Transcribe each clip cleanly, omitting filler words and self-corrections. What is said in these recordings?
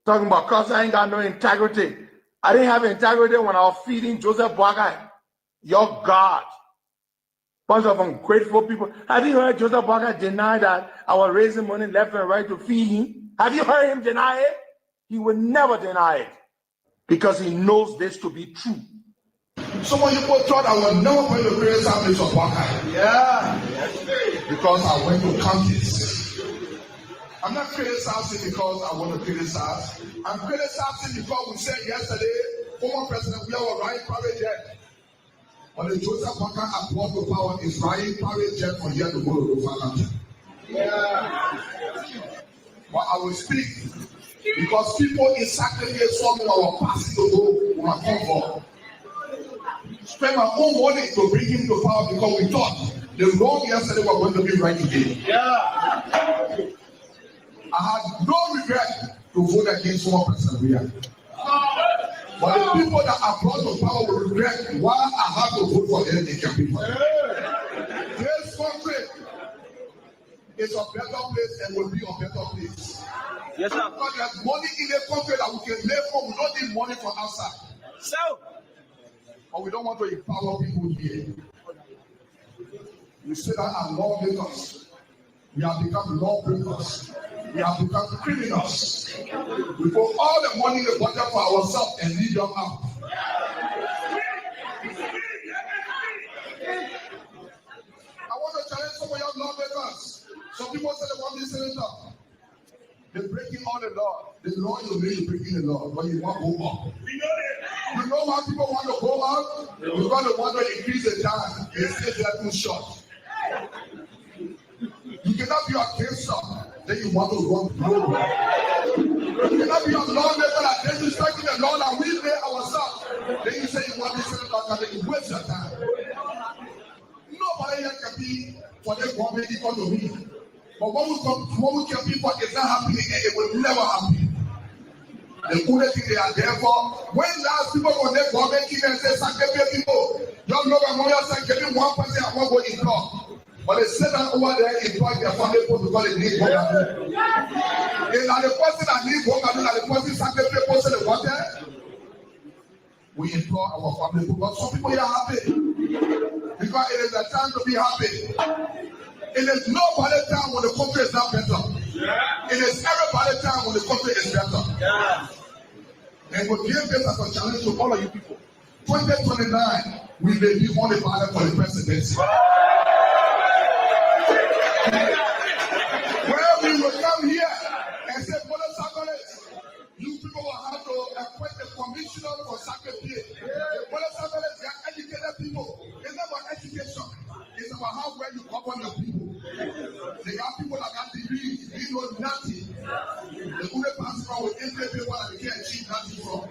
Talking about cause I ain't got no integrity. I didn't have integrity when I was feeding Joseph Boakai. Your God. Bunch of ungrateful people. Have you heard Joseph Boakai deny that I was raising money left and right to feed him? Have you heard him deny it? He will never deny it because he knows this to be true. Some of you thought I was never going to criticize Mr. Boakai. Yeah. Because I went to counties. I'm not criticizing because I want to criticize. I'm criticizing because we said yesterday, former President Weah riding private jet. But the Joseph Boakai brought to power is riding private jet from here to go to Ghana. Yeah. But I will speak because people in Saturday saw me our passing to go on a convoy. Spend my own money to bring him to power because we thought the wrong yesterday were going to be right today. Yeah. I had no regret to vote against former President Weah. But the people that are brought to power will regret why I have to vote for them. This country is a better place and will be a better place. Yes, sir. Because there's money in the country that we can live for. We don't need money from outside. So, but we don't want to empower people here. We say that our lawmakers. We have become lawbreakers. We have become criminals. We put all the money in the budget for ourselves and leave them out. I want to challenge some of your lawmakers. Some people say they want this senator. They're breaking all the law. The law is really breaking the law, but you want to go up. You know why people want to go out? Because they want to increase the time. They say they're too short. You cannot be a gangster, then you want to run global. You cannot be a lawmaker that then you strike the law that we made ourselves. Then you say you want this senator, then you waste your time. Nobody here can be for the government economy. But when we can be for it's not happening and it will never happen. The only thing they are there for, when last people go there government even say sanctify people, young know that when you say give me 1% I won't go in court. But they sit down over there in fact their family people because they need work. And now the person that needs work and the person sanctify people say they want there. We employ our family people, but some people are happy because it is a time to be happy. It is nobody time when the country is not better. It is everybody time when the country is better. And we give this as a challenge to all of you people. 2029, we may be on the ballot for the presidency. Where we will come here and say, you people will have to appoint a commissioner for sacrifice. They are educated people. It's not about education. It's about how well you govern your people. They are people that got degrees. They know nothing. The only person with every people that they can't achieve nothing from.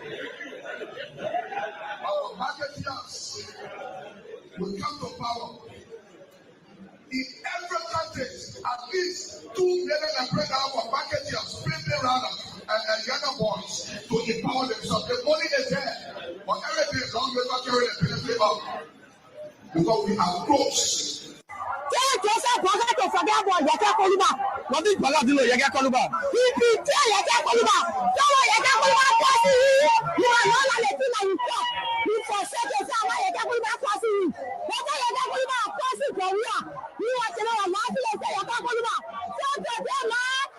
Our marketeers will come to power. In every country, at least 2 million and break out for marketeers, spending runners, and younger boys to empower themselves. The money is there, but everything is long way back carrying the benefit of because we are close. Joseph Boakai to forget about Yaka Koluba. What did Paladino Yaka Koluba? He betrayed Yaka Koluba. Someone Yaka Koluba crossing you. You are not on the thing that you talk. You forsake yourself when Yaka Koluba crossing you. Whether Yaka Koluba crossing Korea, you want to know what laughing and say Yaka Koluba. So to them,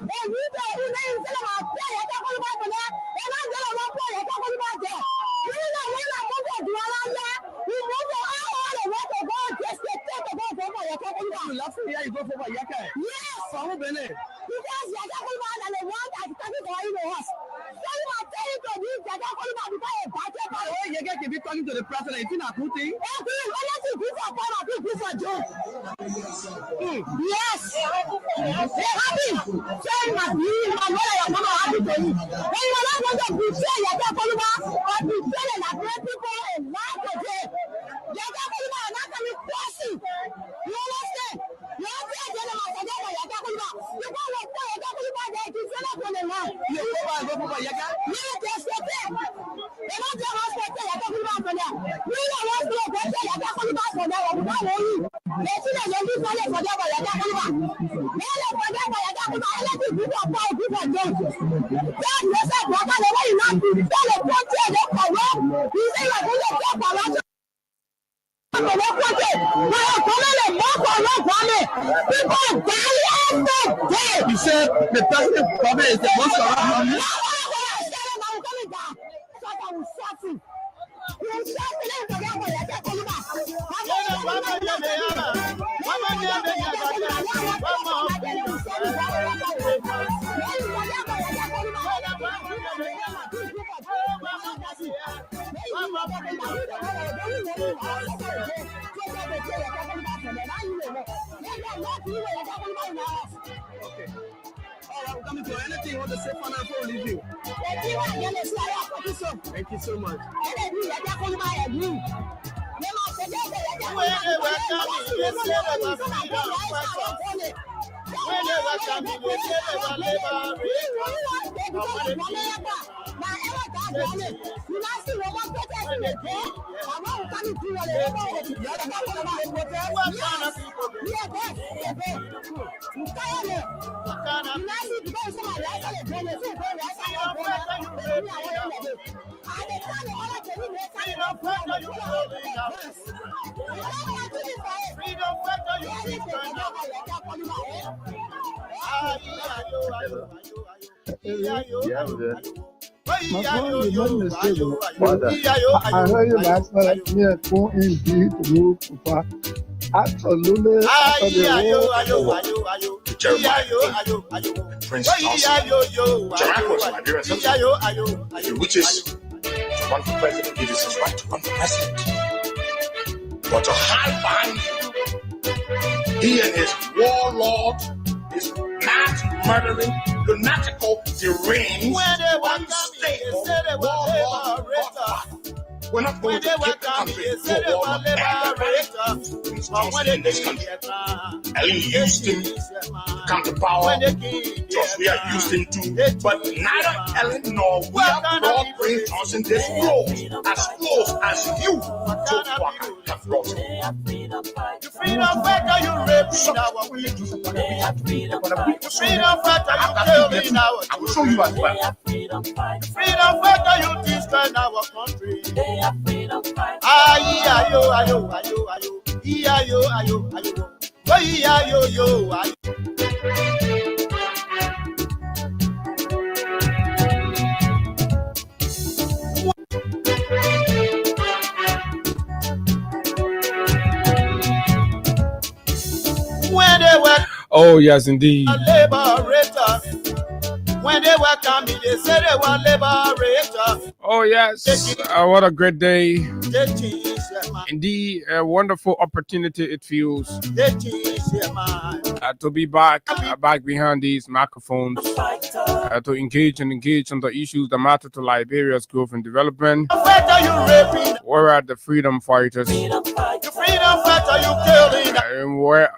and you say you say about Yaka Koluba for that, and I'm going to run for Yaka Koluba there. You know when I move to Dualanda, you move to all the way to go just to take the ball from Yaka Koluba. You laugh here, you go for Yaka. Yes. Because Yaka Koluba and the one that is talking to us. So you are telling to this Yaka Koluba because a battle by Yaka can be talking to the president. It's not a good thing. Yes. They're happy. Saying that you are not happy to you. When you are not going to betray Yaka Koluba or betray the great people in life today, Yaka Koluba are not going to cross you. You understand? You have to get them out of there for Yaka Koluba. You can't work for Yaka Koluba there. It's not going to lie. You go for Yaka? Yes, yes, yes. They don't just respect Yaka Koluba for that. We don't want to respect Yaka Koluba for that. We don't want you. They see that you're for them for Yaka Koluba. They don't forget for Yaka Koluba. Let the people of power, people of them. Joseph Boakai, the way you not do, tell the country they corrupt. You say you're going to get corruption. People die every day. You said the president government is the most corrupt government. Coming to anything you want to say for now before we leave you. Thank you so much. I heard you last night. Yeah, go indeed to move too far. Absolutely. Prince If he wishes to run for president, it is his right to run for president. But to hide behind him, he and his warlord, his mass murdering, lunatical, deranged, unstable warlord. We're not going to give the country to a war of in this country. Ellen used him to come to power. George Weah used him too. But neither Ellen nor Weah brought Prince Johnson this close as you, George Walker, have brought him. The freedom fighter you raping our people. The freedom fighter you killing our I will show you as well. freedom fighter you destroy our country. Ayo, ayo, ayo, ayo, ayo, ayo, ayo, ayo, ayo, ayo. When they were Oh, yes, indeed. liberator, when they were coming, they said they were liberator. Oh, yes. What a great day. They change their mind. Indeed, a wonderful opportunity it feels They change their mind. to be back behind these microphones, to engage on the issues that matter to Liberia's growth and development. Fighter you raping, Where are the freedom fighters? the freedom fighter you killing, And where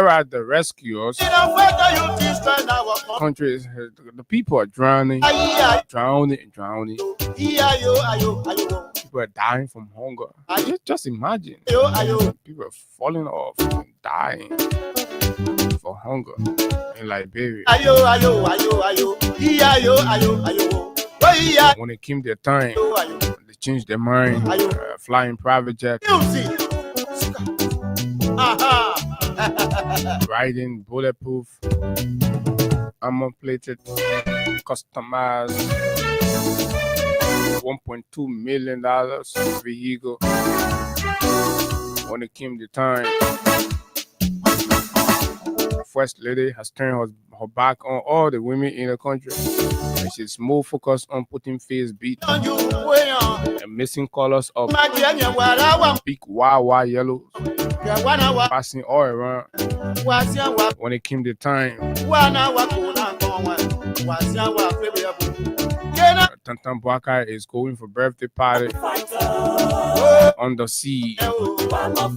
are the rescuers? freedom fighter you destroy our country. Countries, the people are drowning. Ayo, ayo, ayo, People are dying from hunger. Just imagine. ayo, ayo. People are falling off and dying for hunger in Liberia. Ayo, ayo, ayo, ayo, ayo, ayo, ayo. Ayo, When it came their time, ayo. they changed their mind, flying private jets, Music. Aha. riding bulletproof, armor-plated, customized, $1.2 million vehicle. When it came the time, First Lady has turned her back on all the women in the country. And she's more focused on putting face beat Don't you way on. and missing colors of Imagine you were our big wawa yellows, one hour passing all around. was your When it came the time, 1 hour cool and gone. Was your baby. Tantan Boakai is going for birthday party on the sea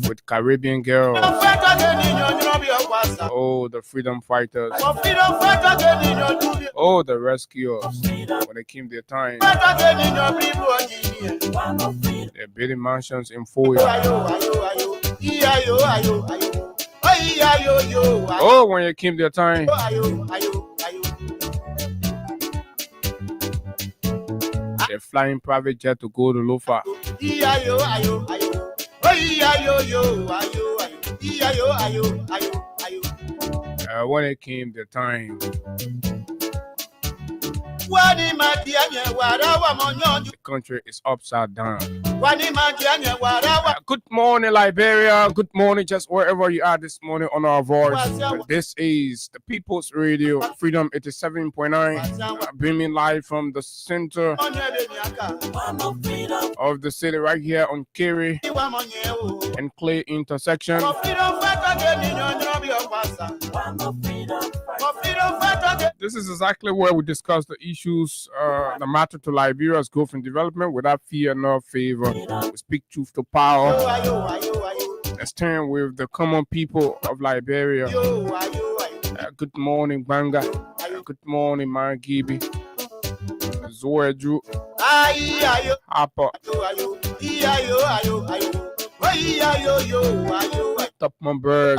with Caribbean girls. Oh, the freedom fighters. Oh, the rescuers. When it came their time, they're building mansions in Foya. Oh, when it came their time, They're flying private jet to go to Lofa. Ayo, ayo, ayo. Oh, ayo, yo, ayo, ayo. Ayo, ayo, ayo, ayo. When it came the time, the country is upside down. Good morning, Liberia. Good morning, just wherever you are this morning on our voice. This is the People's Radio, Freedom 87.9, beaming live from the center of the city, right here on Kerry and Clay intersection. This is exactly where we discuss the issues that matter to Liberia's growth and development without fear nor favor. We speak truth to power. Let's stand with the common people of Liberia. Good morning, Banga. Good morning, Margibi. Zoeju. Harper. Topmanberg.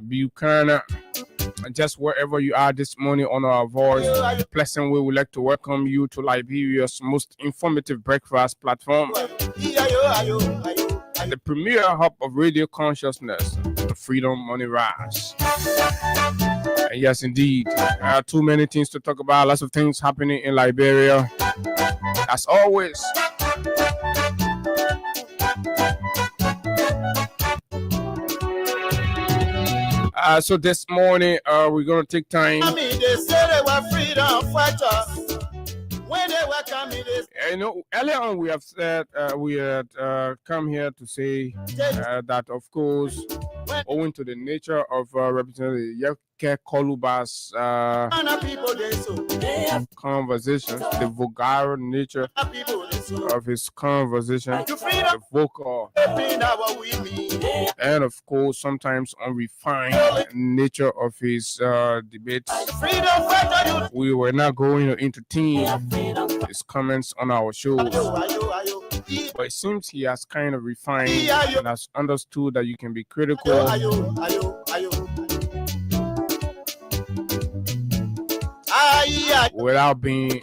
Buchanan. Just wherever you are this morning on our voice, pleasant we would like to welcome you to Liberia's most informative breakfast platform, the premier hub of radio consciousness, the Freedom Money Rise. And yes, indeed, there are too many things to talk about, lots of things happening in Liberia. As always, so this morning, we're going to take time. They say they were freedom fighters. When they were coming, Earlier on, we have said we had come here to say that, of course, owing to the nature of Representative Yeke Koluba's conversations, the vulgar nature of his conversation, the vocal, and of course, sometimes unrefined nature of his debates. We were not going to entertain his comments on our shows, but it seems he has kind of refined and has understood that you can be critical without being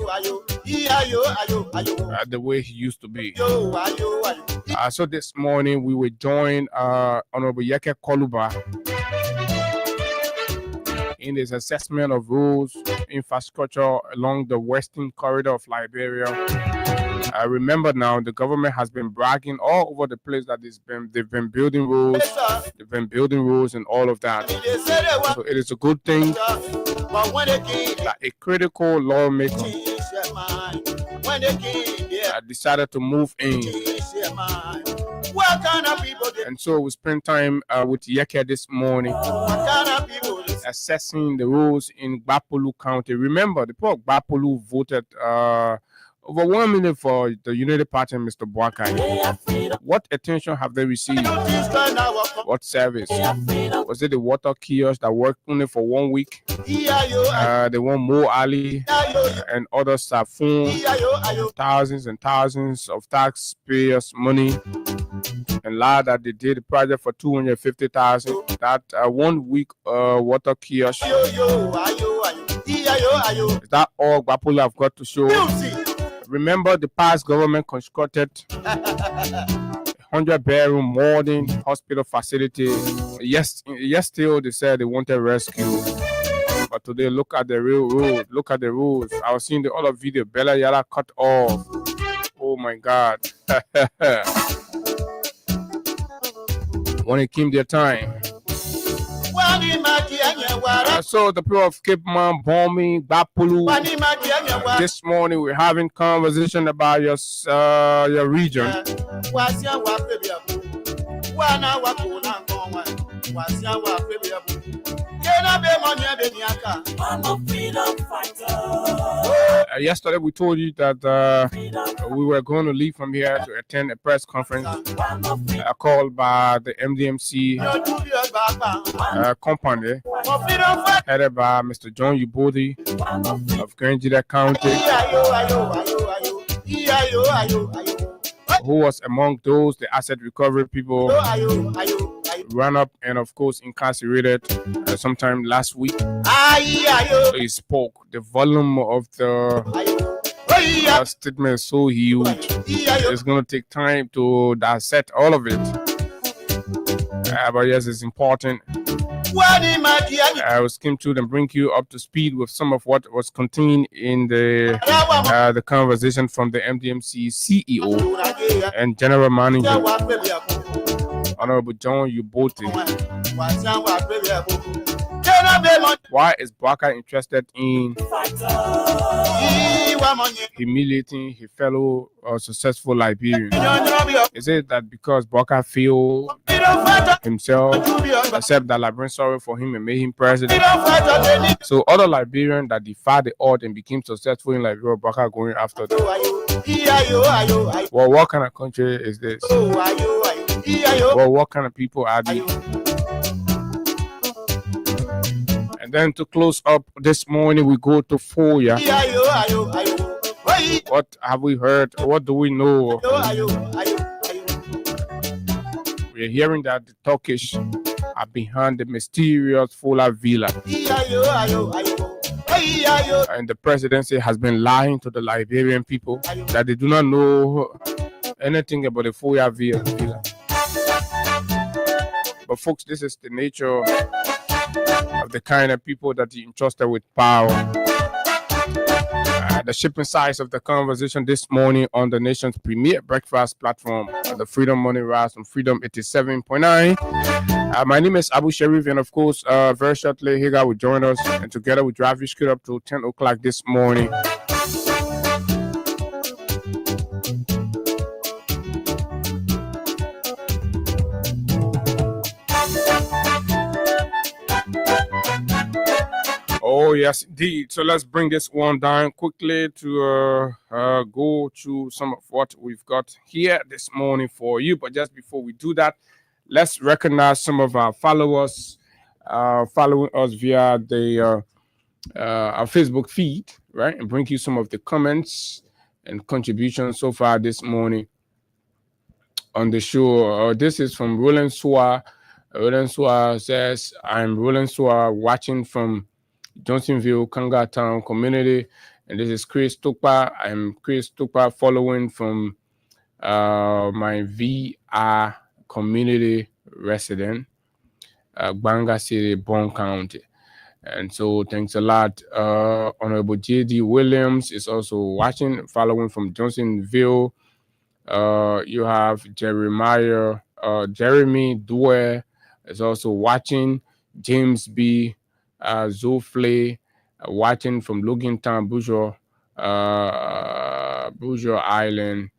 the way he used to be. So this morning we were joined Honorable Yeke Koluba in his assessment of roads infrastructure along the western corridor of Liberia. I remember now the government has been bragging all over the place that they've been building roads, and all of that. So it is a good thing that a critical lawmaker decided to move in. And so we spent time with Yeke this morning assessing the roads in Gbapolu County. Remember, the people of Gbapolu voted overwhelmingly for the United Party and Mr. Boakai. What attention have they received? What service? Was it the water kiosk that worked only for 1 week? They want Mo Ali and other Safun, thousands and thousands of taxpayers' money, and lied that they did the project for 250,000. That 1 week water kiosk. Is that all Gbapolu have got to show? Remember, the past government constructed 100-bedroom modern hospital facility. Yes, still they said they wanted rescue. But today, look at the real road. Look at the roads. I was seeing the other video. Bella Yala cut off. Oh my God. When it came their time. So the people of Cape Man, bombing, Gbapolu. This morning we're having conversation about your region. Yesterday we told you that we were going to leave from here to attend a press conference called by the MDMC company headed by Mr. John Ubodi of Granjida County, who was among those the asset recovery people run up and of course incarcerated sometime last week. So he spoke. The volume of the That statement is so huge. It's going to take time to dissect all of it. But yes, it's important. I will skim through and bring you up to speed with some of what was contained in the conversation from the MDMC CEO and General Manager, Honorable John Ubote. Why is Bwaka interested in humiliating his fellow successful Liberian? Is it that because Bwaka failed himself, accept that Liberian sorry for him and made him president? So other Liberians that defied the odds and became successful in Liberia, Bwaka going after them. Well, what kind of country is this? Well, what kind of people are these? And then to close up this morning, we go to Foya. What have we heard? What do we know? We're hearing that the Turkish are behind the mysterious Fola Villa. And the presidency has been lying to the Liberian people that they do not know anything about the Foya Villa. But folks, this is the nature of the kind of people that you entrusted with power. The shipping size of the conversation this morning on the nation's premier breakfast platform, the Freedom Morning Rise on Freedom 87.9. My name is Abu Sharif, and of course, very shortly, Higa will join us, and together we drive you straight up to 10 o'clock this morning. Oh, yes, indeed. So let's bring this one down quickly to go through some of what we've got here this morning for you. But just before we do that, let's recognize some of our followers following us via the our Facebook feed, right? And bring you some of the comments and contributions so far this morning on the show. This is from Roland Sua. Roland Sua says, I'm Roland Sua watching from Johnsonville, Kanga Town community. And this is Chris Tukpa. I'm Chris Tukpa following from my VR community resident, Banga City, Bon County. And so thanks a lot. Honorable J.D. Williams is also watching, following from Johnsonville. You have Jeremy Dwyer is also watching. James B. Zofle watching from Logantown, Bourgeois Island,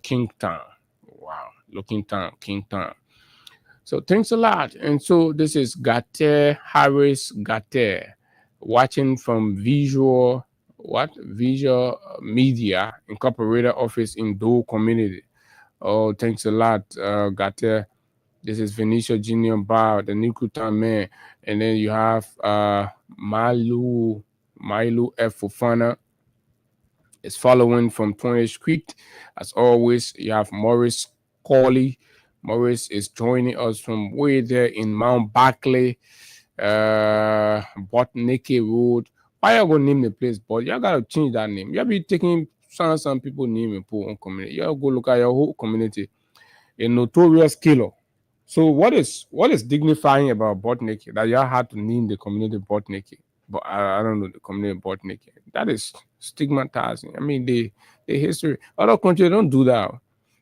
Kingstown. Wow, Logantown, Kingstown. So thanks a lot. And so this is Gater Harris Gater watching from Visual Media Incorporated office in Dole community. Oh, thanks a lot, Gater. This is Venetia Junior Bar, the Nikutan man. And then you have Mailu F. Fofana is following from 20th Creek. As always, you have Morris Corley. Morris is joining us from way there in Mount Barclay, Botneke Road. Why you gonna name the place, but you gotta change that name. You be taking some people name and put on community. You go look at your whole community. A notorious killer. So what is dignifying about Botneke that you had to name the community Botneke? But I don't know the community Botneke. That is stigmatizing. I mean, the history. Other countries don't do that.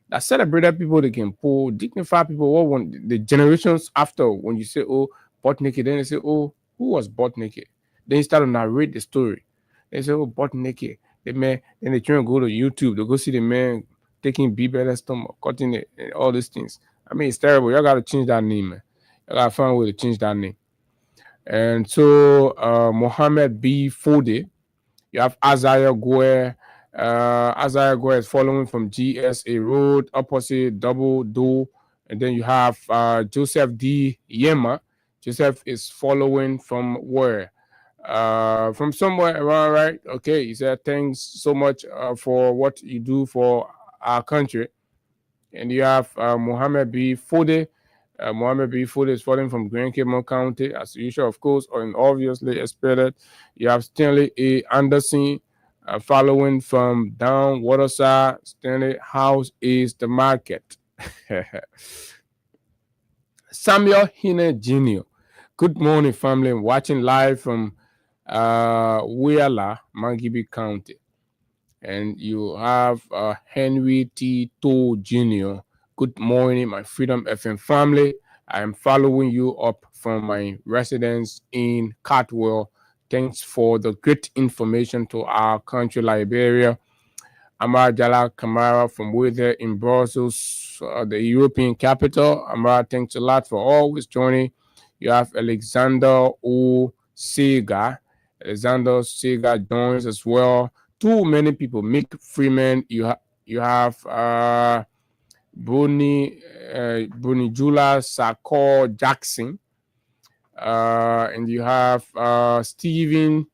That celebrated people, they can pull, dignify people. What want the generations after, when you say, oh, Botneke, then they say, oh, who was Botneke? Then you start to narrate the story. They say, oh, Botneke. The man, then they try to go to YouTube. They go see the man taking BBL stomach, cutting it, and all these things. I mean, it's terrible. You got to change that name, man. You got to find a way to change that name. And so, Mohammed B. Fode, you have Isaiah Guer. Isaiah Guer is following from GSA Road, opposite Double Do. And then you have Joseph D. Yema. Joseph is following from where? From somewhere around, right? Okay, he said, thanks so much for what you do for our country. And you have Mohammed B. Fode. Mohammed B. Fode is following from Grand Cayman County, as usual, of course, and obviously expected. You have Stanley A. Anderson Following from down Waterside, Stanley House is the market. Samuel Hine Jr. Good morning, family. Watching live from Wheeler, Mangibi County. And you have Henry T. Toh Jr. Good morning, my Freedom FM family. I am following you up from my residence in Cartwell. Thanks for the great information to our country, Liberia. Amar Jala Kamara from Wither in Brussels, the European capital. Amar, thanks a lot for always joining. You have Alexander O. Sega. Alexander Sega joins as well. Too many people. Mick Freeman. You have Bruni Jula Sakor Jackson. And you have Stephen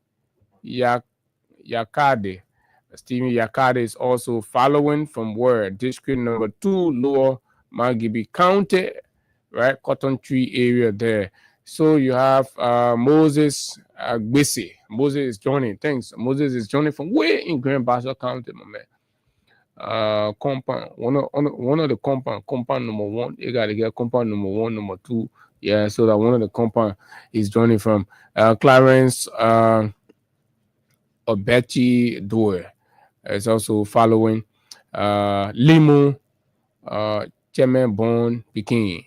Yakade. Stephen Yakade is also following from where district number 2, Lower Mangibi County, right? Cotton Tree area there. So you have Moses Gbese. Moses is joining. Thanks. Moses is joining from way in Grand Bassa County, my man. Compound. One of the compound number 1. You gotta get compound number 1, number 2. Yeah, so that one of the compound is joining from Clarence Obechi Dwyer. Is also following Limo Chairman Bon Peking.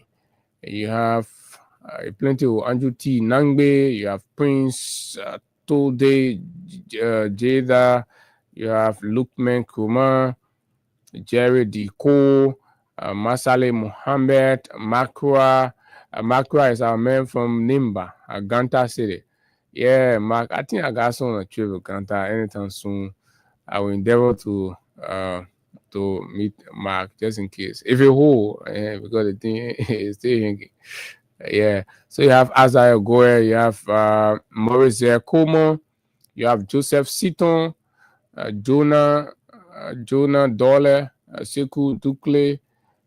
You have plenty of Andrew T. Nangbe. You have Prince Tode Jada. You have Lukman Kumar, Jerry D. Cole, Masale Muhammad, Makra. Makra is our man from Nimba, Ganta City. Yeah, Mark, I think I got some on a trip with Ganta anytime soon. I will endeavor to meet Mark just in case. If you hold, because the thing is still hanging. Yeah. So you have Azariah Goyer, you have Maurice Como, you have Joseph Seaton, Jonah Dole, Sekou Dukle.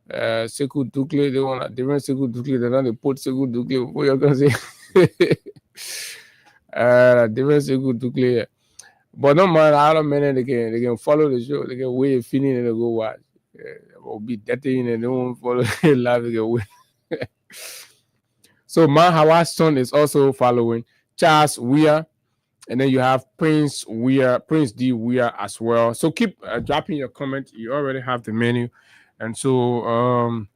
Sekou Dukle, they want a different Sekou Dukle, they're not the put Sekou Dukle. What you're gonna say? Different Sekou Dukle. But no matter how many they can follow the show, they can wait feeling and they go watch. Or be dirty and they won't follow live, they can wait. So Mahawa's son is also following Charles Weir, and then you have Prince D. Weir as well. So keep dropping your comment. You already have the menu, and so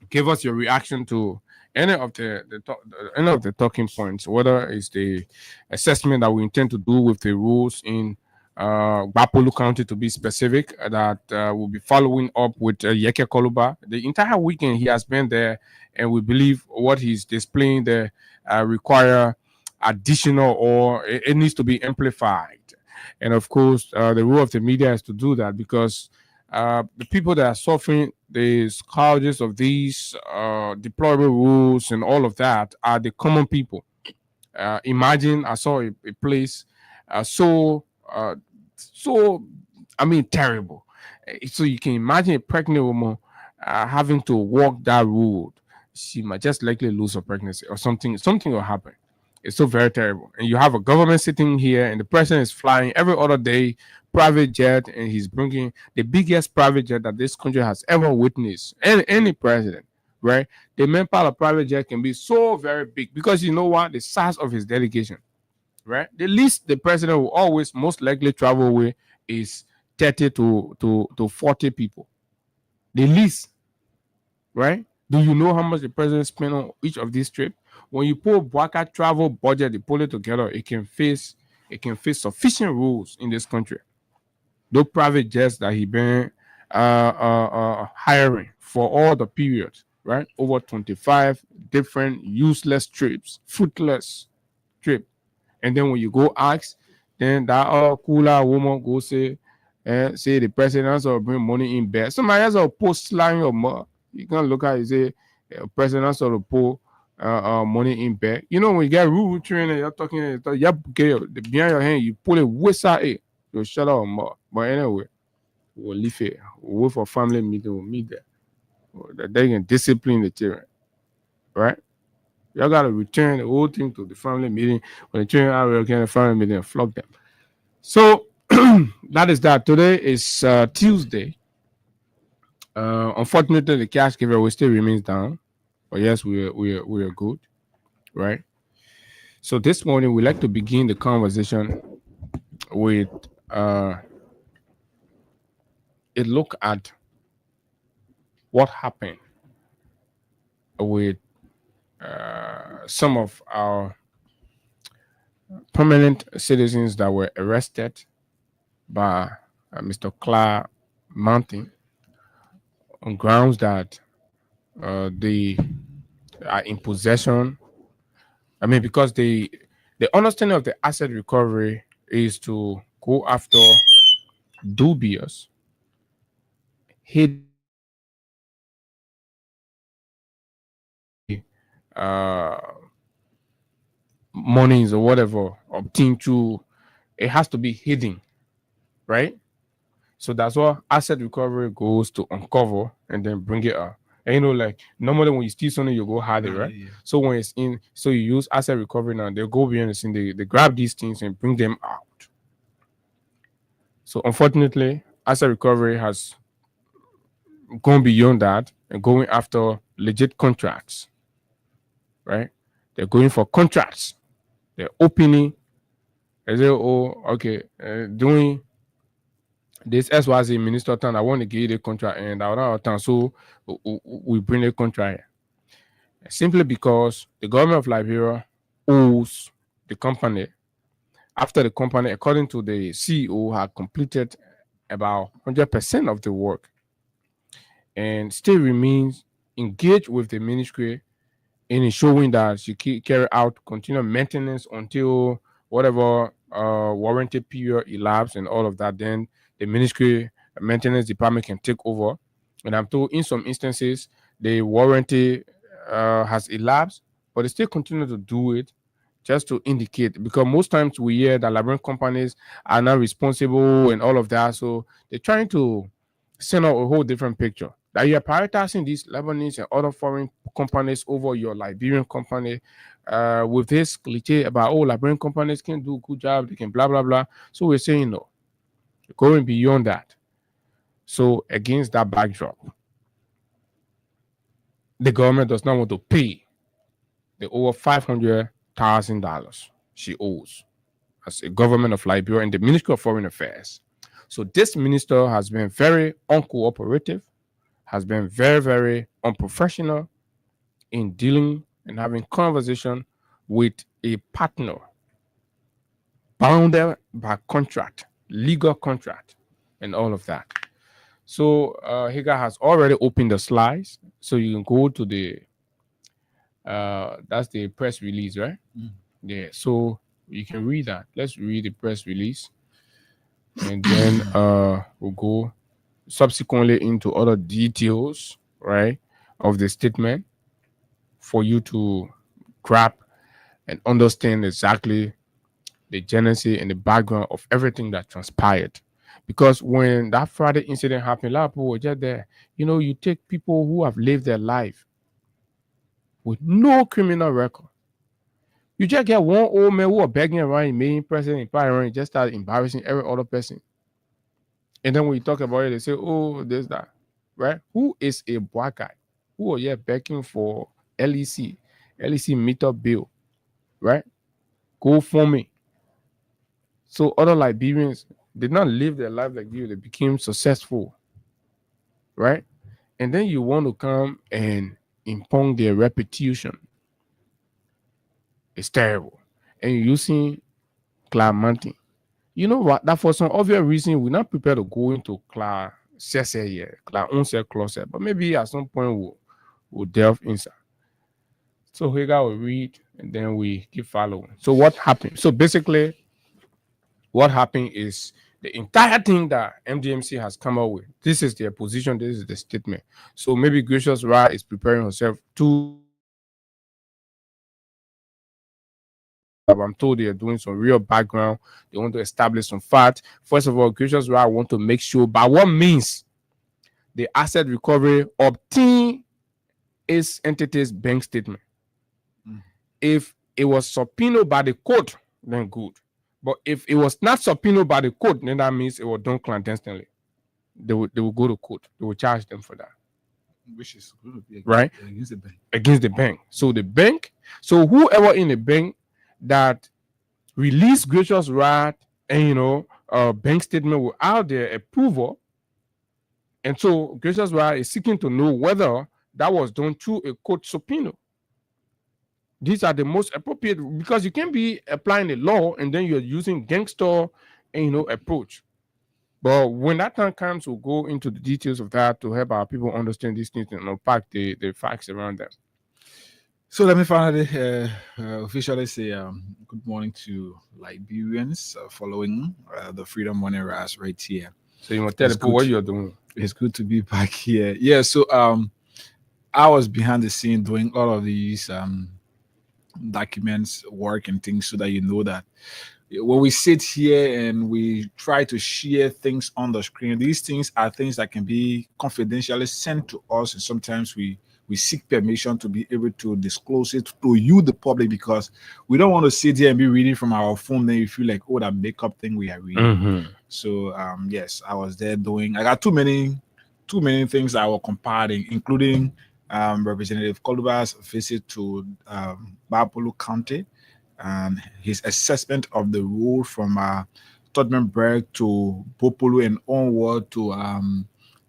give us your reaction to any of the talking points, whether it's the assessment that we intend to do with the rules in Bapolu County, to be specific, that we'll be following up with Yeke Koluba. The entire weekend he has been there, and we believe what he's displaying there require additional, or it needs to be amplified. And of course, the role of the media is to do that, because the people that are suffering the scourges of these deplorable rules and all of that are the common people. Imagine I saw a place so terrible. So you can imagine a pregnant woman having to walk that road. She might just likely lose her pregnancy, or something will happen. It's so very terrible. And you have a government sitting here, and the president is flying every other day, private jet, and he's bringing the biggest private jet that this country has ever witnessed. Any president, right? The manpower of private jet can be so very big, because you know what? The size of his delegation, right? The least the president will always most likely travel with is 30 to 40 people. The least, right? Do you know how much the president spent on each of these trips? When you pull Bwaka travel budget, you pull it together, it can face sufficient rules in this country. Those private jets that he been hiring for all the periods, right? Over 25 different useless trips, fruitless trip. And then when you go ask, then that cooler woman go say the president will bring money in bed. Somebody else will post line or more. You can look at it, say president will pull money in bed. You know, when you get rule training, you're talking, you get behind your hand, you pull it whistle it, you shut up more. But anyway, we'll leave it. We'll wait for family meeting, we'll meet there. They can discipline the children, right? Y'all gotta return the whole thing to the family meeting. When the children are working at the family meeting, and flog them. So that is that. Today is Tuesday. Unfortunately, the cash giveaway still remains down, but yes, we are good, right? So this morning we like to begin the conversation with a look at what happened with some of our permanent citizens that were arrested by Mr. Clark Mountain on grounds that they are in possession. I mean, because the understanding of the asset recovery is to go after dubious, hidden, monies or whatever obtained through. It has to be hidden, right? So that's what asset recovery goes to uncover and then bring it out. And like normally when you steal something, you go hide it, right? Yeah. So when it's in, so you use asset recovery now, they go behind the scene, they grab these things and bring them out. So unfortunately, asset recovery has gone beyond that and going after legit contracts, right? They're going for contracts. They're opening. They say, oh, okay, doing this SYZ minister town, I want to give you the contract and our town, so we bring the contract here. Simply because the government of Liberia owes the company after the company, according to the CEO, had completed about 100% of the work and still remains engaged with the ministry in showing that she carry out continual maintenance until whatever warranty period elapsed and all of that. Then the ministry maintenance department can take over. And I'm told in some instances the warranty has elapsed, but they still continue to do it just to indicate, because most times we hear that Liberian companies are not responsible and all of that. So they're trying to send out a whole different picture that you are prioritizing these Lebanese and other foreign companies over your Liberian company with this cliche about, oh, Liberian companies can do a good job, they can blah, blah, blah. So we're saying no, going beyond that. So against that backdrop, the government does not want to pay the over $500,000 she owes as a government of Liberia and the Ministry of Foreign Affairs. So this minister has been very uncooperative, has been very, very unprofessional in dealing and having conversation with a partner bounded by contract, legal contract, and all of that. So Higa has already opened the slides, so you can go to the that's the press release, right? Yeah, so you can read that. Let's read the press release, and then we'll go subsequently into other details, right, of the statement for you to grab and understand exactly the genesis and the background of everything that transpired. Because when that Friday incident happened, a lot of people were just there. You take people who have lived their life with no criminal record. You just get one old man who are begging around in main president in power and just start embarrassing every other person. And then when you talk about it, they say, oh, there's that, right? Who is a black guy? Who are you begging for LEC meter bill, right? Go for me. So other Liberians did not live their life like you. They became successful, right? And then you want to come and impugn their reputation. It's terrible. And you're using Clark Mountain. You know what? That for some obvious reason, we're not prepared to go into Clark here, Clark Unse closet. But maybe at some point we'll delve inside. So here we read and then we keep following. So what happened? So basically, what happened is the entire thing that MDMC has come up with. This is their position. This is the statement. So maybe Gracious Ra is preparing herself to. I'm told they are doing some real background. They want to establish some facts. First of all, Gracious Ra want to make sure by what means the asset recovery obtain its entity's bank statement. If it was subpoenaed by the court, then good. But if it was not subpoenaed by the court, then that means it was done clandestinely. They will go to court. They will charge them for that. Which is going to be against the bank. Against the bank. So the bank, so whoever in the bank that released Gracious Rod and bank statement without their approval, and so Gracious Rod is seeking to know whether that was done through a court subpoena. These are the most appropriate, because you can't be applying the law and then you're using gangster approach. But when that time comes, we'll go into the details of that to help our people understand these things and unpack the facts around them. So let me finally officially say good morning to Liberians following the Freedom Morning Rise right here. So you want to tell people what you're doing? It's good to be back here. Yeah, so I was behind the scene doing all of these documents, work and things, so that you know that when we sit here and we try to share things on the screen, these things are things that can be confidentially sent to us, and sometimes we seek permission to be able to disclose it to you, the public, because we don't want to sit here and be reading from our phone. Then you feel like, oh, that makeup thing we are reading. Mm-hmm. So yes, I was there doing. I got too many things I was comparing, including Representative Koluba's visit to Bapolu County and his assessment of the road from Todmanberg to Bopolu and onward to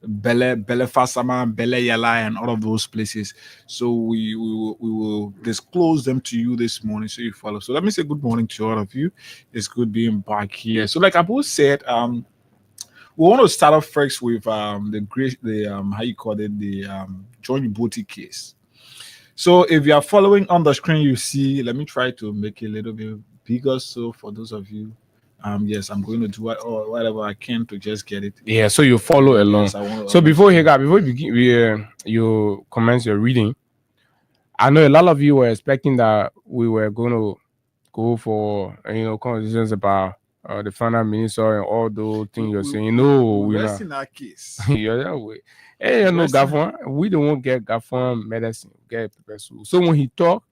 Bele Fasama, Bele Yala, and all of those places. So we will disclose them to you this morning, so you follow. So let me say good morning to all of you. It's good being back here. So like Abu said, we want to start off first with the how you call it, the John Uboti case. So if you are following on the screen, you see, let me try to make it a little bit bigger. So for those of you, yes, I'm going to do whatever I can to just get it. Yeah, so you follow along. Yes, so before you begin, you commence your reading, I know a lot of you were expecting that we were going to go for conversations about the final minister and all those things you're saying. No, we're not in that case. Yeah, that way. Hey, Gafon, we don't want to get Gafon medicine, get pepper soup. So when he talk,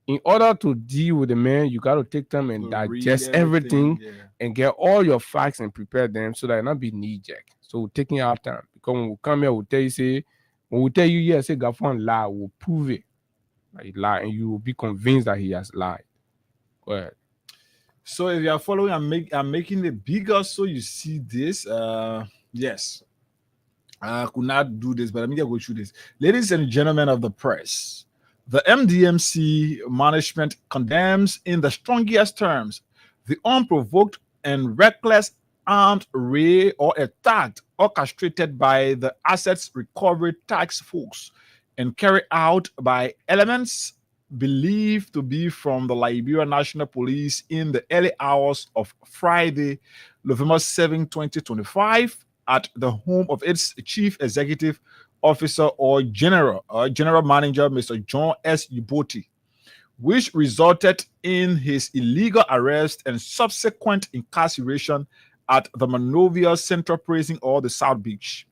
in order to deal with the man, you got to take time and digest everything and get all your facts and prepare them so that it not be knee-jerk. So we're taking our time. Because when we come here, we'll tell you, yes, say Gafon lie, we'll prove it. Like he lied, and you will be convinced that he has lied. Go ahead. So if you are following, I'm making it bigger so you see this. Yes. I could not do this, but let me go through this. Ladies and gentlemen of the press, the MDMC management condemns in the strongest terms the unprovoked and reckless armed raid or attack orchestrated by the Assets Recovery Task Force and carried out by elements believed to be from the Liberia National Police in the early hours of Friday, November 7, 2025, at the home of its chief executive officer or general manager, Mr. John S. Uboti, which resulted in his illegal arrest and subsequent incarceration at the Monrovia Central Prison or the South Beach.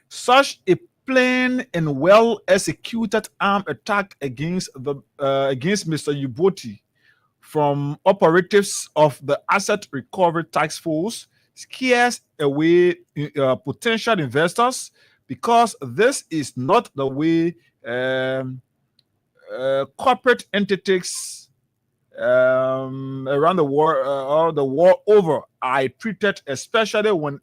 Such a plain and well-executed armed attack against Mr. Uboti from operatives of the Asset Recovery Task Force scares away potential investors, because this is not the way corporate entities around the world or the world over are treated, especially when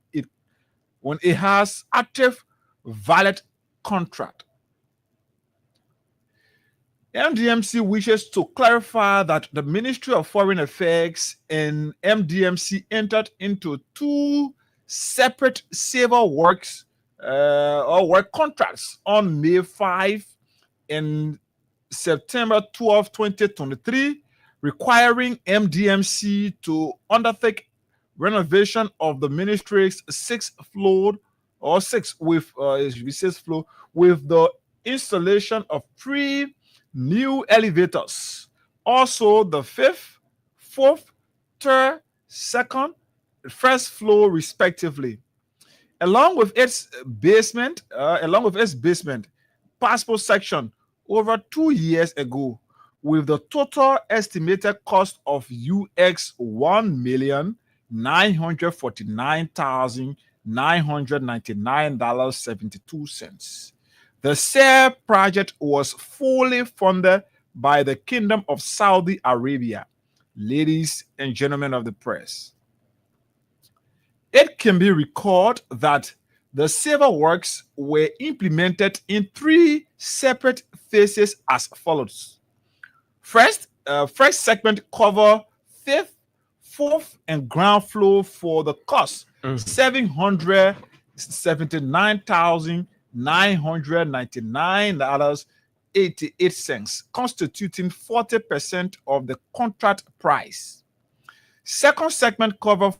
it has active valid contract. MDMC wishes to clarify that the Ministry of Foreign Affairs and MDMC entered into two separate civil works or work contracts on May 5 and September 12, 2023, requiring MDMC to undertake renovation of the ministry's sixth floor with the installation of 3 new elevators. Also, the 5th, 4th, 3rd, 2nd, first floor, respectively. Along with its basement, passport section over 2 years ago, with the total estimated cost of UX $1,949,999.72. The said project was fully funded by the Kingdom of Saudi Arabia. Ladies and gentlemen of the press, it can be recalled that the civil works were implemented in 3 separate phases as follows. First segment cover 5th, 4th, and ground floor for the cost $779,999.88, constituting 40% of the contract price. Second segment cover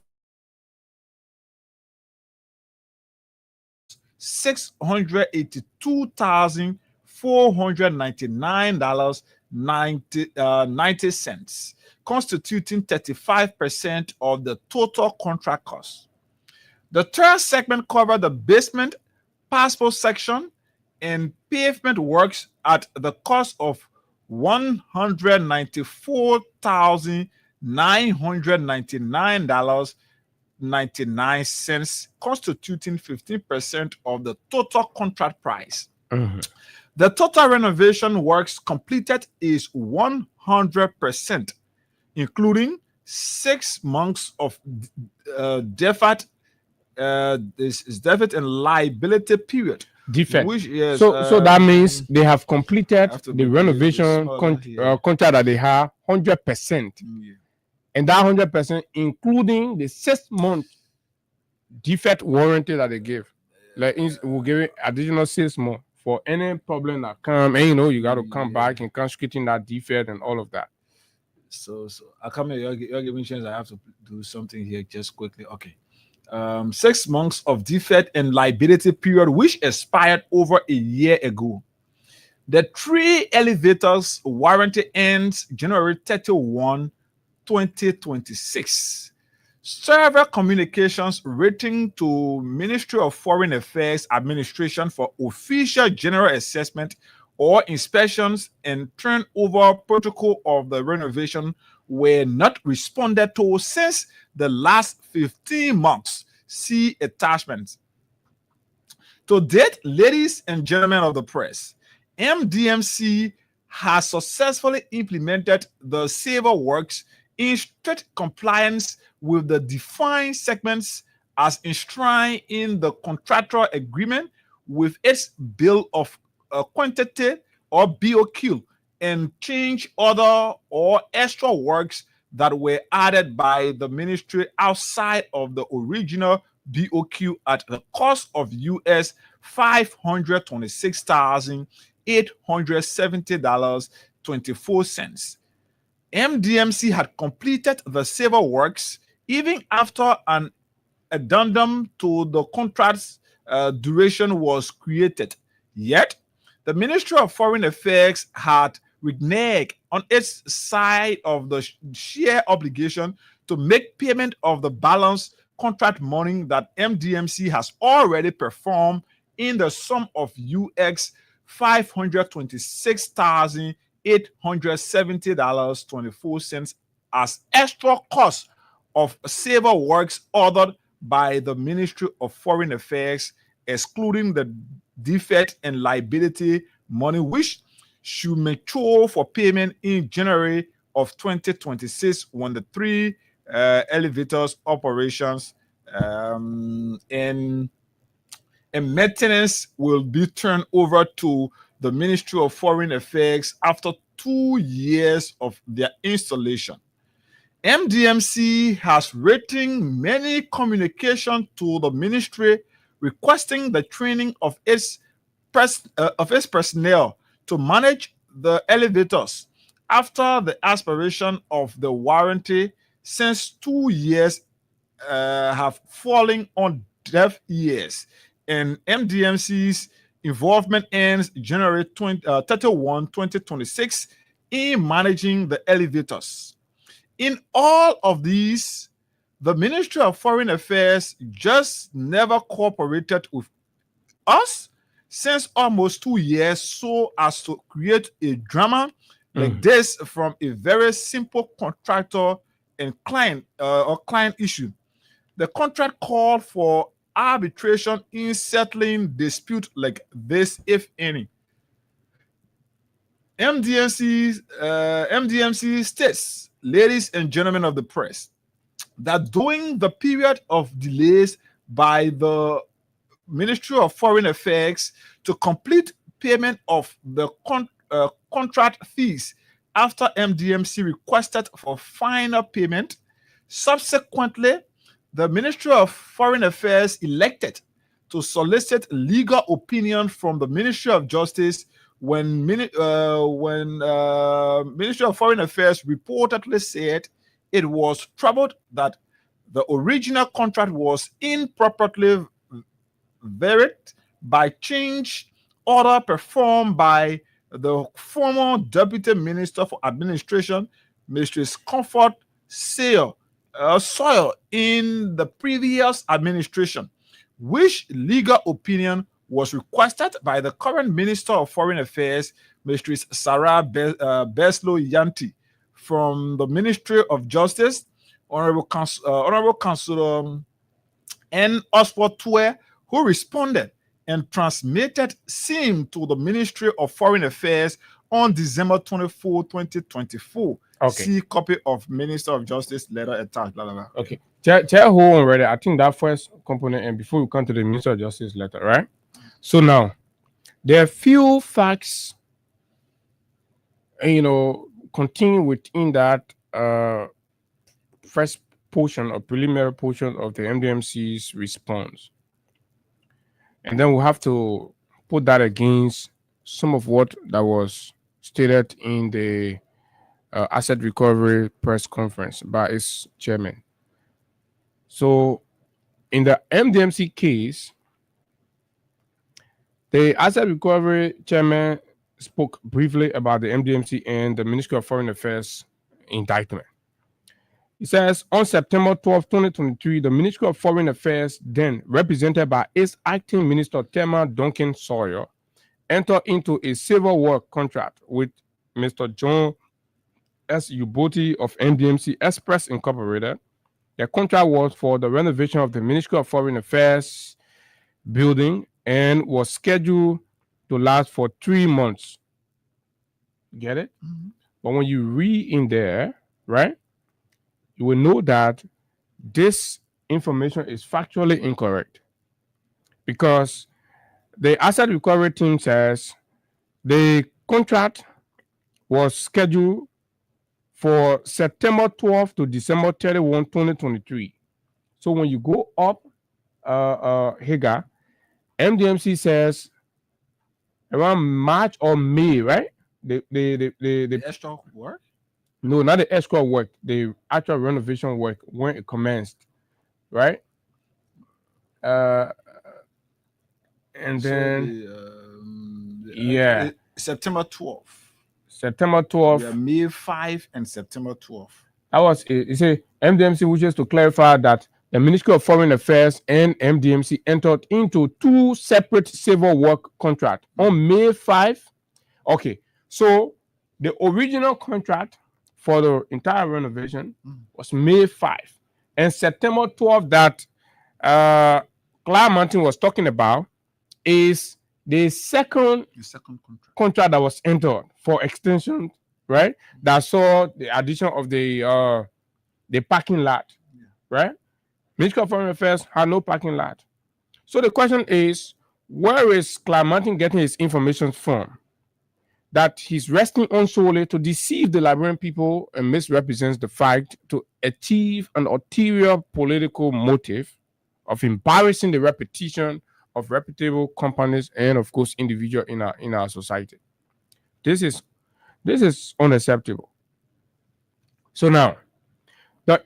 $682,499.90, constituting 35% of the total contract cost. The third segment covered the basement, passport section, and pavement works at the cost of $194,999.99, constituting 15% of the total contract price. The total renovation works completed is 100%, including 6 months of deferred and liability period. Defect. Which is, so that means they have completed the renovation contract that they have 100%. Yeah. And that 100% including the 6-month defect warranty that they give. Like we'll give it additional 6 months for any problem that come, and you got to come back and come straighten that defect and all of that. So I come here, you're giving chance. I have to do something here just quickly. Okay. 6 months of defect and liability period, which expired over a year ago. The 3 elevators warranty ends January 31, 2026. Several communications written to Ministry of Foreign Affairs Administration for official general assessment or inspections and turnover protocol of the renovation were not responded to since the last 15 months. See attachments. To date, ladies and gentlemen of the press, MDMC has successfully implemented the civil works in strict compliance with the defined segments as enshrined in the contractual agreement with its bill of quantity or BOQ, and change other or extra works that were added by the ministry outside of the original BOQ at the cost of US $526,870.24. MDMC had completed the civil works even after an addendum to the contract's duration was created. Yet, the Ministry of Foreign Affairs had reneged on its side of the sheer obligation to make payment of the balance contract money that MDMC has already performed in the sum of UX $526,870.24 as extra cost of civil works ordered by the Ministry of Foreign Affairs, excluding the defect and liability money which should mature for payment in January of 2026 when the 3 elevators operations and maintenance will be turned over to the Ministry of Foreign Affairs after 2 years of their installation. MDMC has written many communications to the ministry requesting the training of its personnel to manage the elevators after the expiration of the warranty, since 2 years have fallen on deaf ears, and MDMC's involvement ends January 31, 2026 in managing the elevators. In all of these, the Ministry of Foreign Affairs just never cooperated with us since almost 2 years, so as to create a drama like this from a very simple contractor and client or client issue. The contract called for arbitration in settling dispute like this, if any. MDMC states, ladies and gentlemen of the press, that during the period of delays by the Ministry of Foreign Affairs to complete payment of the contract fees after MDMC requested for final payment, subsequently, the Ministry of Foreign Affairs elected to solicit legal opinion from the Ministry of Justice when Ministry of Foreign Affairs reportedly said it was troubled that the original contract was improperly varied by change order performed by the former Deputy Minister for Administration, Mrs. Comfort Sawyer, in the previous administration, which legal opinion was requested by the current Minister of Foreign Affairs, Mrs. Sarah Beslow Yanti, from the Ministry of Justice, Honorable Councilor N. Oswald Tue, who responded and transmitted same to the Ministry of Foreign Affairs on December 24, 2024. Okay. See copy of Minister of Justice letter attached. Blah, blah, blah. Okay. Tell who already. I think that first component, and before we come to the Minister of Justice letter, right? So now, there are few facts, contained within that first portion or preliminary portion of the MDMC's response. And then we'll have to put that against some of what that was stated in the asset recovery press conference by its chairman. So in the MDMC case, the asset recovery chairman spoke briefly about the MDMC and the Ministry of Foreign Affairs indictment. He says, on September 12, 2023, the Ministry of Foreign Affairs, then represented by its acting minister, Tema Duncan Sawyer, entered into a civil work contract with Mr. John S. Uboti of MDMC Express Incorporated. The contract was for the renovation of the Ministry of Foreign Affairs building and was scheduled to last for 3 months. Get it? Mm-hmm. But when you read in there, right, you will know that this information is factually incorrect, because the asset recovery team says the contract was scheduled for September 12 to December 31, 2023. So when you go up, Hagar, MDMC says around March or May, right? The extra work? No, not the escrow work. The actual renovation work when it commenced, right? And then September 12th. September 12th. Yeah, May 5 and September 12th. That was it. You say MDMC wishes to clarify that the Ministry of Foreign Affairs and MDMC entered into 2 separate civil work contracts on May 5. Okay, so the original contract for the entire renovation was May 5. And September 12 that Clyde Martin was talking about is the second contract that was entered for extension, right? That saw the addition of the parking lot, right? Ministry of Foreign Affairs had no parking lot. So the question is, where is Clyde Martin getting his information from that he's resting on solely to deceive the Liberian people and misrepresents the fact to achieve an ulterior political motive of embarrassing the reputation of reputable companies and, of course, individuals in our society? This is unacceptable. So now, the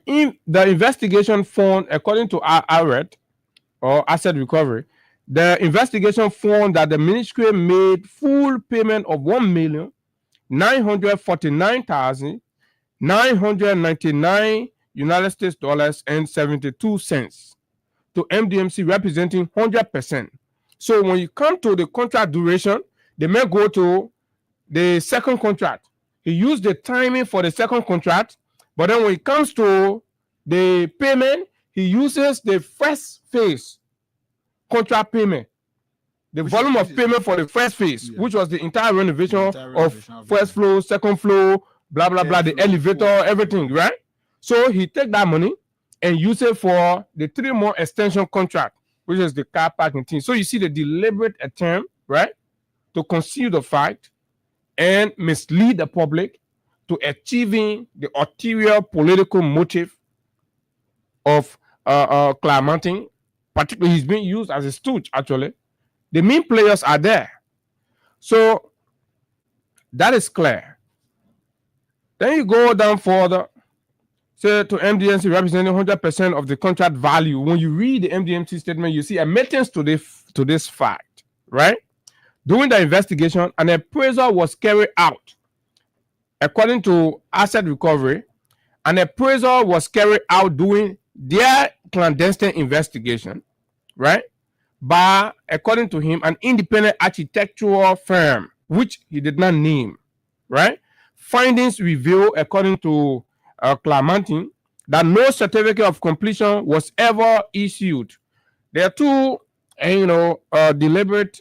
investigation found, according to ARET, or Asset Recovery, the investigation found that the ministry made full payment of $1,949,999 United States dollars and 72 cents to MDMC, representing 100%. So when you come to the contract duration, they may go to the second contract. He used the timing for the second contract, but then when it comes to the payment, he uses the first phase contract payment. The volume of payment for the first phase, which was the entire renovation of first floor, second floor, blah, blah, blah, the elevator, everything, right? So he take that money and use it for the 3-month extension contract, which is the car parking thing. So you see the deliberate attempt, right, to conceal the fact and mislead the public to achieving the ulterior political motive of Clyde Martin. Particularly, he's being used as a stooge, actually. The main players are there. So that is clear. Then you go down further, say to MDMC representing 100% of the contract value. When you read the MDMC statement, you see admittance to this fact, right? During the investigation, an appraisal was carried out. According to asset recovery, an appraisal was carried out during their clandestine investigation, right? By, according to him, an independent architectural firm, which he did not name, right? Findings reveal, according to Clyde Martin, that no certificate of completion was ever issued. There are two, deliberate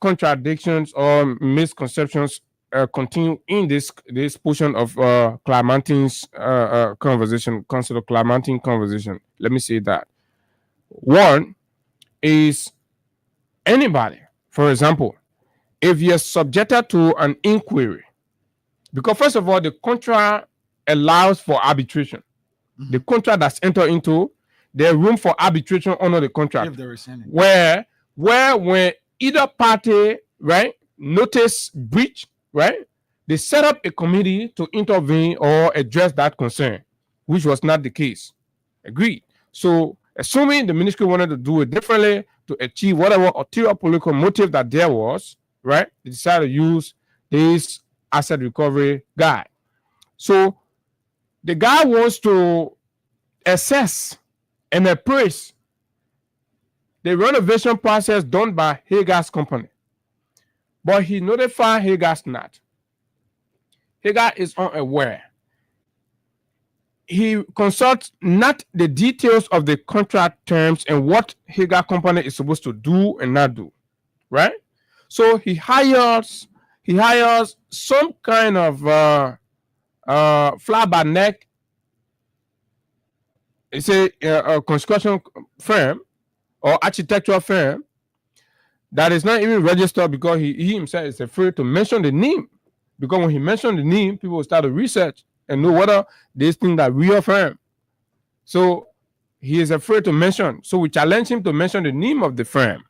contradictions or misconceptions contained in this portion of Clyde Martin's conversation, Councilor Clyde Martin conversation. Let me say that. One is anybody, for example, if you're subjected to an inquiry, because first of all, the contract allows for arbitration. The contract that's entered into, there's room for arbitration under the contract. If there is any. Where when either party, right, notice breach, right, they set up a committee to intervene or address that concern, which was not the case. Agreed. So assuming the ministry wanted to do it differently to achieve whatever ulterior political motive that there was, right, they decided to use this asset recovery guy. So the guy wants to assess and appraise the renovation process done by Hagar's company. But he notified Hagar's not. Hagar is unaware. He consults not the details of the contract terms and what Hagar company is supposed to do and not do, right? So he hires some kind of fly by neck. It's a construction firm or architectural firm that is not even registered because he himself is afraid to mention the name. Because when he mentioned the name, people will start to research and know whether this thing that real firm. So he is afraid to mention. So we challenge him to mention the name of the firm.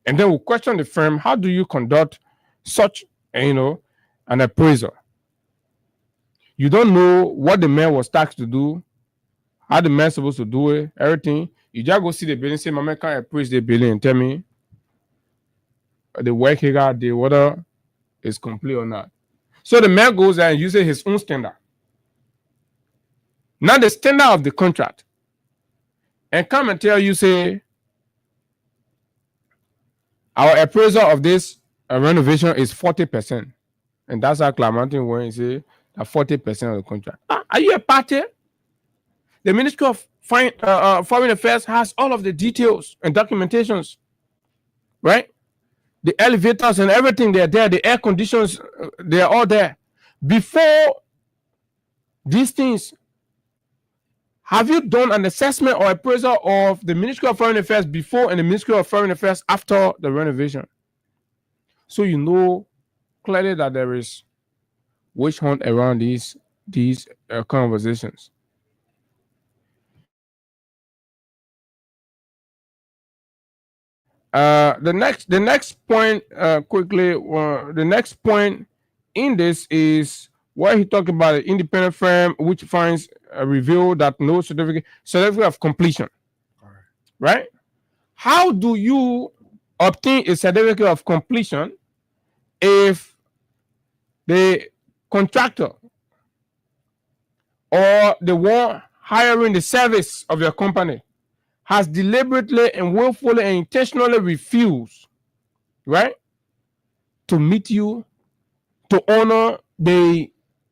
And then we'll question the firm, how do you conduct such, an appraisal? You don't know what the man was tasked to do, how the man supposed to do it, everything. You just go see the building, say, my man can't appraise the building and tell me the work he got, the whether is complete or not. So the man goes there and uses his own standard, not the standard of the contract, and come and tell you, say, our appraisal of this renovation is 40%. And that's how Clyde Martin went and say that 40% of the contract. Are you a party? The Ministry of Foreign Affairs has all of the details and documentations, right? The elevators and everything, they're there. The air conditions, they're all there. Before these things, have you done an assessment or appraisal of the Ministry of Foreign Affairs before and the Ministry of Foreign Affairs after the renovation? So you know clearly that there is witch hunt around these conversations. The next point, quickly, the next point in this is where he talked about an independent firm which finds reveal that no certificate of completion. Right? How do you obtain a certificate of completion if the contractor or the one hiring the service of your company has deliberately and willfully and intentionally refused, right, to meet you to honor the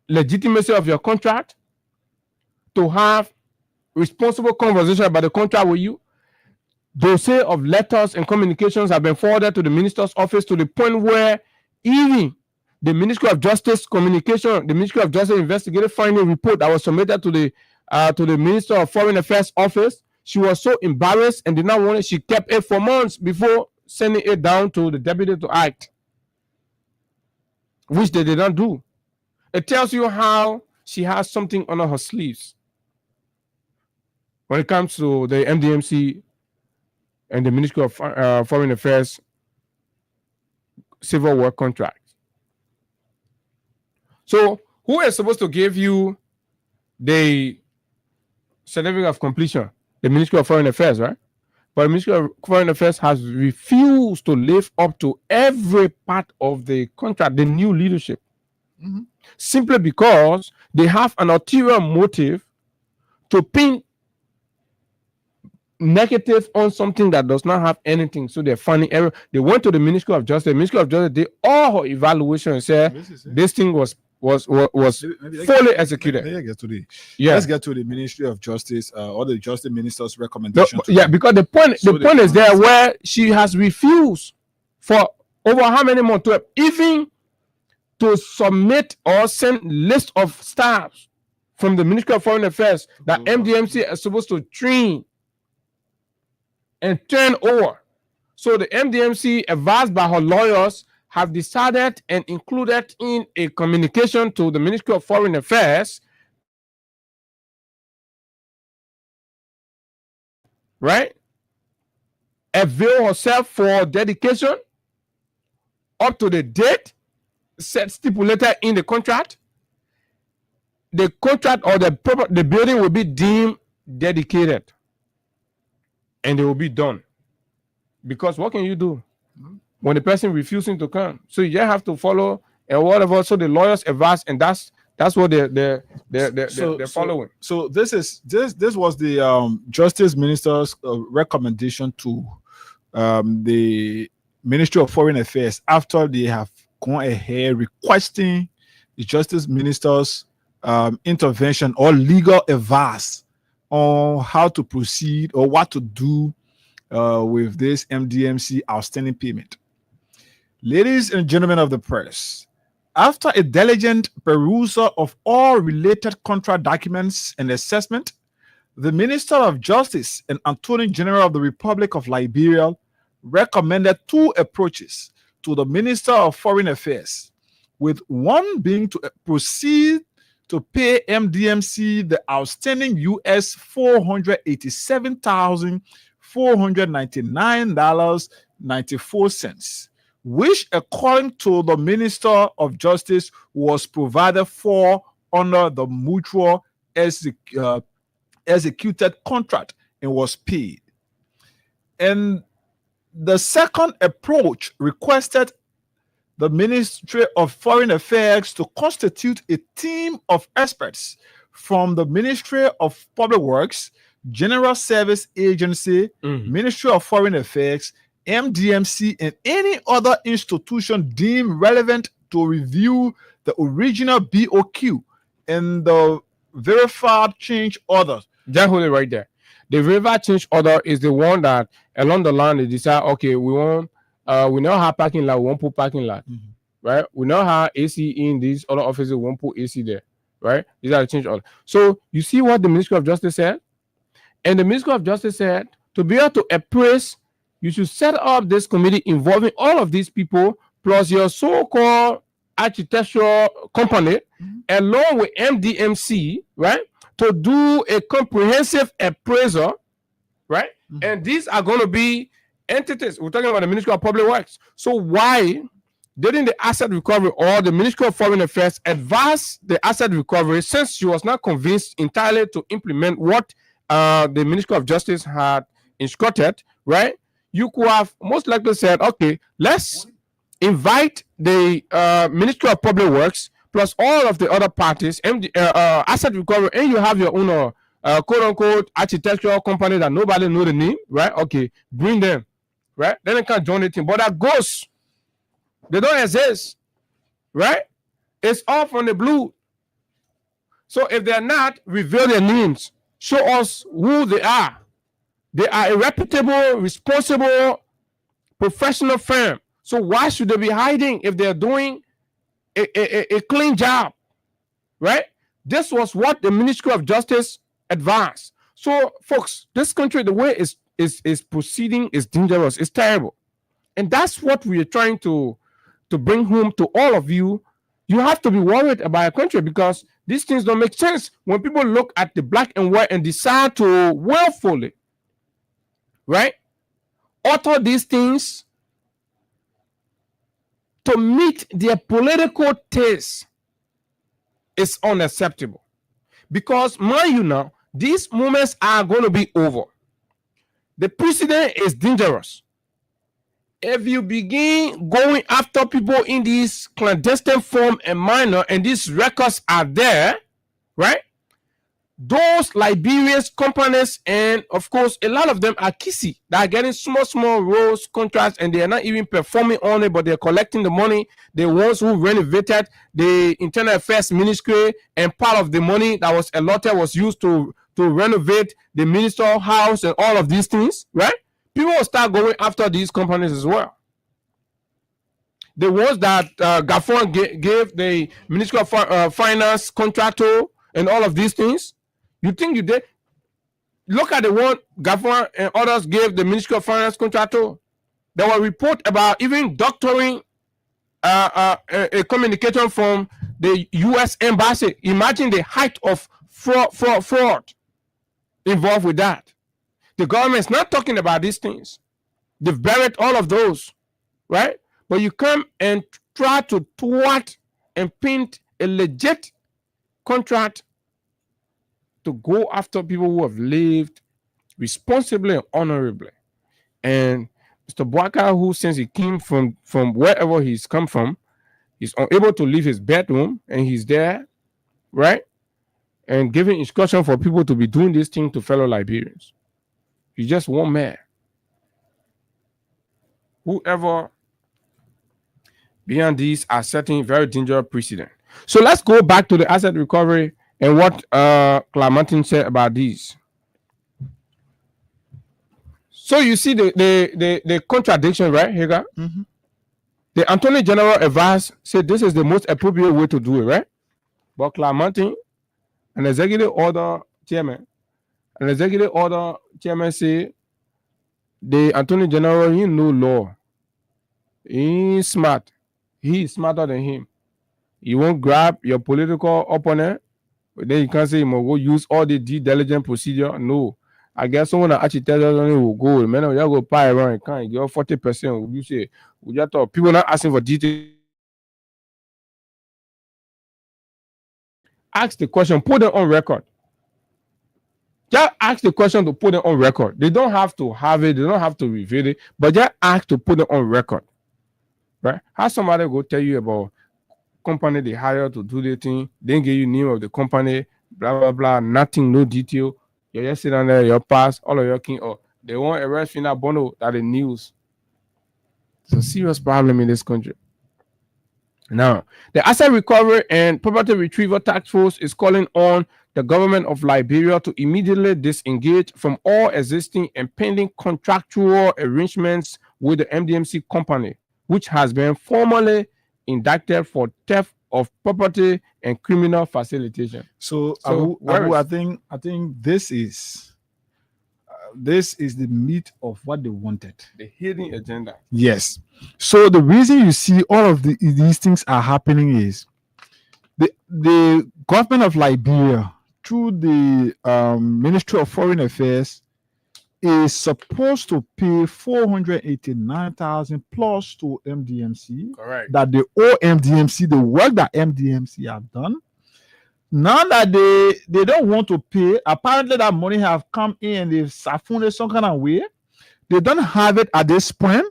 legitimacy of your contract, to have responsible conversation about the contract with you. Dossier of letters and communications have been forwarded to the minister's office to the point where even the Ministry of Justice communication, the Ministry of Justice investigative finding report that was submitted to the Minister of Foreign Affairs office, she was so embarrassed and did not want it. She kept it for months before sending it down to the deputy to act, which they did not do. It tells you how she has something under her sleeves when it comes to the MDMC and the Ministry of Foreign Affairs civil work contract. So who is supposed to give you the certificate of completion? The Ministry of Foreign Affairs, right? But the Ministry of Foreign Affairs has refused to live up to every part of the contract, the new leadership, simply because they have an ulterior motive to pin negative on something that does not have anything. So they're finding error. They went to the Ministry of Justice. The Ministry of Justice did all her evaluation and said this thing was fully executed. Let's get to the Ministry of Justice or the Justice Minister's recommendation. Because the point is there where she has refused for over how many months to even to submit or send list of staffs from the Ministry of Foreign Affairs that MDMC is supposed to train and turn over. So the MDMC, advised by her lawyers, have decided and included in a communication to the Ministry of Foreign Affairs, right? Avail herself for dedication up to the date set stipulated in the contract. The contract or the building will be deemed dedicated. And they will be done. Because what can you do when the person refusing to come? So you just have to follow and whatever. So the lawyers advise, and that's what they're following. So this was the Justice Minister's recommendation to the Ministry of Foreign Affairs after they have gone ahead requesting the Justice Minister's intervention or legal advice on how to proceed or what to do with this MDMC outstanding payment. Ladies and gentlemen of the press, after a diligent perusal of all related contract documents and assessment, the Minister of Justice and Attorney General of the Republic of Liberia recommended two approaches to the Minister of Foreign Affairs, with one being to proceed to pay MDMC the outstanding US $487,499.94, which, according to the Minister of Justice, was provided for under the mutual executed contract and was paid. And the second approach requested the Ministry of Foreign Affairs to constitute a team of experts from the Ministry of Public Works, General Service Agency, Ministry of Foreign Affairs, MDMC, and any other institution deemed relevant to review the original BOQ and the verified change order. Just hold it right there. The verified change order is the one that along the line they decide, okay, we want we now have parking lot, we won't put parking lot, right? We now have AC in these other offices, we won't put AC there, right? These are the change order. So you see what the Ministry of Justice said? And the Ministry of Justice said, to be able to appraise, you should set up this committee involving all of these people, plus your so-called architectural company, along with MDMC, right? To do a comprehensive appraisal, right? And these are going to be entities. We're talking about the Ministry of Public Works. So why didn't the asset recovery or the Ministry of Foreign Affairs advise the asset recovery, since she was not convinced entirely to implement what the Ministry of Justice had instructed, right? You could have most likely said, okay, let's invite the Ministry of Public Works plus all of the other parties, asset recovery, and you have your own quote-unquote architectural company that nobody know the name, right? Okay, bring them, right? Then they can't join the team. But that ghost, they don't exist, right? It's all from the blue. So if they're not, reveal their names. Show us who they are. They are a reputable, responsible, professional firm. So why should they be hiding if they're doing a clean job? Right? This was what the Ministry of Justice advised. So, folks, this country, the way is proceeding is dangerous. It's terrible. And that's what we are trying to bring home to all of you. You have to be worried about a country because these things don't make sense when people look at the black and white and decide to willfully, right, utter these things to meet their political taste. Is unacceptable. Because, mind you now, these moments are going to be over. The precedent is dangerous. If you begin going after people in this clandestine form and manner, and these records are there, right? Those Liberian companies, and of course, a lot of them are kissy. They are getting small roles, contracts, and they are not even performing on it, but they're collecting the money. The ones who renovated the Internal Affairs Ministry, and part of the money that was allotted was used to renovate the ministerial house and all of these things, right? People will start going after these companies as well. The ones that Gafon gave the Ministry of Finance contractor and all of these things. You think you did? Look at the one Gafon and others gave the Ministry of Finance contractor. There were reports about even doctoring a communication from the U.S. Embassy. Imagine the height of fraud involved with that. The government is not talking about these things. They've buried all of those, right? But you come and try to thwart and paint a legit contract to go after people who have lived responsibly and honorably. And Mr. Bwaka, who since he came from wherever he's come from, he's unable to leave his bedroom, and he's there, right? And giving instruction for people to be doing this thing to fellow Liberians. He's just one man. Whoever beyond these are setting very dangerous precedent. So let's go back to the asset recovery and what Clark Martin said about these. So you see the contradiction, right, Hagar? Mm-hmm. The Attorney General advised said this is the most appropriate way to do it, right? But Clark Martin, an executive order chairman say the Attorney General, he know law. He ain't smart. He is smarter than him. You won't grab your political opponent, but then you can't say you must go use all the due diligence procedure. No. I guess someone that actually tells us will go. Man, you go pay around and can't get 40%. You say, we just talk. People not asking for details. Ask the question, put them on record. Just ask the question to put them on record. They don't have to have it, they don't have to reveal it, but just ask to put them on record. Right? How somebody go tell you about company they hire to do the thing, then give you name of the company, blah blah blah, nothing, no detail. You just sit down there, your pass, all of your king, or they won't arrest Fina Bono that the news. It's a serious problem in this country. Now, the Asset Recovery and Property Retrieval Task Force is calling on the government of Liberia to immediately disengage from all existing and pending contractual arrangements with the MDMC company, which has been formally indicted for theft of property and criminal facilitation. So Abu, I think this is the meat of what they wanted. The hidden agenda. Yes. So the reason you see all of these things are happening is the government of Liberia, through the Ministry of Foreign Affairs, is supposed to pay 489,000 plus to MDMC. Correct. That they owe MDMC the work that MDMC have done. Now that they don't want to pay, apparently that money have come in and they've siphoned some kind of way. They don't have it at this point.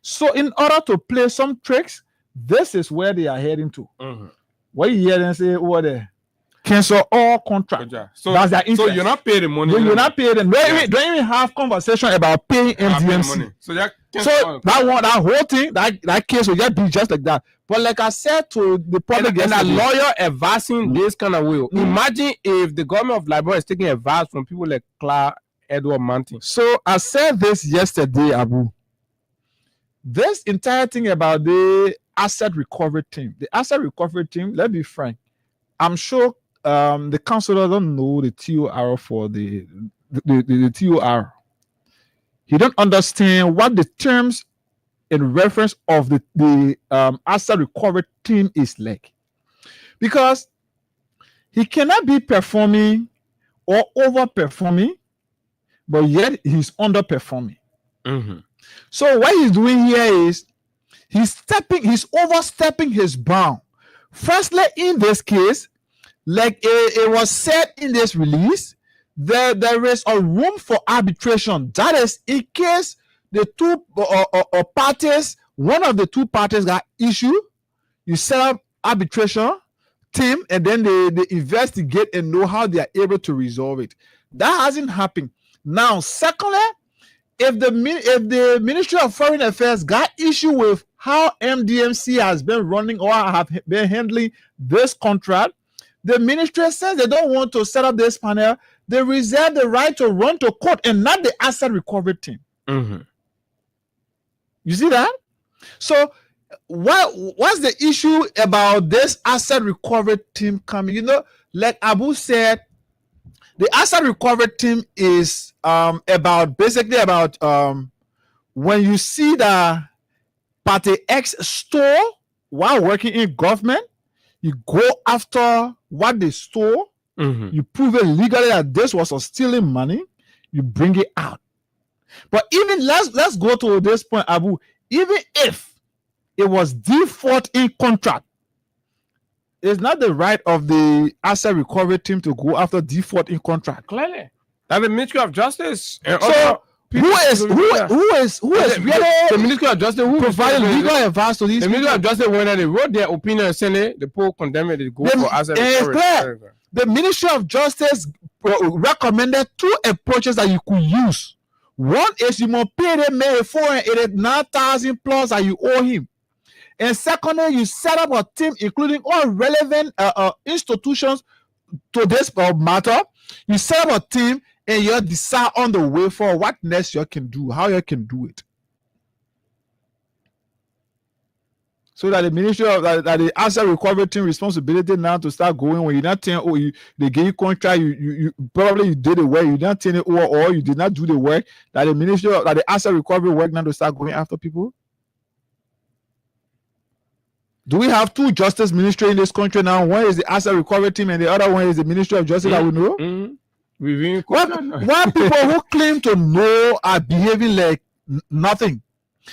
So in order to play some tricks, this is where they are heading to. Mm-hmm. What you hear them say over there? Cancel all contracts. So that's their interest. So you're not paying the money. You're not paying them. Don't even have conversation about paying MDMC. So that whole thing, that case will just be just like that. But like I said to the public, and a lawyer advising this kind of way. Imagine if the government of Liberia is taking advice from people like Clark Edward Martin. So I said this yesterday, Abu. This entire thing about the asset recovery team. The asset recovery team, let's be frank, I'm sure the councillor don't know the TOR for the TOR. He don't understand what the terms in reference of the asset recovery team is like. Because he cannot be performing or overperforming, but yet he's underperforming. Mm-hmm. So what he's doing here is he's overstepping his bound. Firstly, in this case, like it was said in this release, there is a room for arbitration. That is, in case the two parties, one of the two parties got issue, you set up arbitration team, and then they investigate and know how they are able to resolve it. That hasn't happened. Now, secondly, if the Ministry of Foreign Affairs got issue with how MDMC has been running or have been handling this contract, the ministry says they don't want to set up this panel. They reserve the right to run to court and not the asset recovery team. Mm-hmm. You see that? So what's the issue about this asset recovery team coming? You know, like Abu said, the asset recovery team is basically about when you see the Party X store while working in government, you go after what they stole. Mm-hmm. You prove it legally that this was a stealing money. You bring it out. But even let's go to this point, Abu. Even if it was default in contract, it's not the right of the asset recovery team to go after default in contract. Clearly, that the Ministry of Justice. So who is really the Ministry of Justice who providing legal advice to these the Ministry of Justice when they wrote their opinion and Senate, the poll condemned it to go for asset recovery. The Ministry of Justice recommended two approaches that you could use. One is you must pay the man 489,000 plus that you owe him. And secondly, you set up a team including all relevant institutions to this matter. You set up a team and you decide on the way for what next you can do, how you can do it. So that the ministry of that the asset recovery team responsibility now to start going when you're not saying, they gave you contract, you probably you did the work, you didn't take it or you did not do the work, that the ministry of that the asset recovery work now to start going after people. Do we have two justice ministry in this country now? One is the asset recovery team and the other one is the Ministry of Justice that we know. Mm-hmm. Why people who claim to know are behaving like nothing?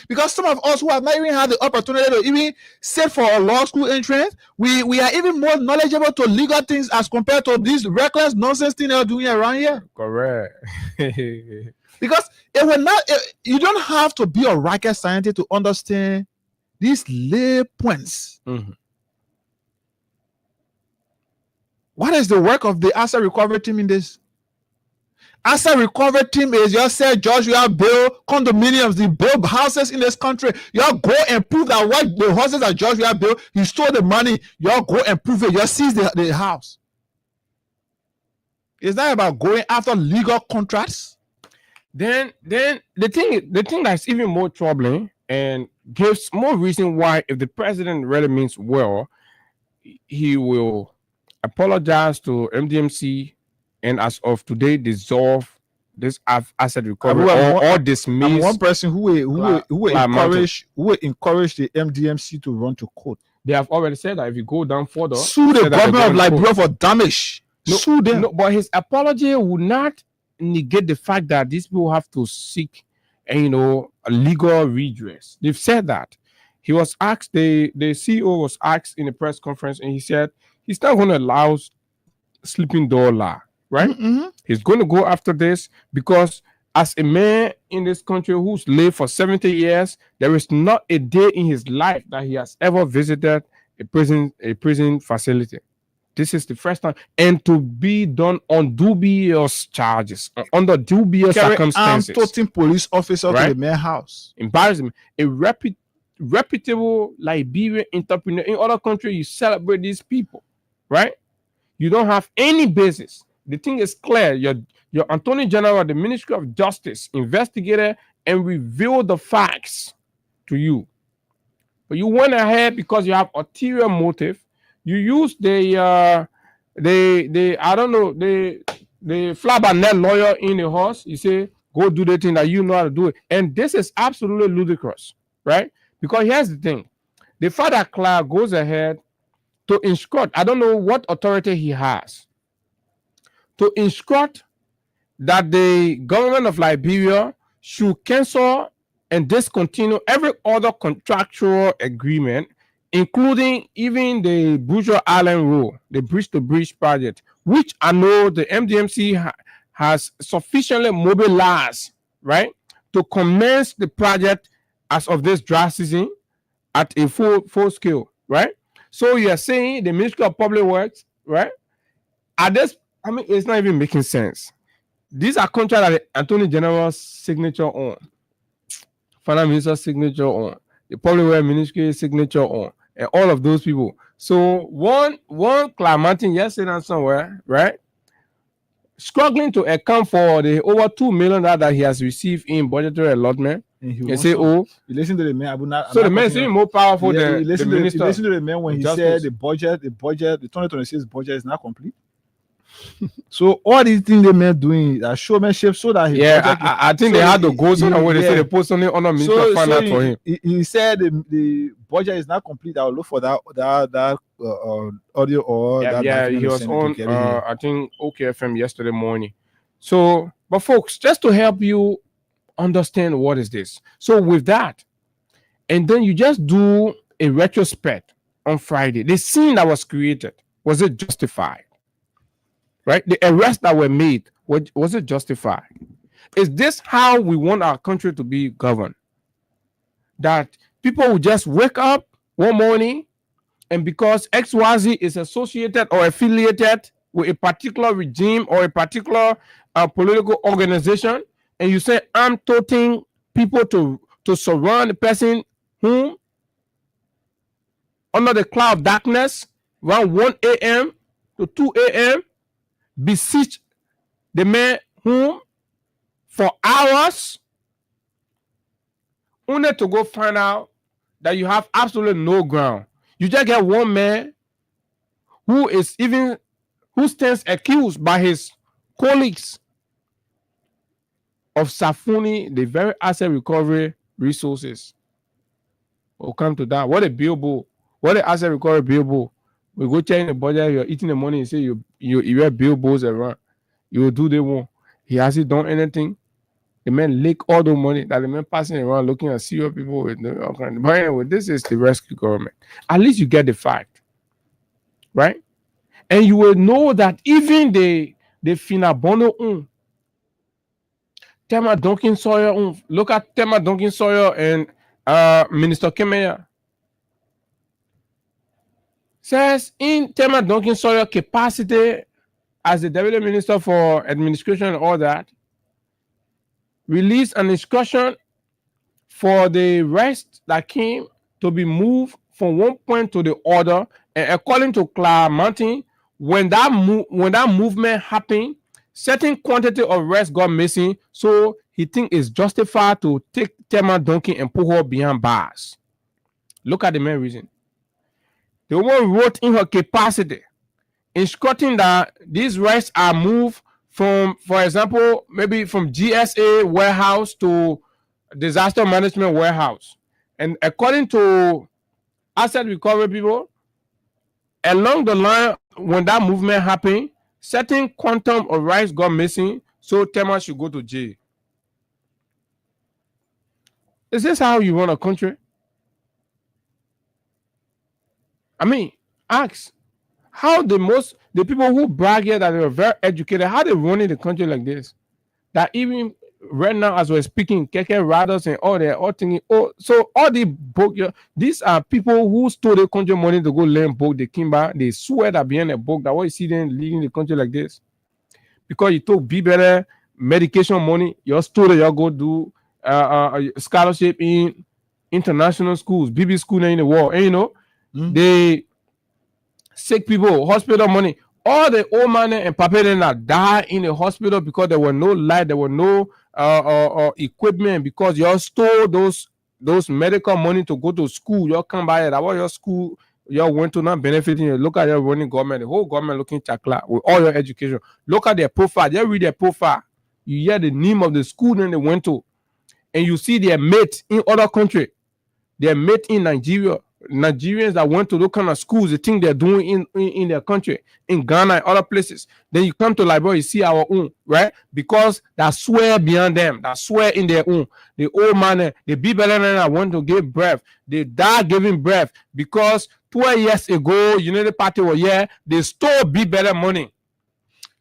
Because some of us who have not even had the opportunity to even sit for a law school entrance, we are even more knowledgeable to legal things as compared to these reckless nonsense things they're doing around here. Correct. Because it will not. You don't have to be a rocket scientist to understand these lay points. Mm-hmm. What is the work of the asset recovery team in this? Asset recovery team is you said, George, you have built condominiums, you build houses in this country. You go and prove that what the houses that George you have built, you stole the money. You go and prove it. You seize the house. Is that about going after legal contracts? Then the thing that's even more troubling and gives more reason why, if the president really means well, he will apologize to MDMC and as of today dissolve this asset recovery or dismiss. I'm one person who will encourage the MDMC to run to court. They have already said that if you go down further, sue the government of Liberia for damage. Sue them. No, but his apology will not negate the fact that these people have to seek, a legal redress. They've said that. He was asked, the CEO was asked in a press conference, and he said he's not going to allow sleeping door law. Right? Mm-hmm. He's going to go after this because as a man in this country who's lived for 70 years, there is not a day in his life that he has ever visited a prison facility. This is the first time. And to be done on dubious charges, under dubious circumstances. Toting police officer to the mayor's house. Embarrassment. A reputable Liberian entrepreneur in other countries, you celebrate these people, right? You don't have any basis. The thing is clear. Your Attorney General, the Ministry of Justice, investigated and revealed the facts to you. But you went ahead because you have ulterior motive. You used the flabbernet lawyer in the horse. You say, go do the thing that you know how to do it. And this is absolutely ludicrous, right? Because here's the thing. The father Clark goes ahead to instruct, I don't know what authority he has, to instruct that the government of Liberia should cancel and discontinue every other contractual agreement, including even the Bourgeois Island Road, the bridge-to-bridge project, which I know the MDMC has sufficiently mobilized, right, to commence the project as of this dry season at a full scale, right? So you are saying the Ministry of Public Works, right? At this, I mean, it's not even making sense. These are contracts that the Attorney General's signature on, Finance Minister's signature on, the Public Works Ministry signature on, and all of those people. So one Clamantin yesterday somewhere, right, struggling to account for the over $2 million that he has received in budgetary allotment. And say, oh, you listen to the man. So the man is even more powerful than the minister. You listen to the man when he Justice. said the 2026 budget is not complete. So all these things the man doing are showmanship so that I think they had to go somewhere. They say they post something on a minister find out for him. He said the budget is not complete. I will look for that audio or he was on I think OKFM yesterday morning. So, but folks, just to help you understand what is this. So with that, and then you just do a retrospect on Friday. The scene that was created, was it justified? Right? The arrests that were made, was it justified? Is this how we want our country to be governed? That people will just wake up one morning and because XYZ is associated or affiliated with a particular regime or a particular political organization, and you say, I'm toting people to surround the person whom under the cloud of darkness around 1 a.m. to 2 a.m. beseech the man whom for hours only to go find out that you have absolutely no ground. You just get one man who stands accused by his colleagues of Safuni, the very asset recovery resources. We'll come to that. What a billboard. What an asset recovery billboard. We go check in the budget, you're eating the money and say you have billboards around. You will do the one. He hasn't done anything. The man leak all the money that the man passing around looking at serious people with all kind of. But anyway, this is the rescue government. At least you get the fact. Right? And you will know that even the Finabono Tema Duncan Sawyer, look at Tema Duncan Sawyer and Minister Kemeya. Says in Tema Duncan Sawyer capacity as the Deputy Minister for Administration and all that, released an instruction for the rest that came to be moved from one point to the other. And according to Clamantin, when that movement happened, certain quantity of rest got missing, so he think it's justified to take Tema Duncan and put her behind bars. Look at the main reason. The woman wrote in her capacity, instructing that these rights are moved from, for example, maybe from GSA warehouse to disaster management warehouse. And according to asset recovery people, along the line, when that movement happened, certain quantum of rights got missing, so Tema should go to jail. Is this how you run a country? I mean, ask how the people who brag here that they are very educated, how they running the country like this? That even right now, as we're speaking, Keke Riders and all that, all thinking, so all the book, these are people who stole the country money to go learn book, the Kimba, they swear that behind a book, that why you see them leading the country like this? Because you took Be Better medication money, you stole it, you go do scholarship in international schools, BB school in the world, and you know, they sick people, hospital money, all the old man and papa that died in the hospital because there were no light, there were no equipment, because y'all stole those medical money to go to school. Y'all come by it. About your school, y'all went to not benefiting. Look at your running government, the whole government looking chocolate with all your education. Look at their profile. Just read their profile. You hear the name of the school that they went to, and you see their mates in other country. Their mate in Nigeria. Nigerians that went to those kind of schools, the thing they're doing in their country, in Ghana and other places. Then you come to Liberia, you see our own, right? Because that swear beyond them, that swear in their own. The old man, the people that want to give breath, they die giving breath because 12 years ago, United Party was here, they stole Be Better money.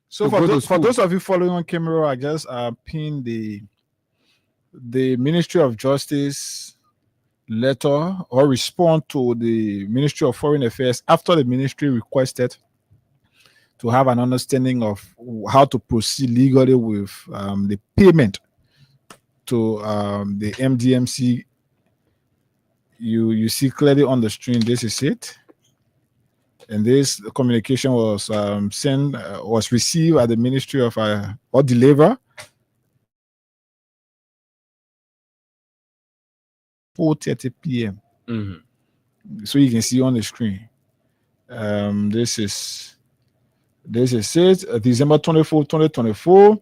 So for those of you following on camera, I just pinned the Ministry of Justice letter or respond to the Ministry of Foreign Affairs after the ministry requested to have an understanding of how to proceed legally with the payment to the MDMC. You see clearly on the screen, this is it. And this communication was was received at the Ministry of or delivered 4:30 p.m. So you can see on the screen. This is it. December 24, 2024.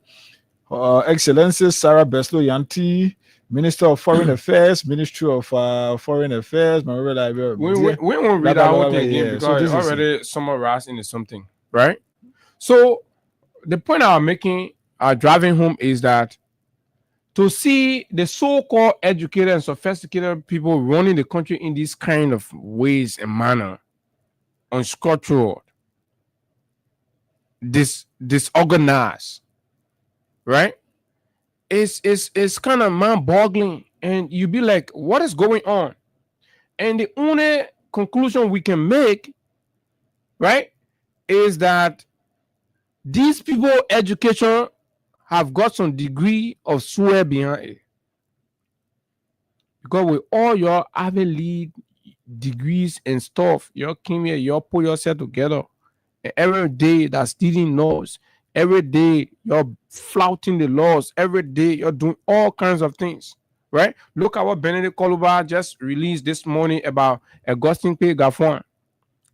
Excellency Sarah Beslo Yanti, Minister of Foreign Affairs, Ministry of Foreign Affairs. We won't read that whole thing again because it's already summarized into something, right? So the point I'm making, driving home, is that to see the so-called educated and sophisticated people running the country in these kind of ways and manner, unstructured, disorganized, right? It's kind of mind-boggling, and you be like, what is going on? And the only conclusion we can make, right, is that these people education have got some degree of swear behind it. Because with all your Ivy League degrees and stuff, you came here, you put yourself together. And every day that's stealing laws. Every day you're flouting the laws. Every day you're doing all kinds of things, right? Look at what Benedict Koluba just released this morning about Augustine P. Gafwan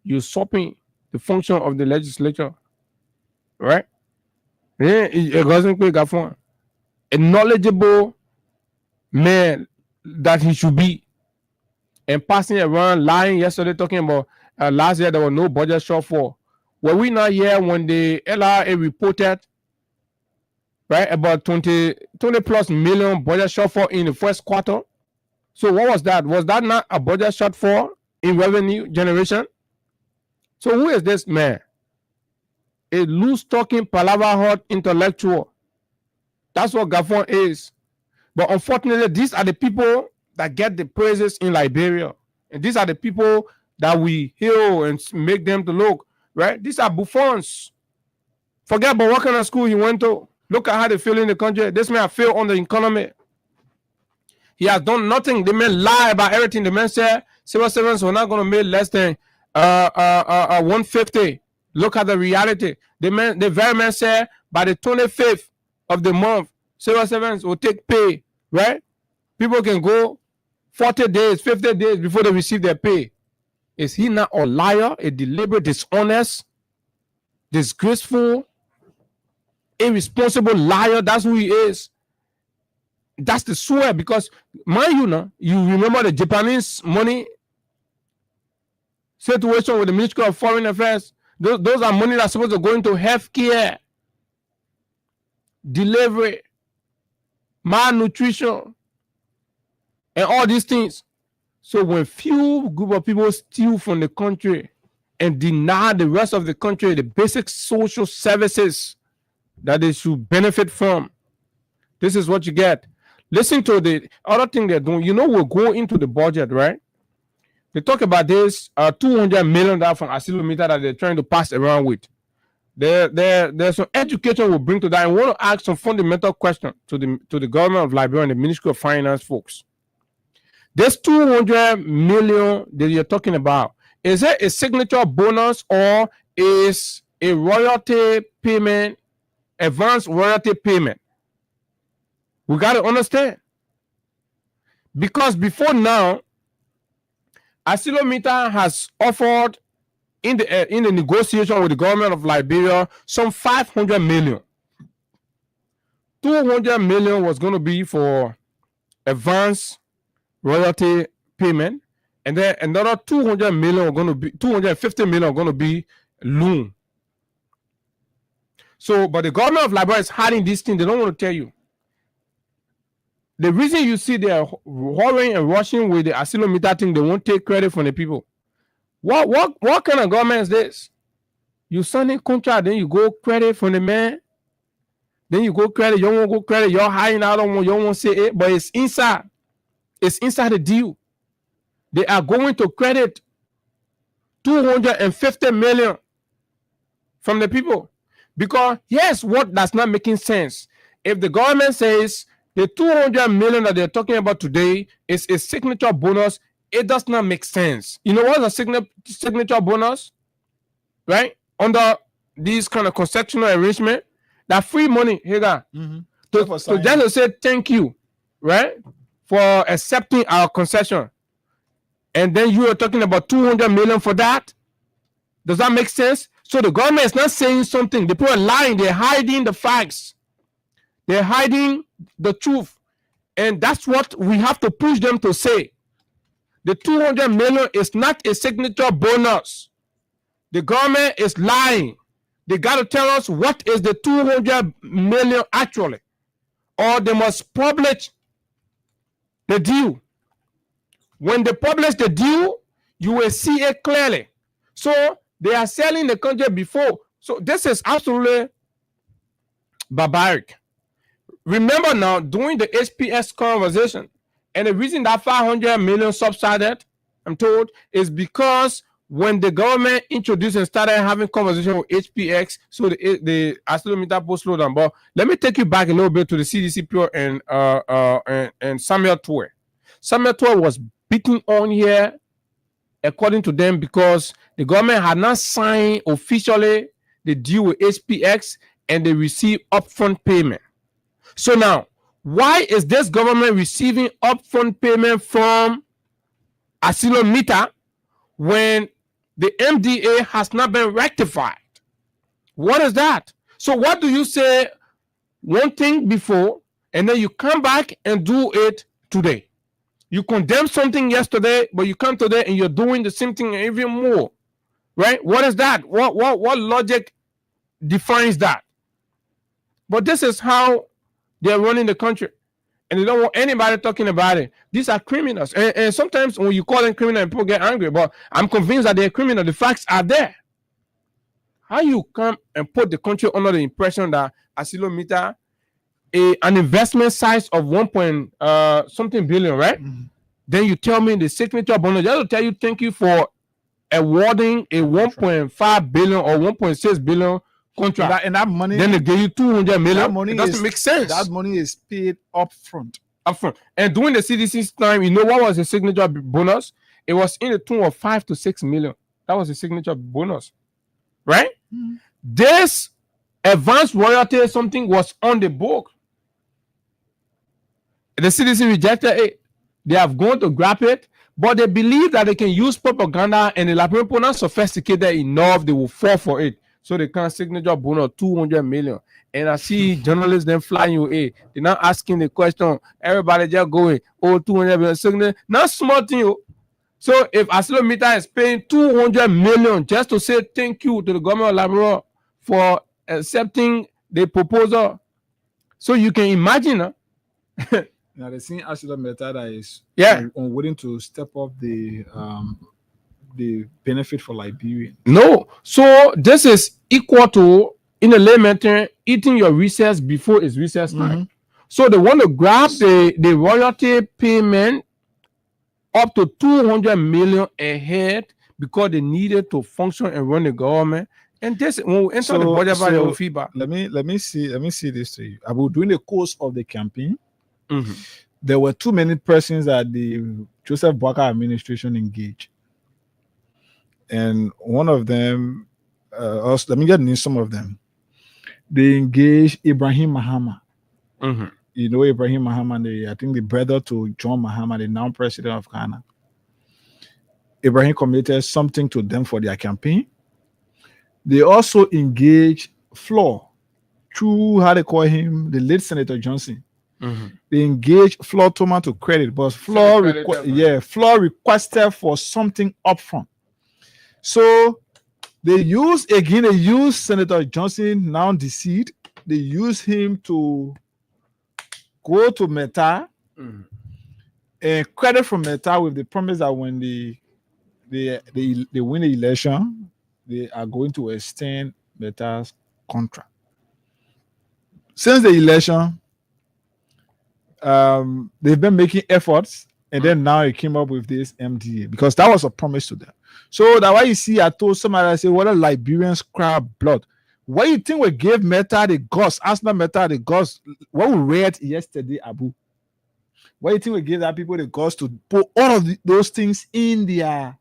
usurping the function of the legislature, right? Augustine P. Gafwan, a knowledgeable man that he should be, and passing around lying yesterday, talking about last year there was no budget shortfall. Were we not here when the LRA reported, right, about 20 plus million budget shortfall in the first quarter? So what was that? Was that not a budget shortfall in revenue generation? So who is this man? A loose talking, palaver hot intellectual. That's what Gafwan is. But unfortunately, these are the people that get the praises in Liberia. And these are the people that we hail and make them to look, right? These are buffons. Forget about what kind of school he went to. Look at how they feel in the country. This man failed on the economy. He has done nothing. The man lie about everything. The man said civil servants were not going to make less than 150. Look at the reality. The very man said by the 25th of the month, civil servants will take pay, right? People can go 40 days, 50 days before they receive their pay. Is he not a liar, a deliberate, dishonest, disgraceful, irresponsible liar? That's who he is. That's the swear, because mind you, now, you remember the Japanese money situation with the Ministry of Foreign Affairs. Those are money that's supposed to go into healthcare, delivery, malnutrition, and all these things. So when few group of people steal from the country and deny the rest of the country the basic social services that they should benefit from, this is what you get. Listen to the other thing they're doing. You know, we'll go into the budget, right? They talk about this $200 million from Asilometer that they're trying to pass around with. There's some education we'll bring to that. I want to ask some fundamental question to the government of Liberia and the Ministry of Finance folks. This 200 million that you're talking about, is it a signature bonus or is a royalty payment, advanced royalty payment? We got to understand. Because before now, ArcelorMittal has offered in the negotiation with the government of Liberia some 500 million. 200 million was going to be for advance royalty payment, and then another 200 million are going to be 250 million are going to be loan. So, but the government of Liberia is hiding this thing. They don't want to tell you. The reason you see they are hurrying and rushing with the ArcelorMittal thing, they won't take credit from the people. What kind of government is this? You sign a contract, then you go credit from the man. Then you go credit, you won't go credit, you're hiding out on you won't say it, but it's inside. It's inside the deal. They are going to credit 250 million from the people. Because yes, what does not making sense? If the government says the 200 million that they're talking about today is a signature bonus, it does not make sense. You know what's a signature bonus? Right? Under these kind of concessional arrangement, that free money, here to just say thank you, right? For accepting our concession. And then you are talking about 200 million for that. Does that make sense? So the government is not saying something. The people are lying. They're hiding the facts. They're hiding the truth. And that's what we have to push them to say. The 200 million is not a signature bonus. The government is lying. They got to tell us what is the 200 million actually. Or they must publish the deal. When they publish the deal, you will see it clearly. So they are selling the country before. So this is absolutely barbaric. Remember now, during the HPX conversation, and the reason that 500 million subsided, I'm told, is because when the government introduced and started having conversation with HPX, so the ArcelorMittal post slowed down. But let me take you back a little bit to the CDC Pure and Samuel Toure. Samuel Toure was beaten on here, according to them, because the government had not signed officially the deal with HPX and they received upfront payment. So now, why is this government receiving upfront payment from ArcelorMittal when the MDA has not been rectified? What is that? So what do you say one thing before and then you come back and do it today? You condemn something yesterday, but you come today and you're doing the same thing and even more, right? What is that? What logic defines that? But this is how they're running the country, and they don't want anybody talking about it. These are criminals, and sometimes when you call them criminal, people get angry. But I'm convinced that they're criminal. The facts are there. How you come and put the country under the impression that ArcelorMittal, an investment size of 1 something billion, right? Then you tell me the signature bonus, just to tell you thank you for awarding a 1.5 billion or 1.6 billion contract. And that money, then they give you 200 million. That money it doesn't make sense. That money is paid upfront. And during the CDC's time, you know what was the signature bonus? It was in the tune of 5 to 6 million. That was the signature bonus, right? This advanced royalty, something was on the book. The CDC rejected it. They have gone to grab it, but they believe that they can use propaganda, and the Liberian people not sophisticated enough, they will fall for it. So they can signature bonus 200 million. And I see journalists then flying you, they're not asking the question. Everybody just going, 200 million signature. Not small thing. So if ArcelorMittal is paying 200 million just to say thank you to the government of Liberia for accepting the proposal, so you can imagine. Now they see ArcelorMittal that is unwilling to step up the benefit for Liberia. No, so this is equal to, in a layman term, eating your recess before it's recess time. So they want to grab the royalty payment up to 200 million ahead because they needed to function and run the government. And this, when we enter the budget by the feedback. Let me see this to you. About during the course of the campaign, there were too many persons that the Joseph Boakai administration engaged. And one of them, also, let me get name some of them. They engaged Ibrahim Mahama. Mhm. You know Ibrahim Mahama, I think the brother to John Mahama, the now president of Ghana. Ibrahim committed something to them for their campaign. They also engaged Flor, through how they call him, the late Senator Johnson. Mhm. They engaged Flor Toma to credit, but Flor, Credit Flor requested for something upfront. So they used Senator Johnson, now deceased. They used him to go to Meta Mhm. and credit from Meta with the promise that when they win the election, they are going to extend Meta's contract. Since the election, they've been making efforts, and then now it came up with this MDA because that was a promise to them. So that's why you see, I told somebody, I said, what a Liberians cry blood. What do you think we gave Meta the guts? Arsenal Meta the guts. What we read yesterday, Abu. What do you think we gave that people the guts to put all of those things in their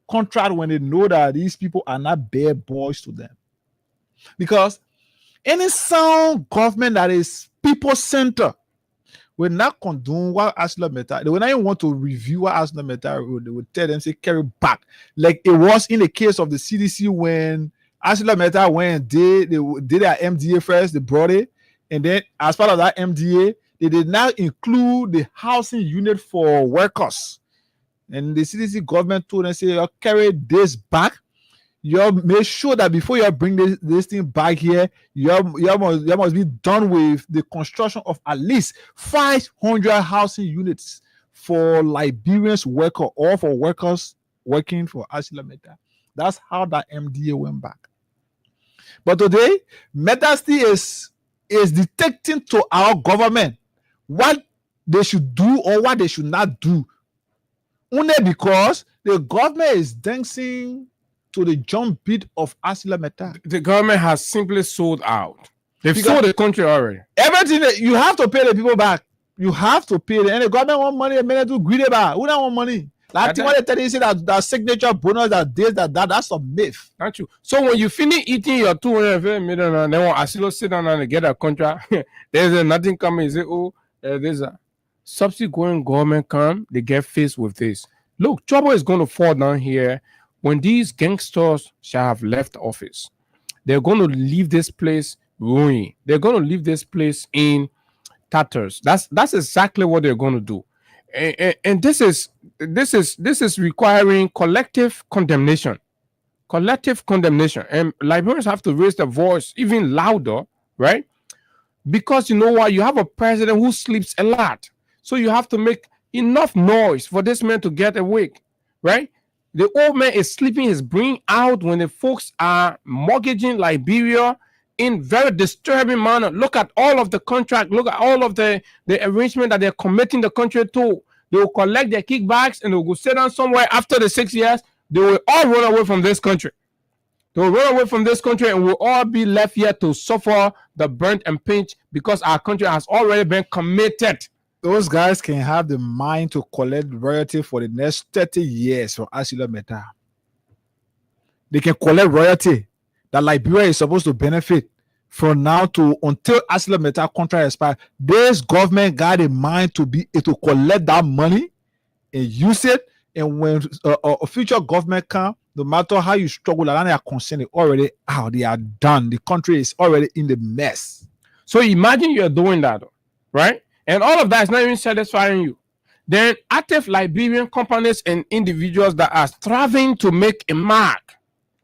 contract when they know that these people are not bare boys to them? Because any sound government that is people-centered will not condone what Arsenal Meta. They will not even want to review what Arsenal Meta. They would tell them, say, carry back. Like it was in the case of the CDC when Arsenal Meta went, they did their MDA first, they brought it. And then as part of that MDA, they did not include the housing unit for workers. And the CDC government told them, say, you carry this back. You make sure that before you bring this thing back here, you must be done with the construction of at least 500 housing units for Liberians worker or for workers working for Arsenal Meta. That's how that MDA went back. But today, Meta still is dictating to our government what they should do or what they should not do. Only because the government is dancing to the jump beat of Arsenal Meta. The government has simply sold out. They've sold the country already. Everything you have to pay the people back. You have to pay them. And the government want money, and do greedy back. Who don't want money? Like what they tell you, say that signature bonus, that's a myth. Not true. So when you finish eating your 250 million and then when Asilo sit down and get a contract, there's nothing coming. You say, oh, there's a subsequent government come, they get faced with this. Look, trouble is going to fall down here when these gangsters shall have left office. They're going to leave this place ruined. They're going to leave this place in tatters. That's exactly what they're going to do. And this is requiring collective condemnation. Collective condemnation. And Liberians have to raise their voice even louder, right? Because you know what? You have a president who sleeps a lot. So you have to make enough noise for this man to get awake, right? The old man is sleeping his brain out when the folks are mortgaging Liberia in very disturbing manner. Look at all of the contract. Look at all of the arrangement that they're committing the country to. They will collect their kickbacks and they will go sit down somewhere after the 6 years. They will all run away from this country. They will run away from this country and we'll all be left here to suffer the burnt and pinch because our country has already been committed. Those guys can have the mind to collect royalty for the next 30 years from Arsenal Meta. They can collect royalty that Liberia is supposed to benefit from now to until Arsenal Meta contract expires. This government got a mind to collect that money and use it. And when a future government comes, no matter how you struggle, they are concerned, already out. They are done. The country is already in the mess. So imagine you're doing that, right? And all of that is not even satisfying you. Then active Liberian companies and individuals that are striving to make a mark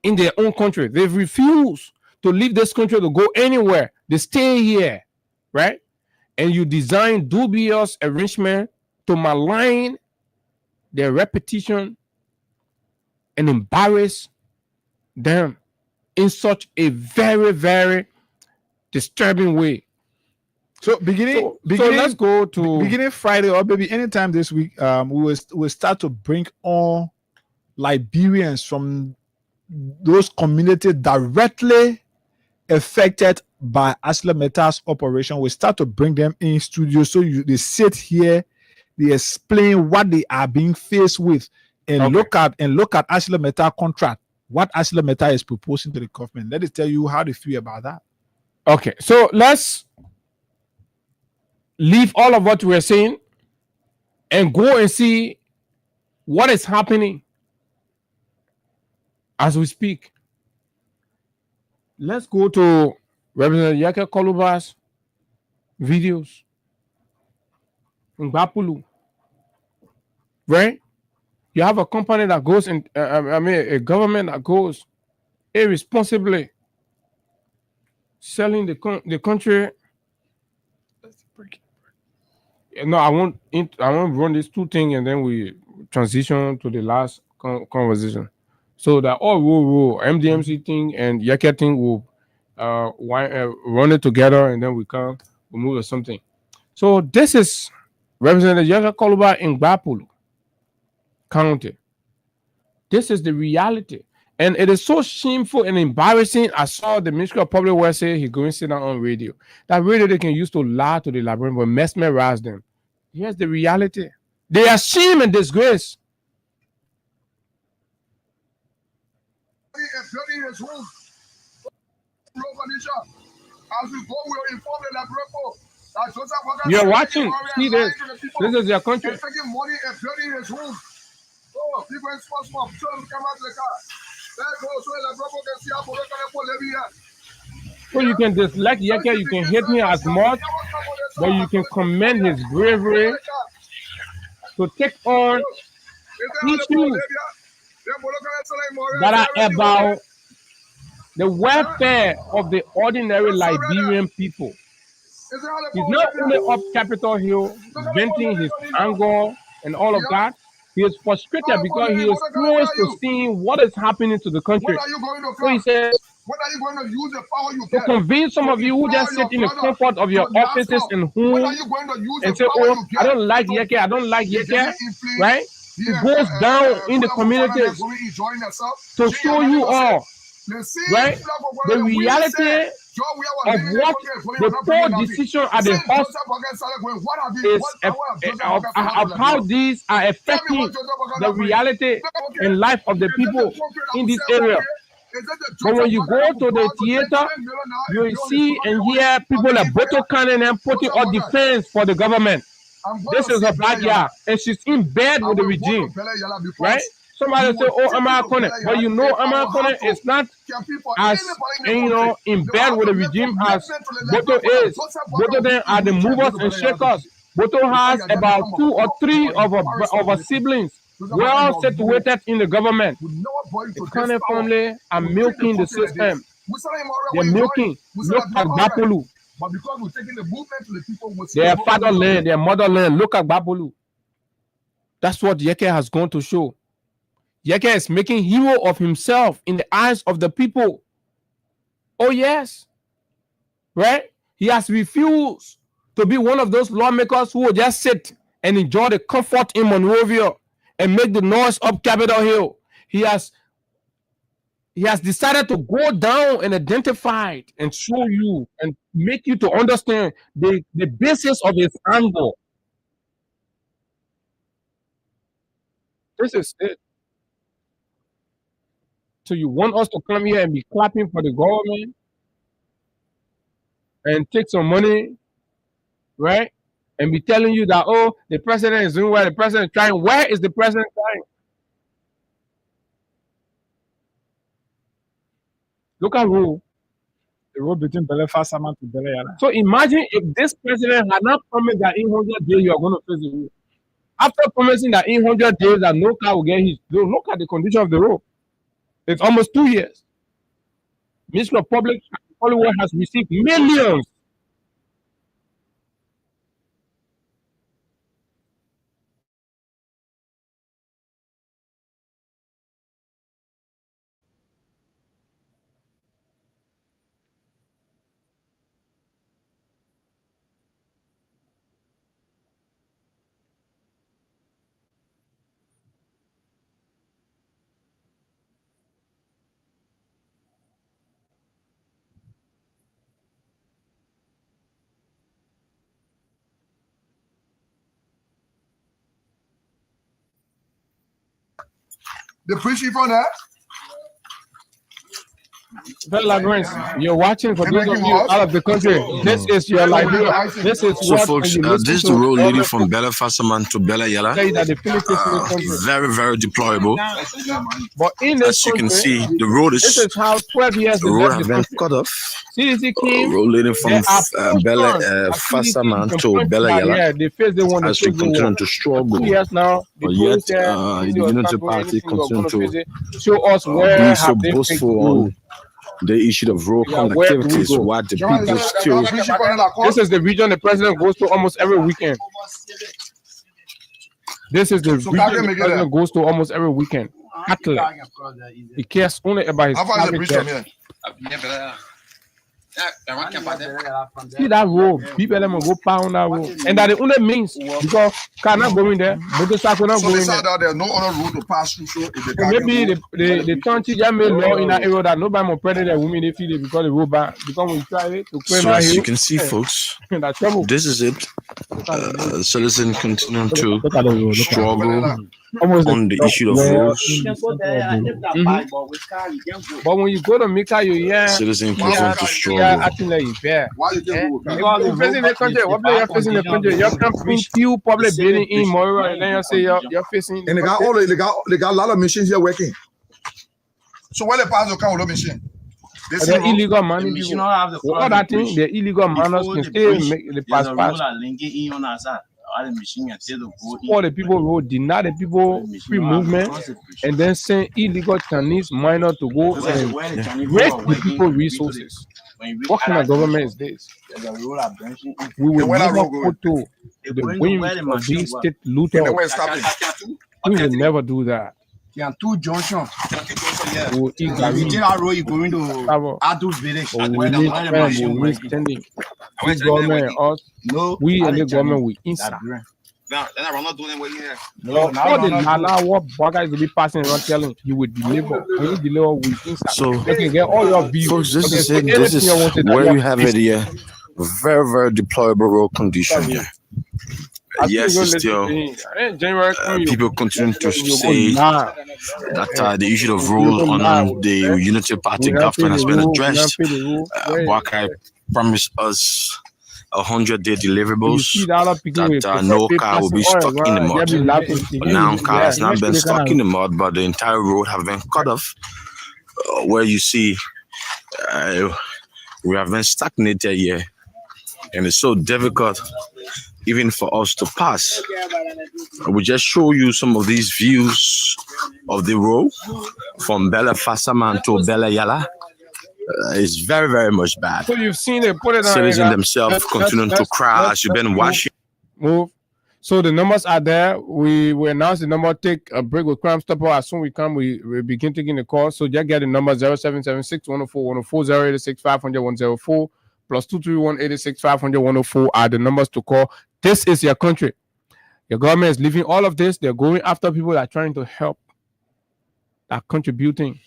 in their own country, they've refused to leave this country to go anywhere. They stay here, right? And you design dubious arrangement to malign their reputation and embarrass them in such a very, very disturbing way. So beginning, let's go to beginning Friday or maybe anytime this week. We'll start to bring on Liberians from those communities directly affected by ArcelorMittal's operation, we start to bring them in studio. So they sit here, they explain what they are being faced with, and look at ArcelorMittal contract, what ArcelorMittal is proposing to the government. Let us tell you how they feel about that. Okay, so let's leave all of what we're saying and go and see what is happening as we speak. Let's go to Representative Yeke Koluba's videos in Bapulu. Right? You have a company that goes in, a government that goes irresponsibly selling the country. No, I won't run these two things and then we transition to the last conversation. So that all MDMC thing and Yeke thing will run it together and then we move to something. So this is Representative Yeke Koluba in Bapulu County. This is the reality. And it is so shameful and embarrassing. I saw the Ministry of Public Works say he's going to sit down on radio. That radio they can use to lie to the Liberians, but mesmerize them. Here's the reality. They are shame and disgrace. You're watching. See this. This is your country. Taking money and building his room. Oh, people in small, come out to the car. So you can dislike Yeke, you can hate me as much, but you can commend his bravery to take on issues that are about the welfare of the ordinary Liberian people. He's not only up Capitol Hill venting his anger and all of that. He is frustrated because he is close to seeing what is happening to the country. So he says, when are you going to use the power you to convince some of you who just sit in the comfort of your offices and homes and say, oh, I don't like Yeke, I don't like Yeke, right? He goes down in the communities to show you all, right, the reality of what the poor decision at the house is of how these are affecting the reality and life of the people in this area. But when you go to the theater, you will see and hear people like Boto Cannon and putting on defense for the government. This is her backyard, and she's in bed with the regime, right? Somebody say, "Oh, Amakone," but you know, Amakone is not as in bed with the regime as Boto is. Boto then are the movers and shakers. Boto has about 2 or 3 of her siblings well situated in the government. The Kane family are milking the system. They're milking. Look at Bapulu. But because we're taking the movement to the people, their fatherland, their motherland. Look at Bapulu. That's what Yeke has gone to show. Yeke is making hero of himself in the eyes of the people. Oh yes, right? He has refused to be one of those lawmakers who will just sit and enjoy the comfort in Monrovia and make the noise up Capitol Hill. He has decided to go down and identify it and show you and make you to understand the basis of his anger. This is it. So you want us to come here and be clapping for the government and take some money, right? And be telling you that, oh, the president is doing well, the president is trying. Where is the president trying? Look at who. The road between Belfast to Beleyala. So imagine if this president had not promised that in 100 days you are going to face the road. After promising that in 100 days that no car will get hit, look at the condition of the road. It's almost 2 years. Ministry of Public Works has received millions. The preaching from there. You're watching for those of you out of the country. This is your livelihood. This is So, folks, this is the road leading from Bella Fassaman to Bella Yala. Very, very deplorable. But in as you can see, the road is. This is how 12 years the road has been cut off. CDC came. Road leading from Bella Fassaman to Bella Yala. Yeah, they face the one as we continue to struggle. 2 years now. But yet, the Unity Party continue to show us where be so boastful on the issue of road activities, what the people still. This is the region the president goes to almost every weekend. This is the region the president goes to almost every weekend. He cares only about his see that road, people them go pound that road, and that the only means because car not going there, motorcycle not going there. There's no other road to pass through. So maybe the country just made law in that area that nobody more pregnant women they feel it because the road back because we try it to claim. So as you can see, folks, this is it. Citizen continuing to struggle on the issue of roads. But when you go to Mika, you citizen continue to struggle. Acting like you fair. Because you're facing the country. What play you're facing the country? You're camping few public building in Moira, and then you say you're facing. And they got a lot of machines here working. So where they pass the car with the machine? The illegal money. What that thing? The illegal manners can still make the pass. All the people who deny the people free movement and then send illegal Chinese minor to go and rape the people resources. What kind of government is this? We will never put to the whim of these state looters. We will never do that. Two junction. We'll eat you going to adult village. This government, us, we and the government, we inside. Now, we're not doing what you have. No, what Baga is be passing around telling you would deliver. When you deliver, we inside. So, they can get all your views. Folks, this is it. This is where you have it here. Very, very deplorable road condition here. Yes, it's still people continue to say that the issue of rule on the Unity Party government has been addressed. Boakai promised us 100-day deliverables that no car will be stuck in the mud. But now car has not been stuck in the mud, but the entire road have been cut off. Where you see we have been stagnated here, and it's so difficult even for us to pass. I will just show you some of these views of the road from Bella Fassaman to Bella Yala. It's very, very much bad. So you've seen it, put it on. Citizens themselves continuing to cry as you've been watching. Move. So the numbers are there. We announce the number. Take a break with Crime Stopper. As soon as we come, we begin taking the call. So just get the number 0776 104 104 086 500 104 plus 231 86 500 104 are the numbers to call. This is your country. Your government is leaving all of this. They're going after people that are trying to help, that are contributing.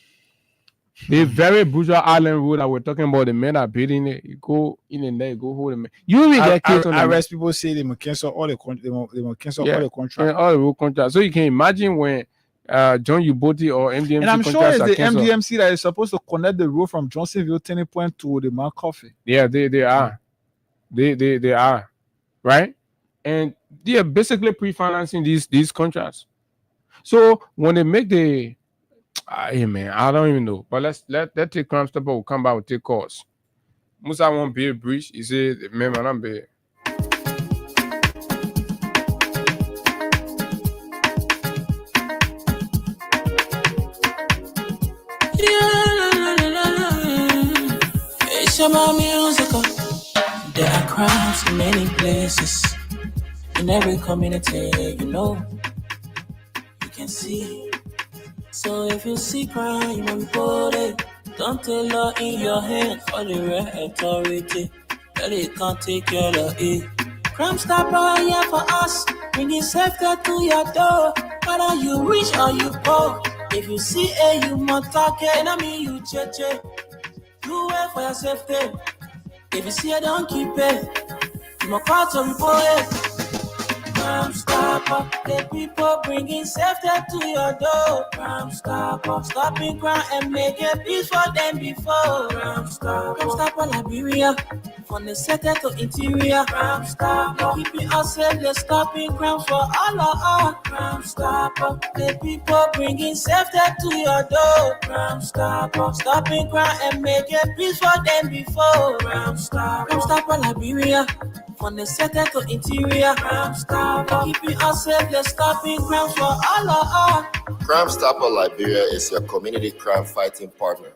The very bourgeois island road that we're talking about, the men are building it. You go in and there, you go hold them. You will get killed on arrest people say they will cancel all the contracts. They will cancel all the contracts. All the road contracts. So you can imagine when John Uboti or MDMC. And I'm sure it's the MDMC that is supposed to connect the road from Johnsonville Turning Point to the Mount Coffee. Yeah, they are. They are. Right? And they are basically pre-financing these contracts. So when they make the hey man, I don't even know. But let take Crime Stopper will come back and take calls. Musa won't be a breach. He said, man, I'm bad. It's about music. There are crowds in many places. In every community, you know, you can see. So if you see crime and report it, don't take law in your hands for the right authority. That it can't take care of it. Crime Stopper here for us, bringing safety to your door. Whether you rich or you poor, if you see a you must talk it, and I mean you cheche. Do it for your safety. If you see it, don't keep it. You must call to report it. Crime Stopper, the people bringing safety to your door. Crime Stopper, stopping crime and making peace for them before. Crime Stopper Liberia, from the center to interior. Crime Stopper, keeping us safe, they're stopping crime for all of us. Crime Stopper, the people bringing safety to your door. Crime Stopper, stopping crime and making peace for them before. Crime Stopper Liberia, from the center to interior. Crime Stopper, keeping us safe, they're stopping crime for all of us. Crime Stopper Liberia is your community crime fighting partner.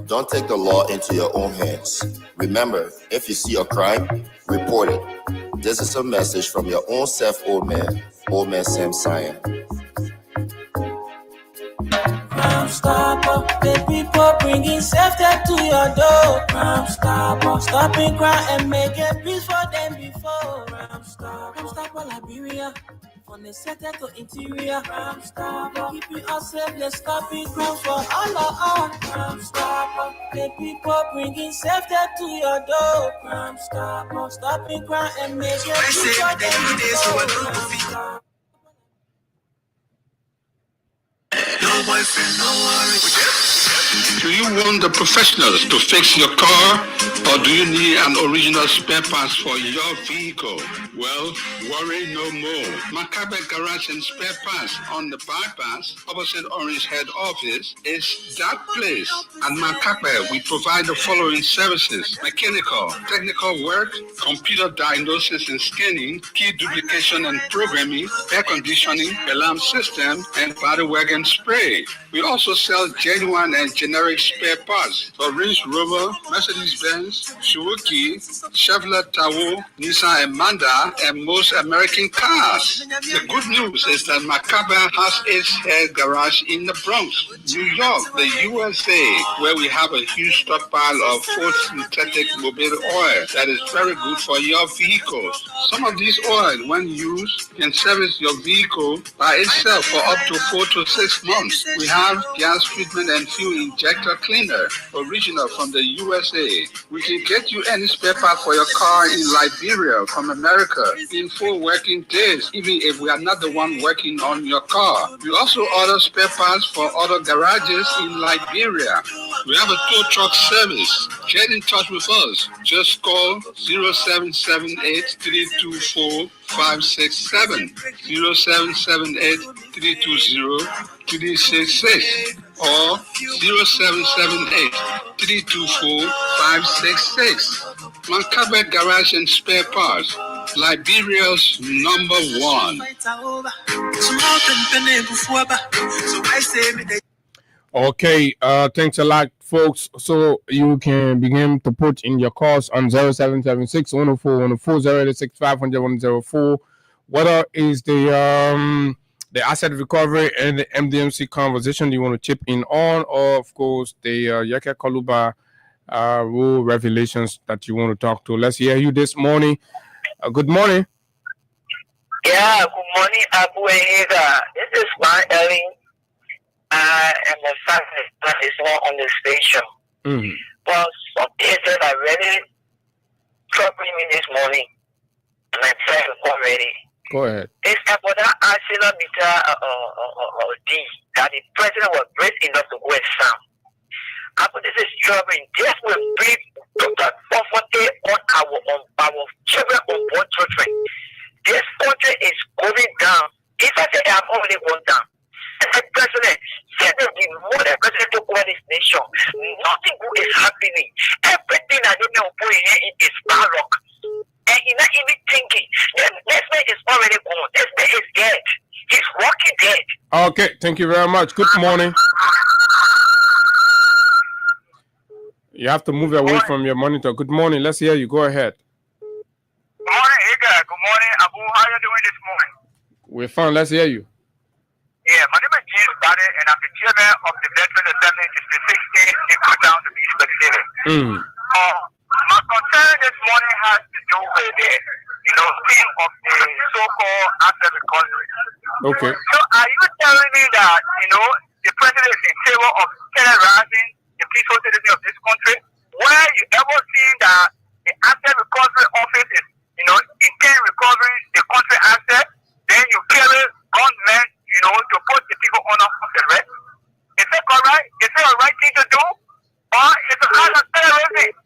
Don't take the law into your own hands. Remember, if you see a crime, report it. This is a message from your own self, Old Man Sam Cyan. Crime Stopper, the people bringing safety to your door. Crime Stopper, stopping crime and making peace for them before. Crime Stopper Liberia, from the center to interior. Crime Stopper, keeping us safe, they're stopping crime for all of us. Crime Stopper, the people bringing safety to your door. Crime Stopper, stopping crime and making peace for them before. No boyfriend, no worry. Do you want the professionals to fix your car, or do you need an original spare parts for your vehicle? Well, worry no more. Macabre Garage and Spare Parts on the bypass opposite Orange Head Office is that place. At Macabre, we provide the following services: mechanical, technical work, computer diagnosis and scanning, key duplication and programming, air conditioning, alarm system, and body wagon spray. We also sell genuine and generic spare parts for Range Rover, Mercedes-Benz, Suzuki, Chevrolet Tahoe, Nissan and Mazda, and most American cars. The good news is that Macabre has its head garage in the Bronx, New York, the USA, where we have a huge stockpile of Ford synthetic mobile oil that is very good for your vehicles. Some of these oil, when used, can service your vehicle by itself for up to 4 to 6 months. We have gas treatment and fuel injector cleaner, original from the USA. We can get you any spare part for your car in Liberia from America in 4 working days, even if we are not the one working on your car. We also order spare parts for other garages in Liberia. We have a tow truck service. Get in touch with us. Just call 0778-324-567, 0778-320-366, or 0778-324-566. Macabre Garage and Spare Parts, Liberia's #1. Okay, thanks a lot, folks. So you can begin to put in your calls on 0776 104 104 086 500 104. What is the asset recovery and the MDMC conversation you want to chip in on, or of course the Yeke Kaluba rule revelations that you want to talk to? Let's hear you this morning. Good morning. Yeah, good morning, Abu Ehida. This is my Ellie. And the fact that it's not on the station. Mm-hmm. Well, something that I really troubling me this morning, and I said it already. Go ahead. It's about that Arsenal meter D that the president was brave enough to go and sound. After this is troubling. This will bring total poverty on our children, unborn children. This country is going down. If I say I have already gone down. The president said that the more the president took over this nation, nothing good is happening. Everything that they know put here is baroque. And he's not even thinking. This man is already gone. This man is dead. He's walking dead. Okay, thank you very much. Good morning. You have to move away from your monitor. Good morning. Let's hear you. Go ahead. Good morning, Ika. Good morning, Abu. How are you doing this morning? We're fine. Let's hear you. Yeah, my name is James Bade, and I'm the chairman of the Veterans Assembly District 16 in Kudown to be specific. My concern this morning has to do with the theme of the so-called asset recovery. Okay. So are you telling me that, the president is in favor of terrorizing the peaceful citizens of this country? Where you ever seen that the asset recovery office is, intend recovering the country asset? the right thing to do, or it's a kind of terrorism.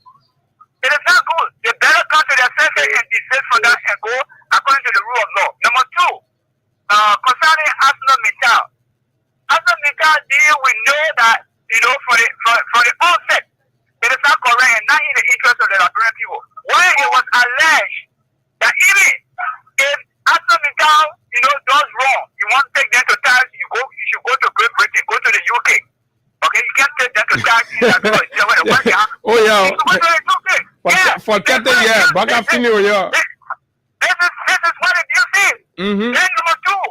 It is not good. They better come to their senses and desist from that and go according to the rule of law. Number two, concerning ArcelorMittal. ArcelorMittal deal, we know that, for the onset, it is not correct and not in the interest of the Liberian people. When it was alleged that even if ArcelorMittal, does wrong, you want to take them to tax, you should go to Great Britain, go to the UK. Okay, you can't take them to tax. Oh yeah. For 30 years, back after New Year. This is what it you see. Then number two,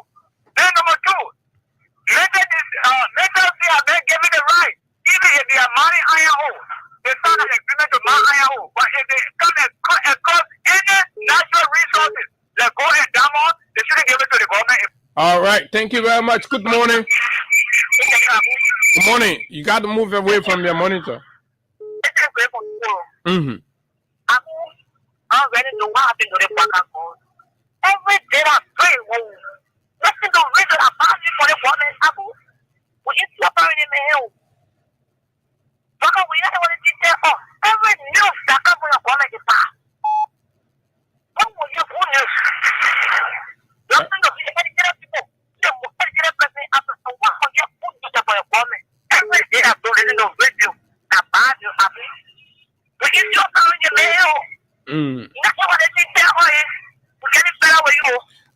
Metal say have been given the right, even if they are mining iron ore, they sign an agreement to mine iron ore. But if they come across any natural resources that go in diamond, they shouldn't give it to the government. All right, thank you very much. Good morning. Good morning. You got to move away from your monitor. I'm ready to what happened to the Baka code. Every day I pray, listen to reason about it for the government. We need to apply in the hill. Baka, we don't want to detail every news that comes from the government is bad. What will you put news? Listen to the educated people. The educated person after so what will you put news about your government? Every day I do listen to radio about you happy. We need to apply in the hill.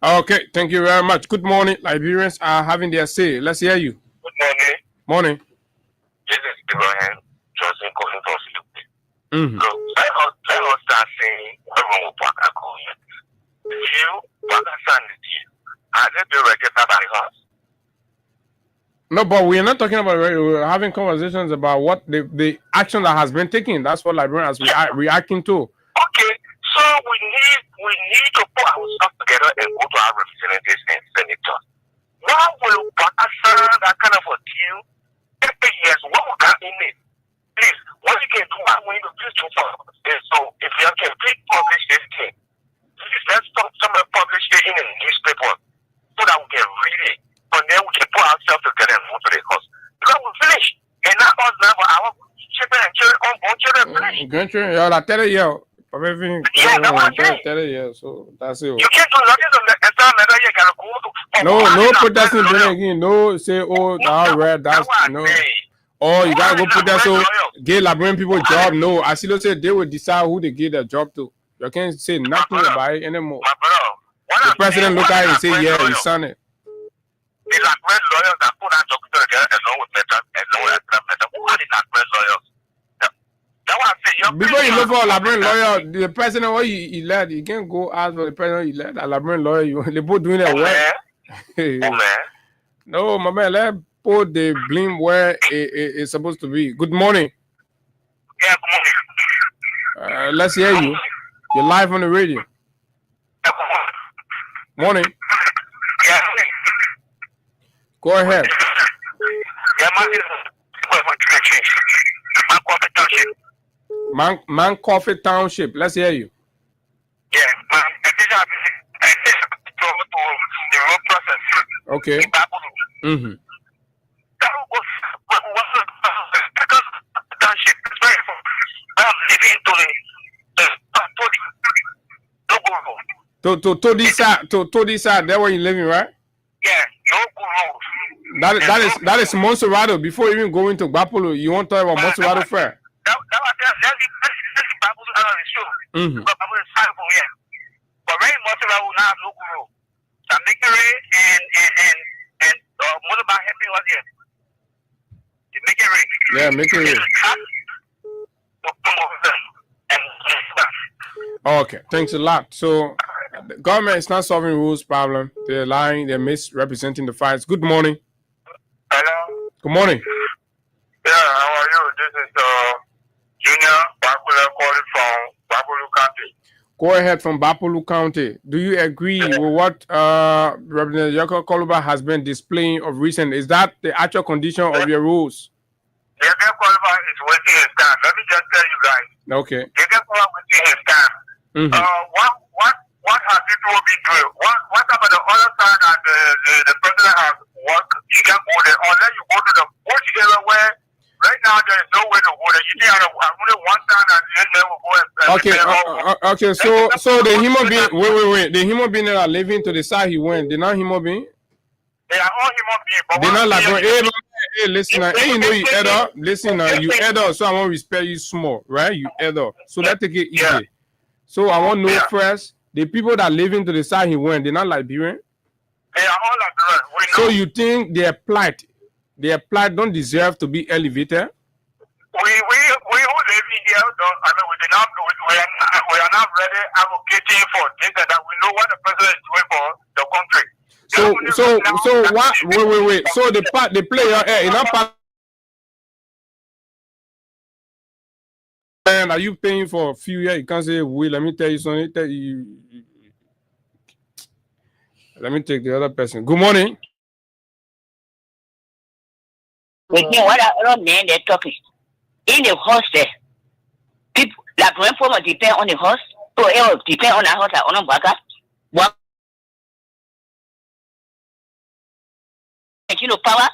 Okay, thank you very much. Good morning. Liberians are having their say. Let's hear you. Good morning. Morning. This is Ibrahim Johnson calling from Philippines. So let us start saying what wrong with Baka calling. You, Baka Sandy, has it been registered by us? No, but we're not talking about. We're having conversations about what the action that has been taken. That's what Liberians are reacting to. Okay, so we need to put ourselves together and go to our representatives and senators. Why will Baka sign that kind of a deal? Every year, what will that mean? Please, what you can do, I'm going to do too far. So if you can please publish this thing, please let's publish it in a newspaper so that we can read it. And then we can put ourselves together and move to the house. Because we finish. And not us now, but our children and children, unborn children finish. Grandchildren, y'all, I tell you, yeah, that's what I'm saying. So that's it. You can't do nothing to another year. No protesting again. No, say, all right, that's no. Oh, you gotta go put that so give Liberian people job. No, I see. Say they will decide who they give their job to. You can't say nothing about it anymore. The president look at it and say, yeah, he signed it. The Liberian lawyers that put that document together along with Meta, who are the Liberian lawyers? Before you look for a Liberian lawyer, the president what he led, you can't go ask for the president he led. A Liberian lawyer, they both doing their work. No, my man, let's put the blame where it's supposed to be. Good morning. Yeah, good morning. Let's hear you. You're live on the radio. Morning. Yeah. Go ahead. Yeah, Man Coffee Township. Let's hear you. Yeah, the road process. Okay. Township is very I'm living to this side, that's where you're living, right? Yeah, no good road. That is Monserrado. Before you even go into Gbapolo, you want to talk about Monserrado Fair. That's the Bible out of the show. But Bible is fine for here. But right Monserrado now have no good road. So Mikere and Motoba Happy was here. The Mikere. Yeah, Mikere. Okay, thanks a lot. So the government is not solving rules problem. They're lying, they're misrepresenting the facts. Good morning. Hello. Good morning. Yeah, how are you? This is Junior Bakula calling from Bapolu County. Go ahead from Bapolu County. Do you agree with what Representative Yoko Koluba has been displaying of recent? Is that the actual condition of your rules? Yoko Koluba is wasting his time. Let me just tell you guys. Okay. Yoko Koluba is wasting his time. What have people been doing? What about the other side that the president has worked? You can't go there unless you go to the bush area where now there is no way to hold it. You think only one time and then will go and okay. So the human being, wait. The human being that are living to the side he went, they're not human being. They are all human beings, but they're not like, hey, listen, hey, you know you elder. Listen, you elder, so I want to respect you small, right? You elder, so let's take it easy. Yeah. So I want to know first, the people that living to the side he went, they're not Liberian. They are all Liberian. So you think their plight don't deserve to be elevated? We who live here don't. I mean, we are not really advocating for this and that. We know what the president is doing for the country. So what? Wait. So the player, enough part. And are you paying for a few years? You can't say, "Wait, let me tell you something." Let me take the other person. Good morning. With me, what other men they're talking in the hostel? People like when former depend on the host, or it depend on the host or on Baka. What? You know, power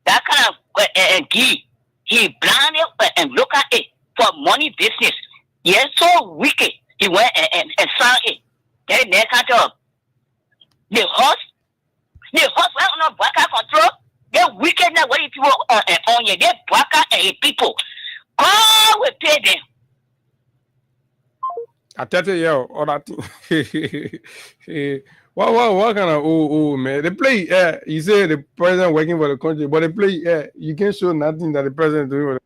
that kind of he brand and look at it for money business. Yes, so wicked. He went and saw it. Then they can't talk. The host went on Baka control. They're wicked now. What people on you? They're Baka and people. God will pay them. I tell you, all that thing. What kind of man? They play, you say the president working for the country, but they play, you can't show nothing that the president doing.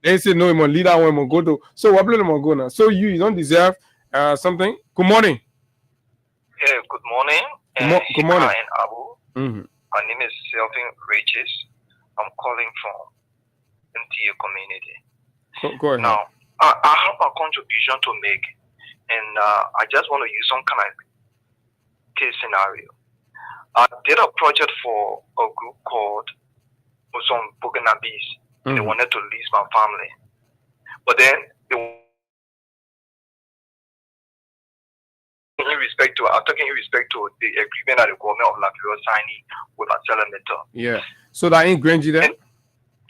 They say no, my leader will go to. So what play them go now? So you don't deserve something. Good morning. Yeah, good morning. Good morning. Abu. Mm-hmm. My name is Selvin Regis. I'm calling from NTA community. Go ahead. Now, I have a contribution to make, and I just want to use some kind of case scenario. I did a project for a group called some Burkinabes. They wanted to lease my family, but then I'm talking in respect to the agreement that the government of Liberia signing with Accelerator. Yeah. So that ain't Grangy there?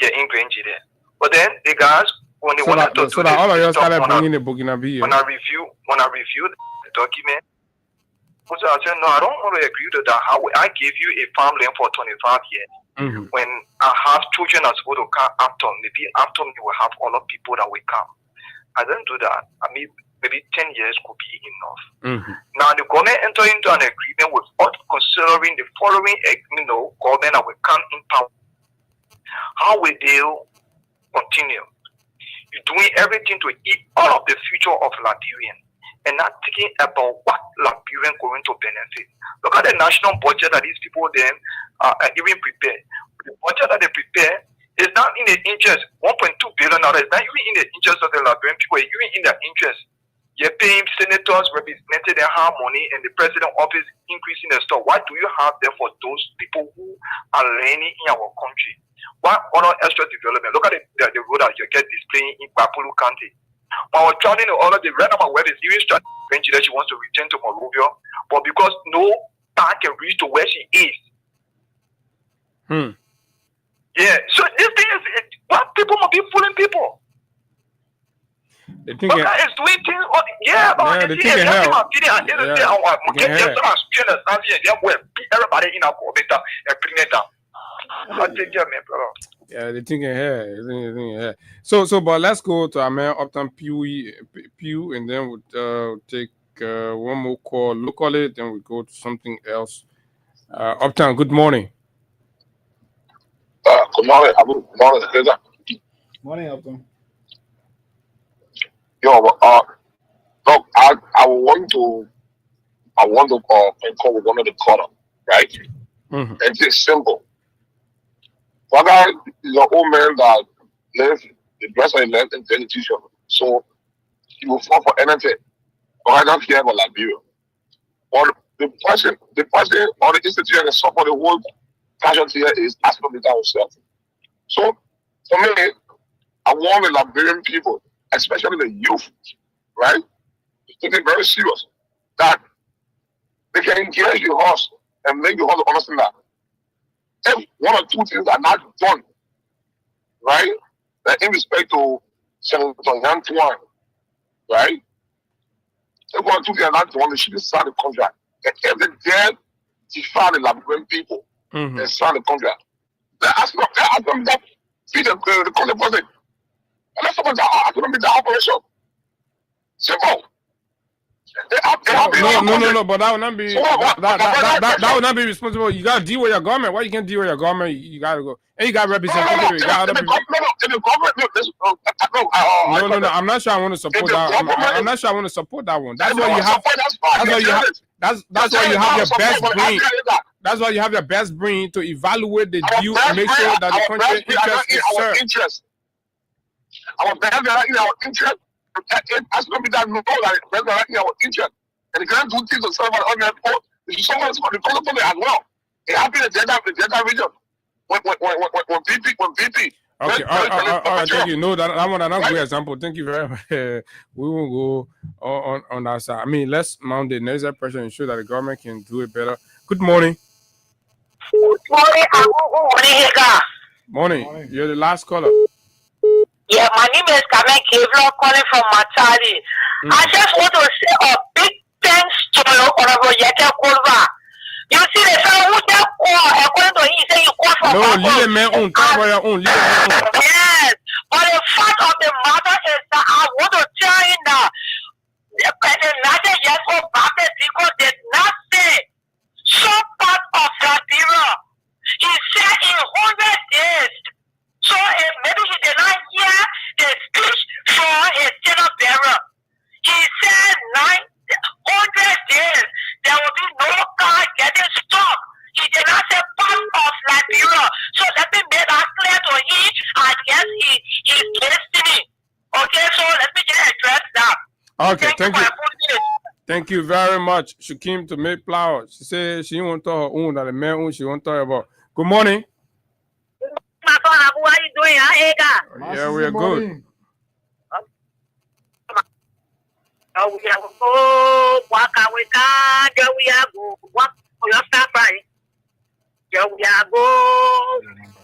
Yeah, in Grangy there. But then the guys, when they wanted to so that all of you started bringing the Burkinabe. When I reviewed the document, I said, no, I don't want to agree to that. How I give you a farmland for 25 years. Mm-hmm. When I have children that's supposed to come after me, maybe after me will have all the people that will come. I didn't do that. I mean, maybe 10 years could be enough. Mm-hmm. Now the government entered into an agreement with us considering the following, government that will come in power. How will they continue? You're doing everything to eat all of the future of Liberian and not thinking about what Liberian going to benefit. Look at the national budget that these people then even prepare. The budget that they prepare is not in the interest, $1.2 billion, it's not even in the interest of the Liberian people, it's even in their interest. You're paying senators representing their hard money and the president office increasing the stock. What do you have there for those people who are learning in our country? What other extra development? Look at the road that you get displaying in Bapulu County. When I was traveling to all of the random where is even strategy that she wants to return to Monrovia, but because no car can reach to where she is. Yeah, so this thing is what people must be fooling people. They think is doing things. They think everybody in our community and bring it down. Yeah, they thinking here. So, but let's go to Amen Upton Pew, and then we'll take one more call locally, then we go to something else. Upton, good morning. Good morning, Abu. Good morning, Cesar. Morning, Upton. Yo, look, I want to call with one of the caller, right? Mm-hmm. It's just simple. One guy is an old man that lives, the dress I left in the t-shirt. So he will fall for anything. But I don't care about Liberia. Or the person or the institution that suffer the whole casualty here is Aspen himself. So for me, I want the Liberian people, especially the youth, right, to take it very serious. That they can engage the horse and make the horse understand that if one or two things are not done, right, in respect to Senator Antoine, right? They're going to get Antoine, they should sign the contract. And if they dare defy the Liberian people, they sign the contract. They ask them that feed the contract person. And that's about the operation. Simple. No, but that would not be that would not be responsible. You gotta deal with your government. Why you can't deal with your government? You gotta go. And you got representatives. You got other people. No. I'm not sure I want to support that. I'm not sure I want to support that one. That's why you have. That's why you have your best brain. That's why you have your best brain to evaluate the deal and make sure that the country interest is served. Our best in our interest. As long as that know that we're our interest, and they can't do things to serve on the port. Someone is going to call upon it as well. It happened in the Delta region when BP. Okay, all right, thank you. No, that one another good example. Thank you very much. We won't go on that side. I mean, let's mount the necessary pressure and ensure that the government can do it better. Good morning. Morning. You're the last caller. Yeah, my name is Carmen Kevlon calling from Matali. I just want to say a big thanks to Honorable Yete Kulva. You see the fellow who just called, according to him, he said you called for leave the man own. Yes, but the fact of the matter is that I want to tell you now, the United Yankee Baptist people did not say some part of Liberia. He said in 100 days. So maybe he did not hear the speech for his dinner bearer. He said 900 days there will be no car getting stuck. He did not say part of Liberia. So let me make that clear to him. I guess he's listening. Okay, so let me just address that. Okay, thank you. Thank you very much. She came to make flowers. She said she won't tell her own that the man own she won't tell about. Good morning. How are you doing, Ega? Yeah, we are good. Oh, we have go waka waka, there we are go walk for your stop right. There we are go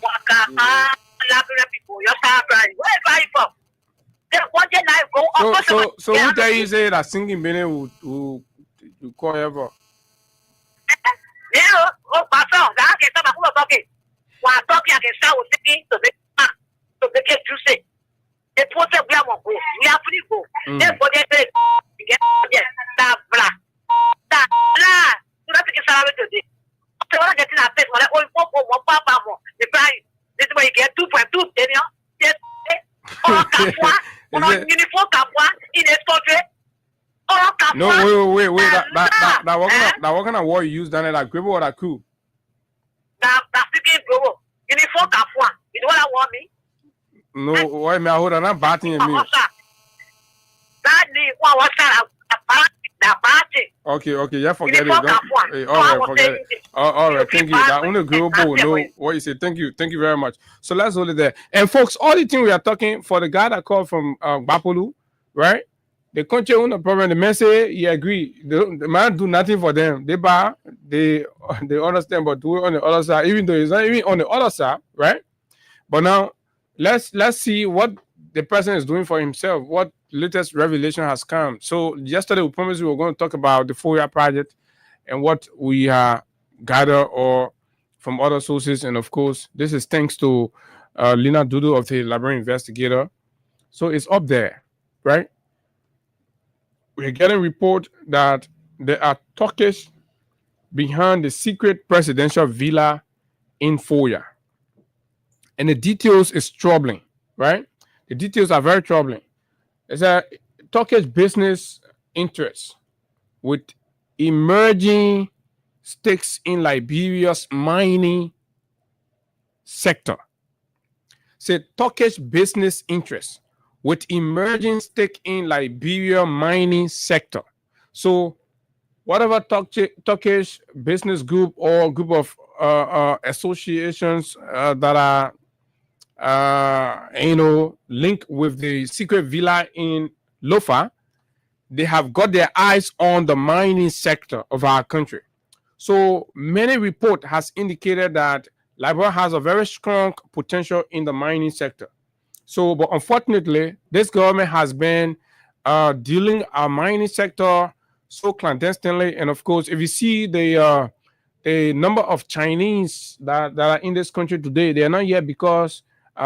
waka Liberia people, your stop right. Where are you from? Then what did I go? So who tell you say that singing Bene who call ever? Yeah, oh, pastor, that can stop who talking. While talking, I can start with thinking to make it juicy. The process we have to go. Therefore, they say, blah, blah. So that's the salary today. So when I get in a place, when I only one papa more, the price, this is where you get 2.2 billion. Yes, uniform capua in this country. No, wait. That what kind of war you use down there? Like Grebo or that coup? That's speaking, bro. Uniform capua. You know what I want me? No, why me? Hold on, I'm batting me. Okay, yeah, forget it. All right, forget it. All right, thank you. That only global know what you say. Thank you very much. So let's hold it there. And folks, all the things we are talking for the guy that called from Bapolu, right? The country own the problem. The man say he agree. The man do nothing for them. They buy, they understand, but do it on the other side, even though it's not even on the other side, right? But now let's see what the president is doing for himself. What latest revelation has come. So yesterday we promised we were going to talk about the FOIA project and what we gathered or from other sources. And of course, this is thanks to Lina Dudu of the Liberian Investigator. So it's up there, right? We're getting report that there are Turkish behind the secret presidential villa in FOIA. And the details is troubling, right? The details are very troubling. There's a Turkish business interest with emerging stakes in Liberia's mining sector. Say Turkish business interest with emerging stake in Liberia mining sector. So whatever Turkish business group or group of associations that are linked with the secret villa in Lofa, they have got their eyes on the mining sector of our country. So many report has indicated that Liberia has a very strong potential in the mining sector. So, but unfortunately, this government has been dealing our mining sector so clandestinely. And of course, if you see the number of Chinese that are in this country today, they are not here because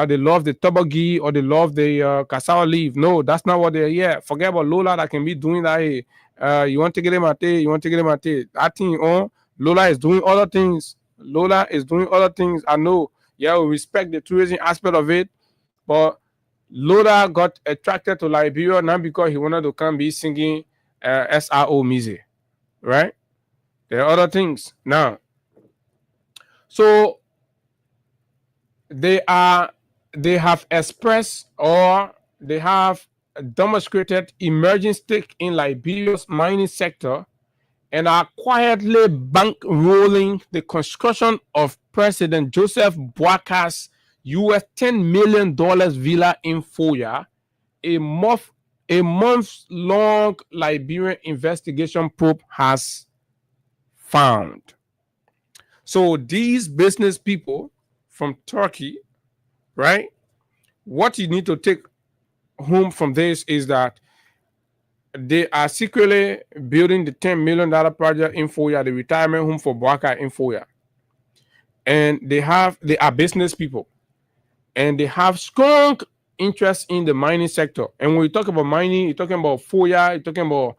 they love the toboggi or they love the cassava leaf. No, that's not what they're here. Forget about Lola that can be doing that. Hey, you want to get him at you want to get him at I think Lola is doing other things. Lola is doing other things. I know. Yeah, we respect the tourism aspect of it, but Lola got attracted to Liberia not because he wanted to come be singing SRO music, right? There are other things now. So they have expressed or they have demonstrated emerging stake in Liberia's mining sector and are quietly bankrolling the construction of President Joseph Boakar's US $10 million villa in Foya, a month-long Liberian investigation probe has found. So these business people from Turkey, right? What you need to take home from this is that they are secretly building the $10 million project in Foya, the retirement home for Boakar in Foya. And they are business people. And they have strong interest in the mining sector. And when you talk about mining, you're talking about Foya, you're talking about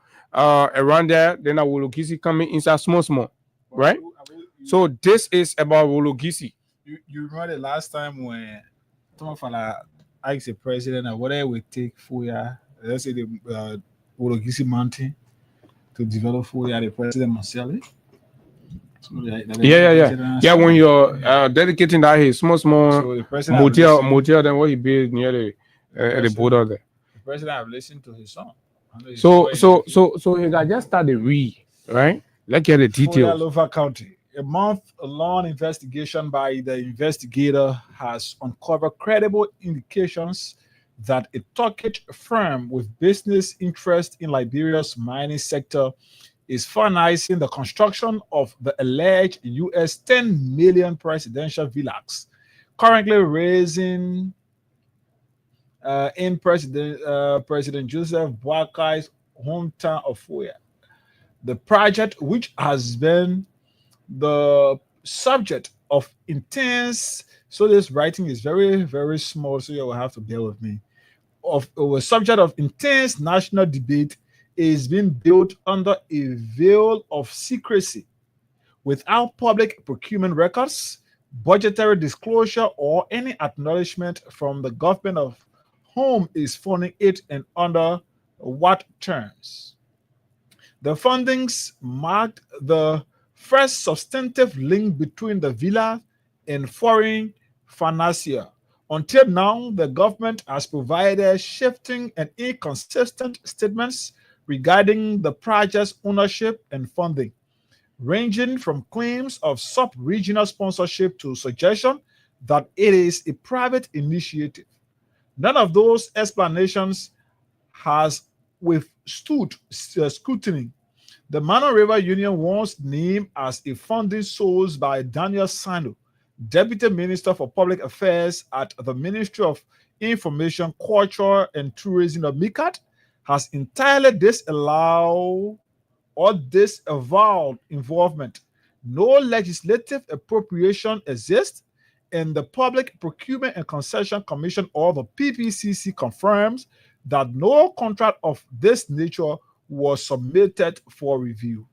around there, then a Wologisi coming inside small, right? So this is about Wologisi. You remember the last time when Tomafala asked the president whether we take Foya, let's say the Wologisi Mountain to develop Foya, the president Marcelli? So yeah. When you're dedicating that his small motel, then what he built near the border there. The president have listened to his son. So he got just started right? Let's get the details. Lofa County. A month-long investigation by the investigator has uncovered credible indications that a Turkish firm with business interest in Liberia's mining sector is financing the construction of the alleged US $10 million presidential villas, currently raising in President Joseph Boakar's hometown of Foya. The project, which has been the subject of intense, so this writing is very, very small, so you will have to bear with me, of a subject of intense national debate, is being built under a veil of secrecy without public procurement records, budgetary disclosure, or any acknowledgement from the government of whom is funding it and under what terms. The fundings marked the first substantive link between the villa and foreign financier. Until now, the government has provided shifting and inconsistent statements regarding the project's ownership and funding, ranging from claims of sub-regional sponsorship to suggestion that it is a private initiative. None of those explanations has withstood scrutiny. The Mano River Union once named as a funding source by Daniel Sano, Deputy Minister for Public Affairs at the Ministry of Information, Culture, and Tourism of MICAT, has entirely disallowed or disavowed involvement. No legislative appropriation exists, and the Public Procurement and Concession Commission, or the PPCC, confirms that no contract of this nature was submitted for review.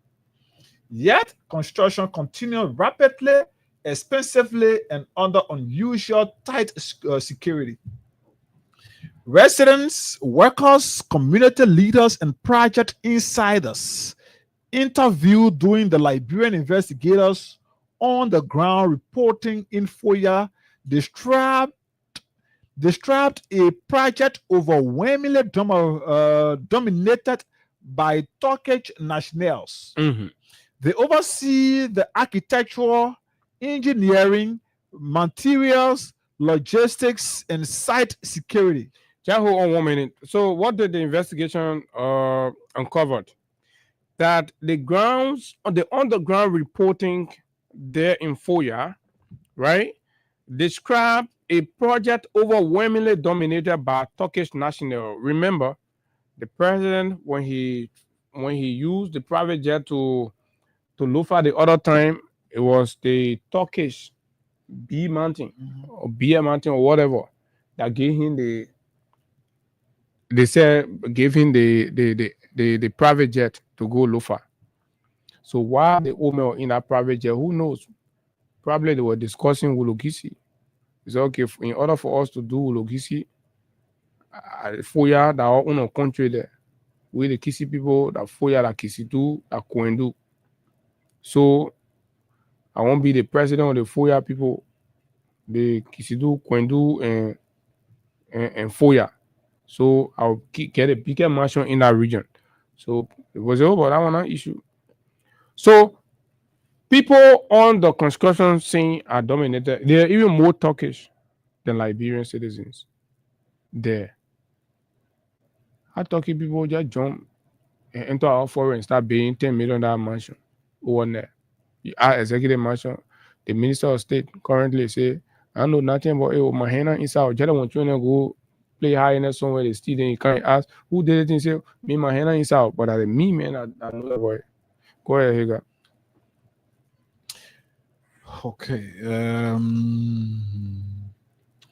Yet, construction continued rapidly, expensively, and under unusual tight security. Residents, workers, community leaders, and project insiders interviewed during the Liberian investigators on the ground reporting in Foya described a project overwhelmingly dominated by Turkish nationals. Mm-hmm. They oversee the architectural, engineering, materials, logistics, and site security. Just hold on 1 minute. So what did the investigation uncovered? That the underground reporting there in Foya, right, described a project overwhelmingly dominated by Turkish national. Remember, the president, when he used the private jet to Lufa the other time, it was the Turkish B Mountain or BM Mountain or whatever that gave him the private jet to go Lufa. So while the owner in that private jet, who knows? Probably they were discussing Ulugisi. It's okay in order for us to do Ulugisi, Foya that are on a country there. We the Kisi people that Foya that Kisi do that Kwendu. So I won't be the president of the Foya people, the Kisidu, Kwendu, and Foya. So I'll get a bigger mansion in that region. So it was over that one an issue. So people on the construction scene are dominated. They're even more Turkish than Liberian citizens there. How Turkish people just jump and enter our foreign and start paying $10 million mansion over there. Our executive mansion, the minister of state currently say, I know nothing about it. My hand inside. Just want you to go play high in somewhere. They still then you can't ask who did it and say, me, my hand inside. But as me, man, I know that boy. Go ahead, Higa. Okay.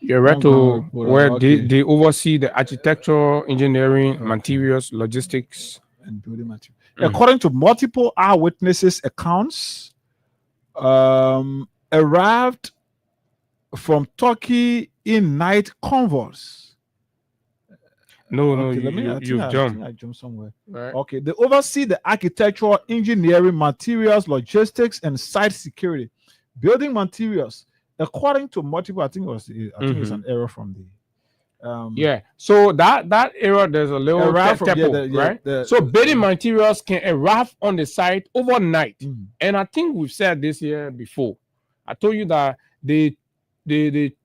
You're right to where they oversee the architecture, engineering, materials, logistics, and building materials. According to multiple eyewitnesses' accounts, arrived from Turkey in night convoys. No, you've jumped. I jumped somewhere. Right. Okay, they oversee the architectural, engineering, materials, logistics, and site security, building materials. According to multiple, I think it's an error from the. Yeah. So that error, there's a little typo, right? So building materials can arrive on the site overnight, and I think we've said this here before. I told you that they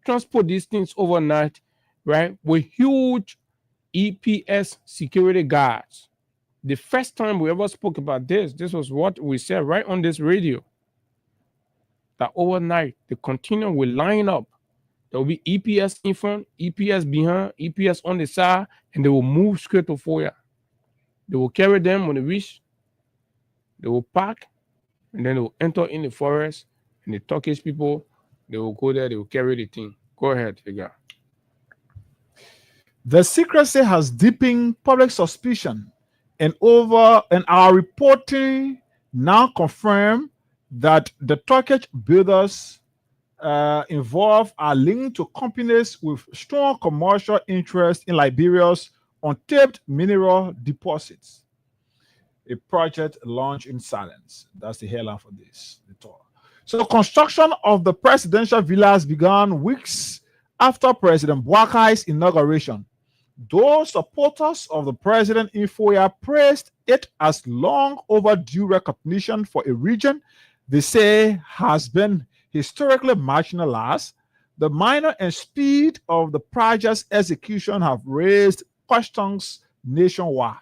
transport these things overnight, right? With huge EPS security guards. The first time we ever spoke about this was what we said right on this radio. That overnight the container will line up. There will be EPS in front, EPS behind, EPS on the side, and they will move straight to Foya. They will carry them when they reach. They will park, and then they will enter in the forest. And the Turkish people, they will go there. They will carry the thing. Go ahead, Figa. The secrecy has deepened public suspicion, and our reporting now confirm that the Turkish builders involved are linked to companies with strong commercial interest in Liberia's untapped mineral deposits. A project launched in silence. That's the headline for this. So construction of the presidential villas began weeks after President Boakai's inauguration. Those supporters of the president in Foya praised it as long overdue recognition for a region they say has been historically marginalized. The manner and speed of the project's execution have raised questions nationwide.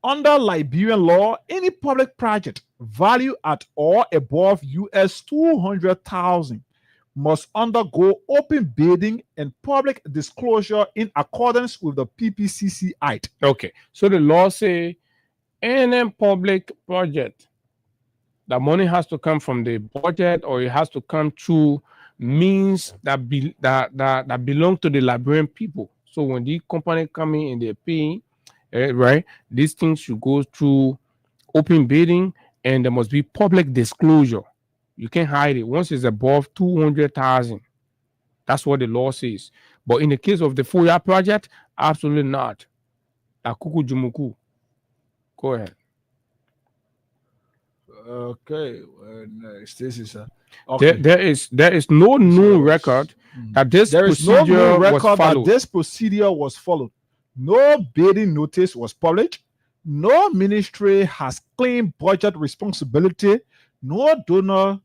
Under Liberian law, any public project valued at or above US $200,000 must undergo open bidding and public disclosure in accordance with the PPCC Act. Okay, so the law say any public project, the money has to come from the budget or it has to come through means that belong to the Liberian people. So when the company come in and they're paying, right, these things should go through open bidding and there must be public disclosure. You can't hide it. Once it's above 200,000, that's what the law says. But in the case of the Foya project, absolutely not. Akuku Jumuku. Go ahead. Okay, this is okay. There is no new record that this procedure was followed. This procedure was followed. No bidding notice was published. No ministry has claimed budget responsibility. No donor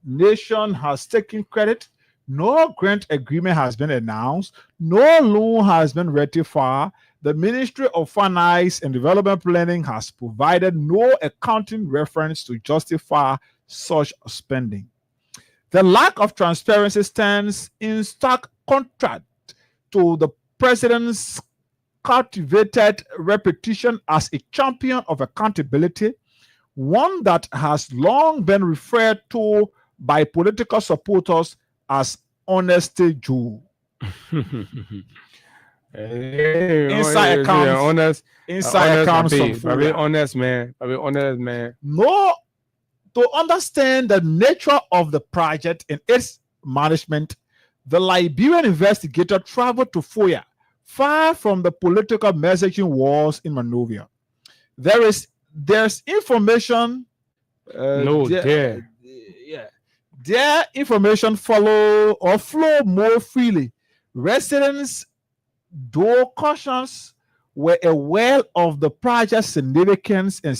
nation has taken credit. No grant agreement has been announced. No loan has been ratified. The Ministry of Finance and Development Planning has provided no accounting reference to justify such spending. The lack of transparency stands in stark contrast to the president's cultivated reputation as a champion of accountability, one that has long been referred to by political supporters as Honesty Joe. Inside accounts, inside accounts from Fuya. Honest man. Honest man. No, to understand the nature of the project and its management, the Liberian investigator traveled to Fuya, far from the political messaging wars in Monrovia. There's information. Their information flow more freely. Residents, though cautious, were aware of the project's significance and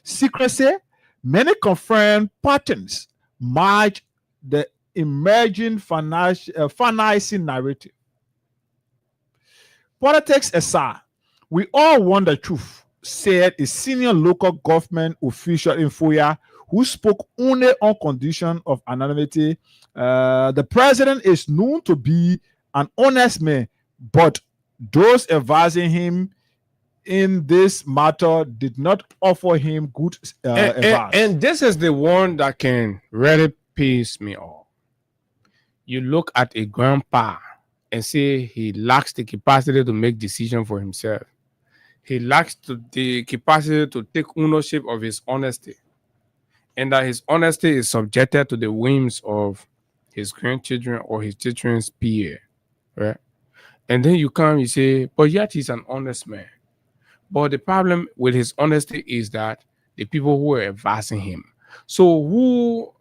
secrecy. Many confirmed patterns match the emerging financing narrative. Politics aside, we all want the truth, said a senior local government official in Fuya who spoke only on condition of anonymity. The president is known to be an honest man, but those advising him in this matter did not offer him good advice. And this is the one that can really piss me off. You look at a grandpa and say he lacks the capacity to make decisions for himself. He lacks the capacity to take ownership of his honesty. And that his honesty is subjected to the whims of his grandchildren or his children's peer. Right? And then you come, you say, but yet he's an honest man. But the problem with his honesty is that the people who are advising him. So who,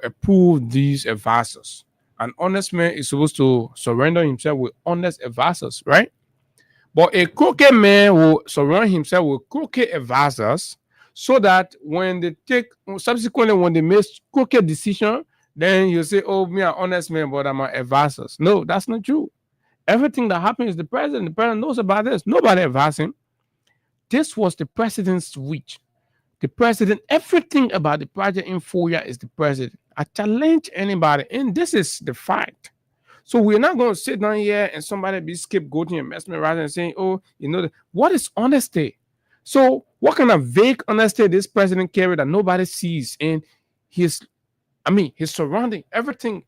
approved these advisors? An honest man is supposed to surrender himself with honest advisors, right? But a crooked man will surround himself with crooked advisors so that when they make crooked decision, then you say, oh, me an honest man, but I'm an advisor. No, that's not true. Everything that happens is the president knows about this. Nobody advised him. This was the president's switch. The president, everything about the project in Fuya is the president. I challenge anybody, and this is the fact. So we're not going to sit down here and somebody be scapegoating and mesmerizing and saying, oh, what is honesty? So what kind of vague honesty this president carry that nobody sees? And his surrounding, everything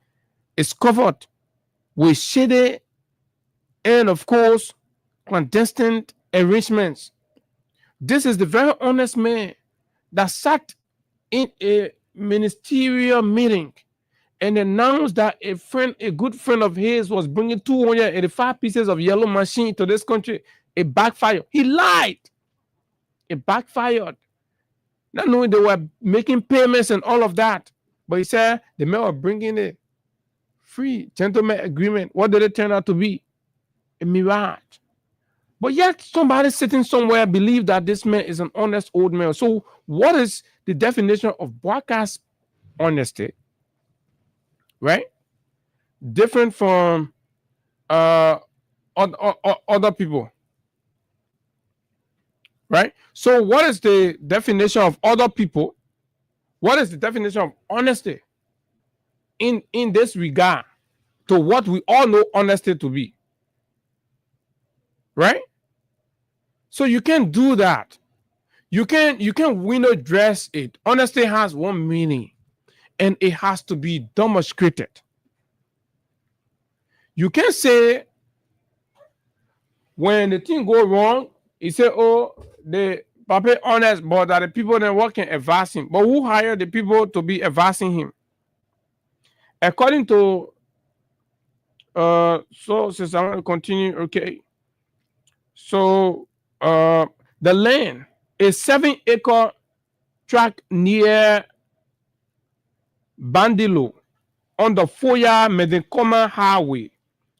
is covered with shady and, of course, clandestine arrangements. This is the very honest man that sat in a ministerial meeting and announced that a good friend of his was bringing 285 pieces of yellow machine to this country. It backfired. He lied. It backfired. Not knowing they were making payments and all of that. But he said the men were bringing a free gentleman agreement. What did it turn out to be? A mirage. But yet somebody sitting somewhere believe that this man is an honest old man. So what is the definition of Boaka's honesty? Right? Different from other people. Right? So what is the definition of other people? What is the definition of honesty in this regard to what we all know honesty to be? Right? So you can't do that. You can't window dress it. Honesty has one meaning, and it has to be demonstrated. You can't say when the thing go wrong, you say, oh, the Papa honest, but that the people that work can advise him. But who hired the people to be advising him? According to so since I want to continue, okay. So the land is 7-acre tract near Bandilo on the Fuya Medenkoma Highway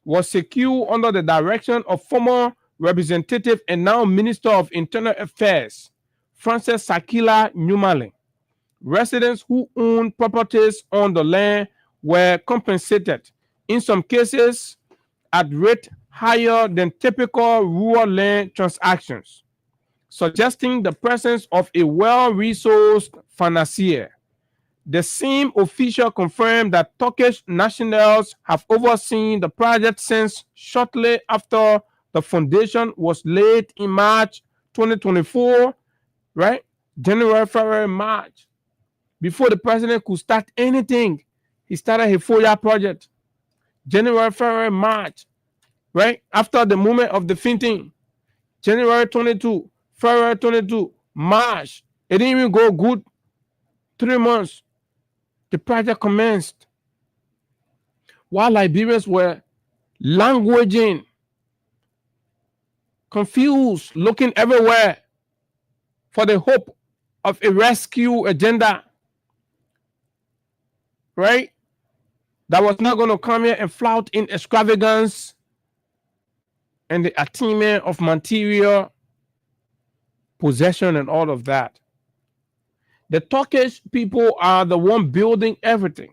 was secured under the direction of former representative and now Minister of Internal Affairs, Francis Sakila Numale. Residents who own properties on the land were compensated, in some cases at rate higher than typical rural land transactions, suggesting the presence of a well-resourced financier. The same official confirmed that Turkish nationals have overseen the project since shortly after the foundation was laid in March 2024, right? January, February, March. Before the president could start anything, he started a 4-year project. January, February, March, right? After the movement of the fainting, January 22, February 22, March. It didn't even go good. 3 months. The project commenced. While Liberians were languaging, confused, looking everywhere for the hope of a rescue agenda, right? That was not going to come here and flout in extravagance and the attainment of material possession and all of that. The Turkish people are the one building everything.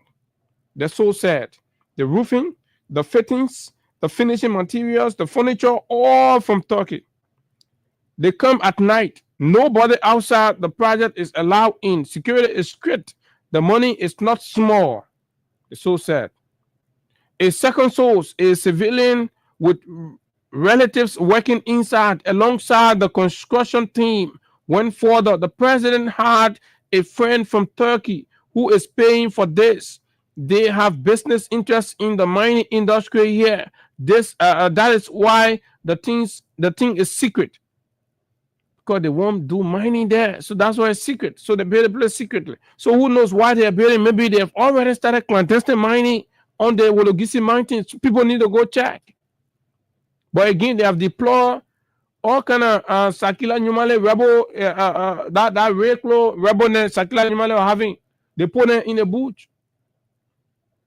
They're so sad. The roofing, the fittings, the finishing materials, the furniture, all from Turkey. They come at night. Nobody outside the project is allowed in. Security is strict. The money is not small. It's so sad. A second source, a civilian with relatives working inside alongside the construction team, went further. The president had a friend from Turkey who is paying for this. They have business interests in the mining industry here. That is why the thing is secret, because they won't do mining there. So that's why it's secret. So they build the place secretly. So who knows why they are building? Maybe they have already started clandestine mining on the Wologisi Mountains. People need to go check. But again, they have deployed all kind of Sakila Numale rebel, that Reklo rebel Sakila Numale are having. They put them in a booth.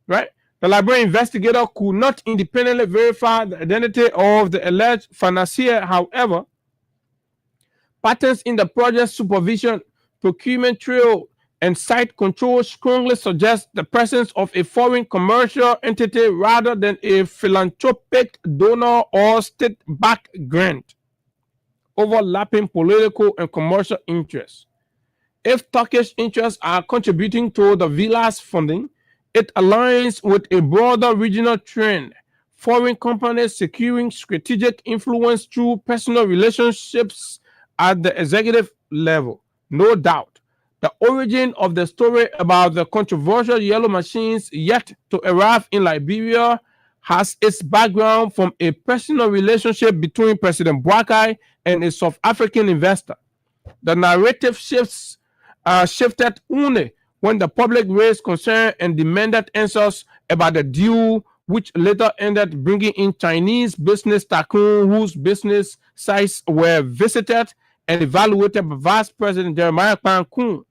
Right? The Liberian investigator could not independently verify the identity of the alleged financier. However, patterns in the project supervision, procurement trail, and site control strongly suggest the presence of a foreign commercial entity rather than a philanthropic donor or state-backed grant. Overlapping political and commercial interests. If Turkish interests are contributing to the villa's funding, it aligns with a broader regional trend. Foreign companies securing strategic influence through personal relationships at the executive level. No doubt. The origin of the story about the controversial yellow machines yet to arrive in Liberia has its background from a personal relationship between President Boakai and a South African investor. The narrative shifted only when the public raised concern and demanded answers about the deal, which later ended bringing in Chinese business tycoon whose business sites were visited and evaluated by Vice President Jeremiah Kwan-Kun.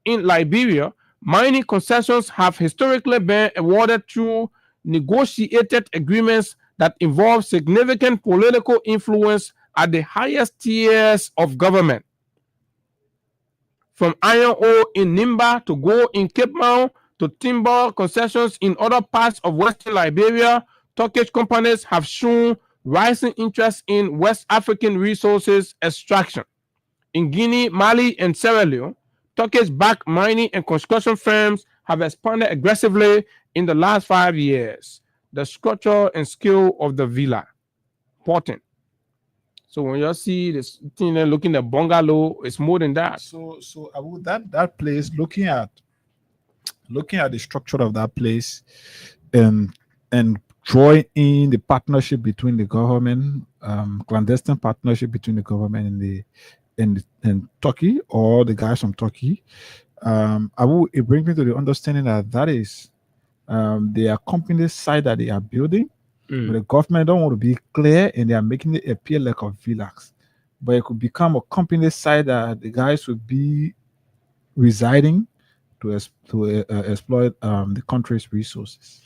In Liberia, mining concessions have historically been awarded through negotiated agreements that involve significant political influence at the highest tiers of government. From iron ore in Nimba to gold in Cape Mount to timber concessions in other parts of Western Liberia, Turkish companies have shown rising interest in West African resources extraction. In Guinea, Mali, and Sierra Leone, Turkish-backed mining and construction firms have expanded aggressively in the last 5 years. The structure and scale of the villa, important. So when you see this thing looking at bungalow, it's more than that. So Abu, that place, looking at the structure of that place, and drawing in the partnership between the government, clandestine partnership between the government and Turkey, or the guys from Turkey, Abu, it brings me to the understanding that is their company side that they are building. But the government don't want to be clear, and they are making it appear like a village. But it could become a company side that the guys would be residing to exploit the country's resources.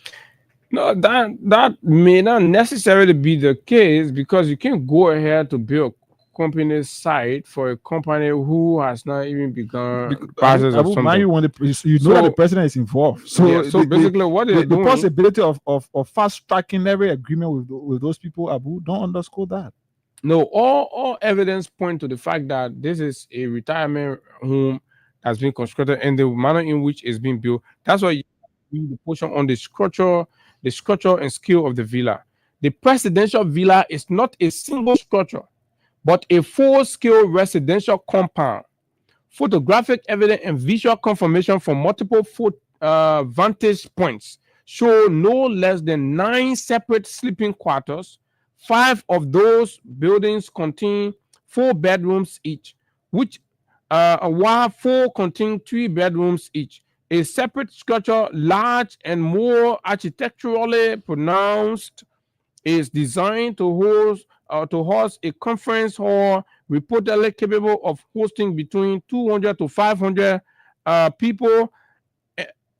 No, that may not necessarily be the case, because you can't go ahead to build a company site for a company who has not even begun process of something. That the president is involved. So, yeah, so basically, what they're doing, the possibility of fast tracking every agreement with those people, Abu, don't underscore that. No, all evidence point to the fact that this is a retirement home that's been constructed and the manner in which it's being built. That's why you read the portion on the structure and scale of the villa. The presidential villa is not a single structure, but a full-scale residential compound. Photographic evidence and visual confirmation from multiple vantage points show no less than 9 separate sleeping quarters. 5 of those buildings contain 4 bedrooms each, while 4 contain 3 bedrooms each. A separate structure, large and more architecturally pronounced, is designed to host a conference hall reportedly capable of hosting between 200 to 500 people,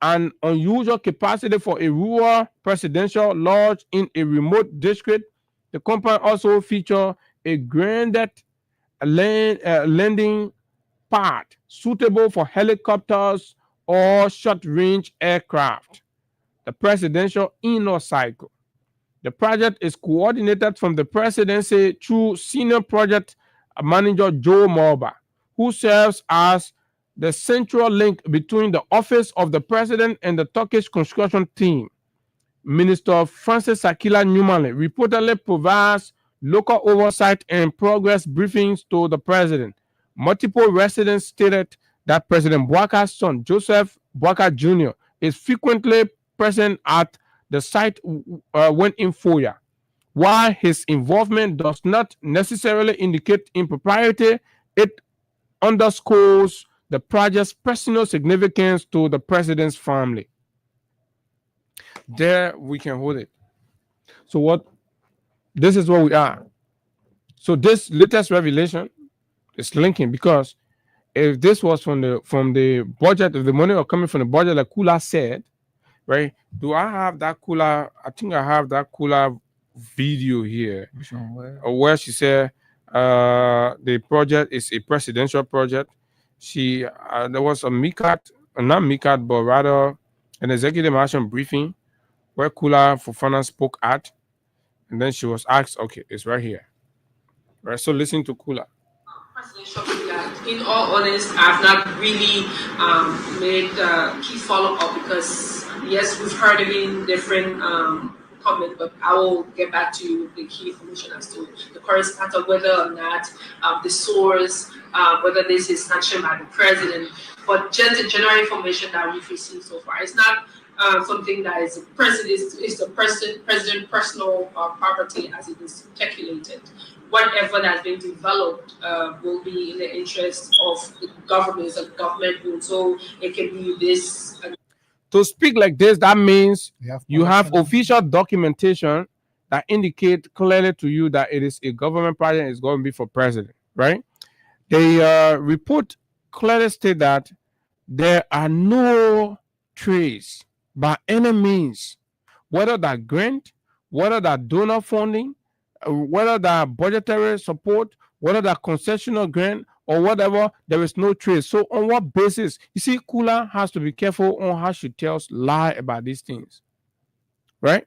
an unusual capacity for a rural presidential lodge in a remote district. The compound also features a granite landing pad suitable for helicopters or short-range aircraft. The presidential inner cycle. The project is coordinated from the presidency through senior project manager Joe Morba, who serves as the central link between the office of the president and the Turkish construction team. Minister Francis Akila Numale reportedly provides local oversight and progress briefings to the president. Multiple residents stated that President Bouakar's son, Joseph Bouakar Jr., is frequently present at the site when in FOIA. While his involvement does not necessarily indicate impropriety, it underscores the project's personal significance to the president's family. There we can hold it. So this is where we are. So this latest revelation is linking, because if this was from the budget, if the money was coming from the budget, like Kula said, right? Do I have that Kula? I think I have that Kula video here. Which one? Where she said the project is a presidential project. There was a not MICAT, but rather an executive action briefing where Kula Fofana spoke at, and then she was asked, okay, it's right here. Right, so listen to Kula. In all honesty, I've not really made key follow-up because, yes, we've heard it in different comments, but I will get back to you with the key information as to the correspondence of whether or not the source, whether this is sanctioned by the president, but just the general information that we've received so far. It's not something that is the president's personal property as it is speculated. Whatever that's been developed will be in the interest of the government, and government, so it can be this. To speak like this, that means you have official documentation that indicate clearly to you that it is a government project, it's going to be for president, right? The report clearly state that there are no trace by any means, whether that grant, whether that donor funding, whether that budgetary support, whether that concessional grant or whatever, there is no trace. So on what basis? You see, Kula has to be careful on how she tells lie about these things, right?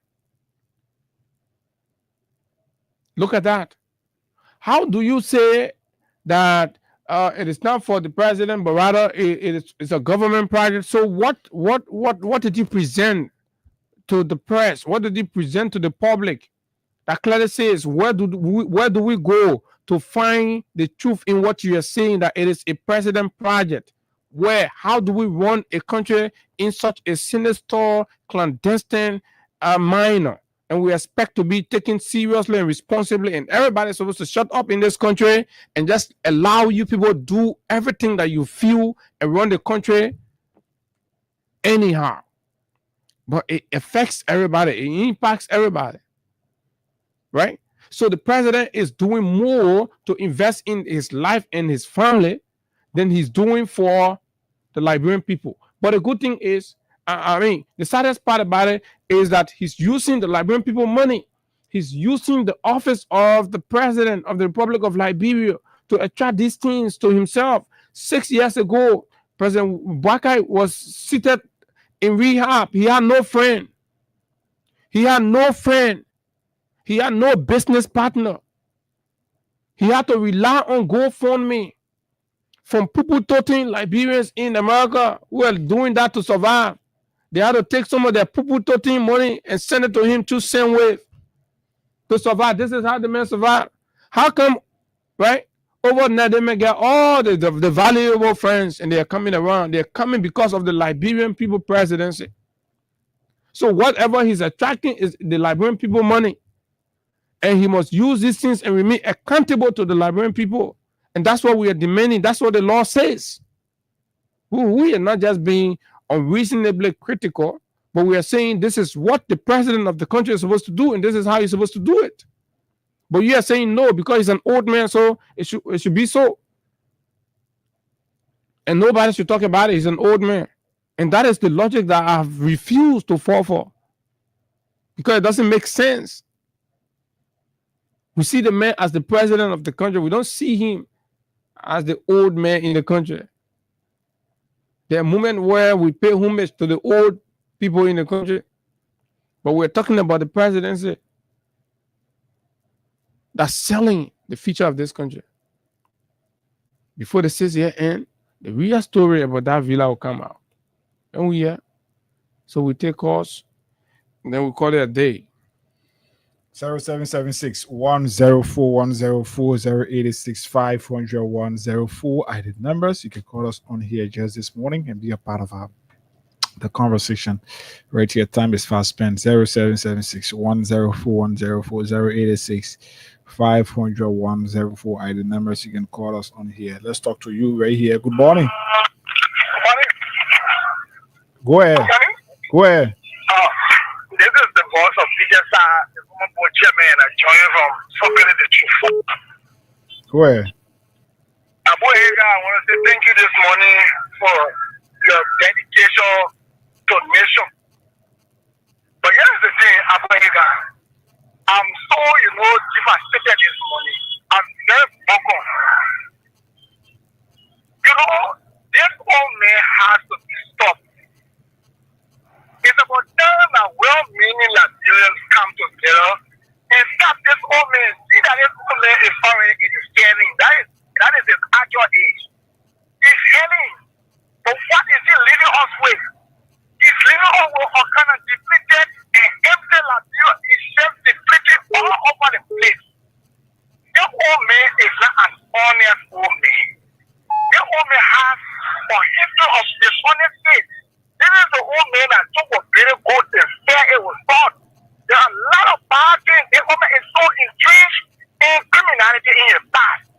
Look at that. How do you say that it is not for the president, but rather it's a government project? So what did you present to the press? What did you present to the public? That clearly says where do we go to find the truth in what you are saying, that it is a president project? How do we run a country in such a sinister, clandestine manner? And we expect to be taken seriously and responsibly, and everybody's supposed to shut up in this country and just allow you people to do everything that you feel and run the country anyhow. But it affects everybody. It impacts everybody. Right? So the president is doing more to invest in his life and his family than he's doing for the Liberian people. But the good thing is, the saddest part about it is that he's using the Liberian people money. He's using the office of the president of the Republic of Liberia to attract these things to himself. 6 years ago, President Bouakar was seated in rehab. He had no friend. He had no friend. He had no business partner. He had to rely on GoFundMe. from poo-poo-toting Liberians in America who are doing that to survive. They had to take some of their poo-poo-toting money and send it to him through Sendwave to survive. This is how the man survived. How come, right? Over there, they may get all the valuable friends and they're coming around. They're coming because of the Liberian people presidency. So whatever he's attracting is the Liberian people money. And he must use these things and remain accountable to the Liberian people. And that's what we are demanding. That's what the law says. We are not just being unreasonably critical, but we are saying this is what the president of the country is supposed to do, and this is how he's supposed to do it. But you are saying no because he's an old man, so it should be so. And nobody should talk about it. He's an old man. And that is the logic that I have refused to fall for. Because it doesn't make sense. We see the man as the president of the country. We don't see him as the old man in the country. There are moments where we pay homage to the old people in the country. But we're talking about the presidency that's selling the future of this country. Before the 6-year end, the real story about that villa will come out. And we are. So we take calls, and then we call it a day. 0776 104 104 086 500 104 are the numbers. You can call us on here just this morning and be a part of the conversation right here. Time is fast spent. 0776 104 104 086 500 104 are the numbers. You can call us on here. Let's talk to you right here. Good morning. Go ahead. Go ahead. This is the boss of PJSA, the former board chairman, joining from Somebody the Truth. Go ahead. Abu Hega, I want to say thank you this morning for your dedication to nation. But here's the thing, Abu Hega. I'm so, devastated this morning. I'm very broken. This old man has to be stopped. It's about time that well-meaning Nigerians come together and stop this old man. See that this old man is foreign, it is scaling. That is his actual age. He's scaling. But what is he leaving us with? He's leaving us with a kind of depleted and empty Nigeria. He's just depleted all over the place. This old man is not an honest old man. This old man has a history of dishonesty. This is the old man that took a very good and fair it was thought. There are a lot of bad things. The old man is so entrenched in criminality in his past.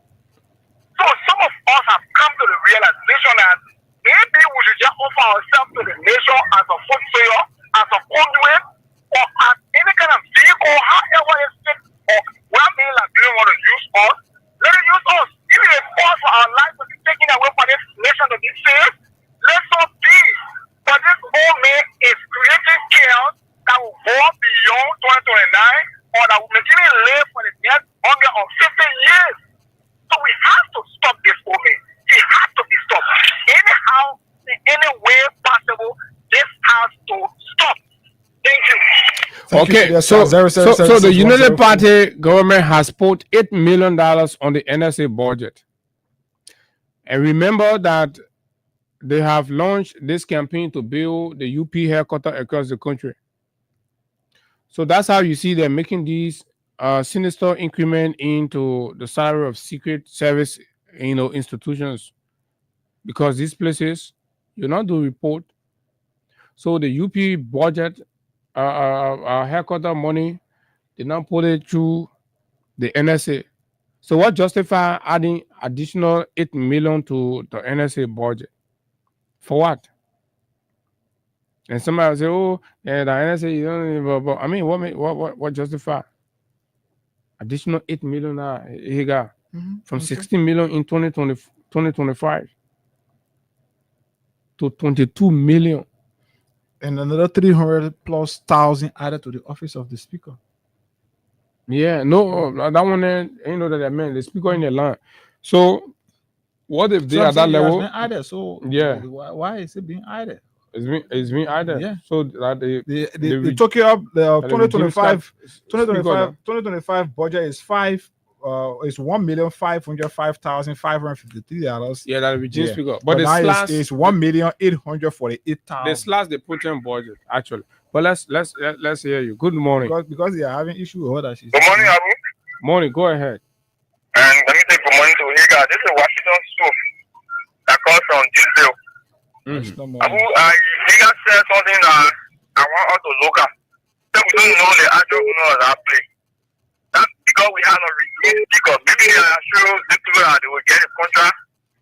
So some of us have come to the realization that maybe we should just offer ourselves to the nation as a foot sayer, as a conduit, or as any kind of vehicle, however it's fit, or well-being like we don't want to use us. Let it use us. If it is forced for our life to be taken away from this nation to be saved, let's not be. But this old man is creating chaos that will go beyond 2029 or that will make him live for the next 100 or 50 years. So we have to stop this old man. He has to be stopped. Anyhow, in any way possible, this has to stop. Thank you. Okay, so the United Party government has put $8 million on the NSA budget. And remember that they have launched this campaign to build the UP headquarters across the country. So that's how you see they're making these sinister increment into the salary of secret service, institutions, because these places you not do report. So the UP budget, headquarters money, they now put it through the NSA. So what justify adding additional $8 million to the NSA budget? For what? And somebody will say, "Oh, yeah, the NSA, you don't." I mean, what justify additional $8 million he got from 16 million in 2025 to 22 million, and another 300,000+ added to the office of the speaker. Yeah, no, that one ain't that I meant the speaker in the line. So what if they are that level? Been added, so yeah, why is it being added? It's being added. Yeah. So that they took it up. The 2025 budget is 5 it's $1,505,553. Yeah, that reduced figure. But the now slash is $1,848,000. The slash they put in budget actually. But let's hear you. Good morning. Because they are having issue with her. Good morning, Abu. Morning. Go ahead. And let me say good morning to Higa. This is Washington Stove. That calls from Gisdale. Abu, Higa said something that I want us to look at. So we don't know the actual owners that play. That's because we have not released because maybe they are sure this people that they will get a contract.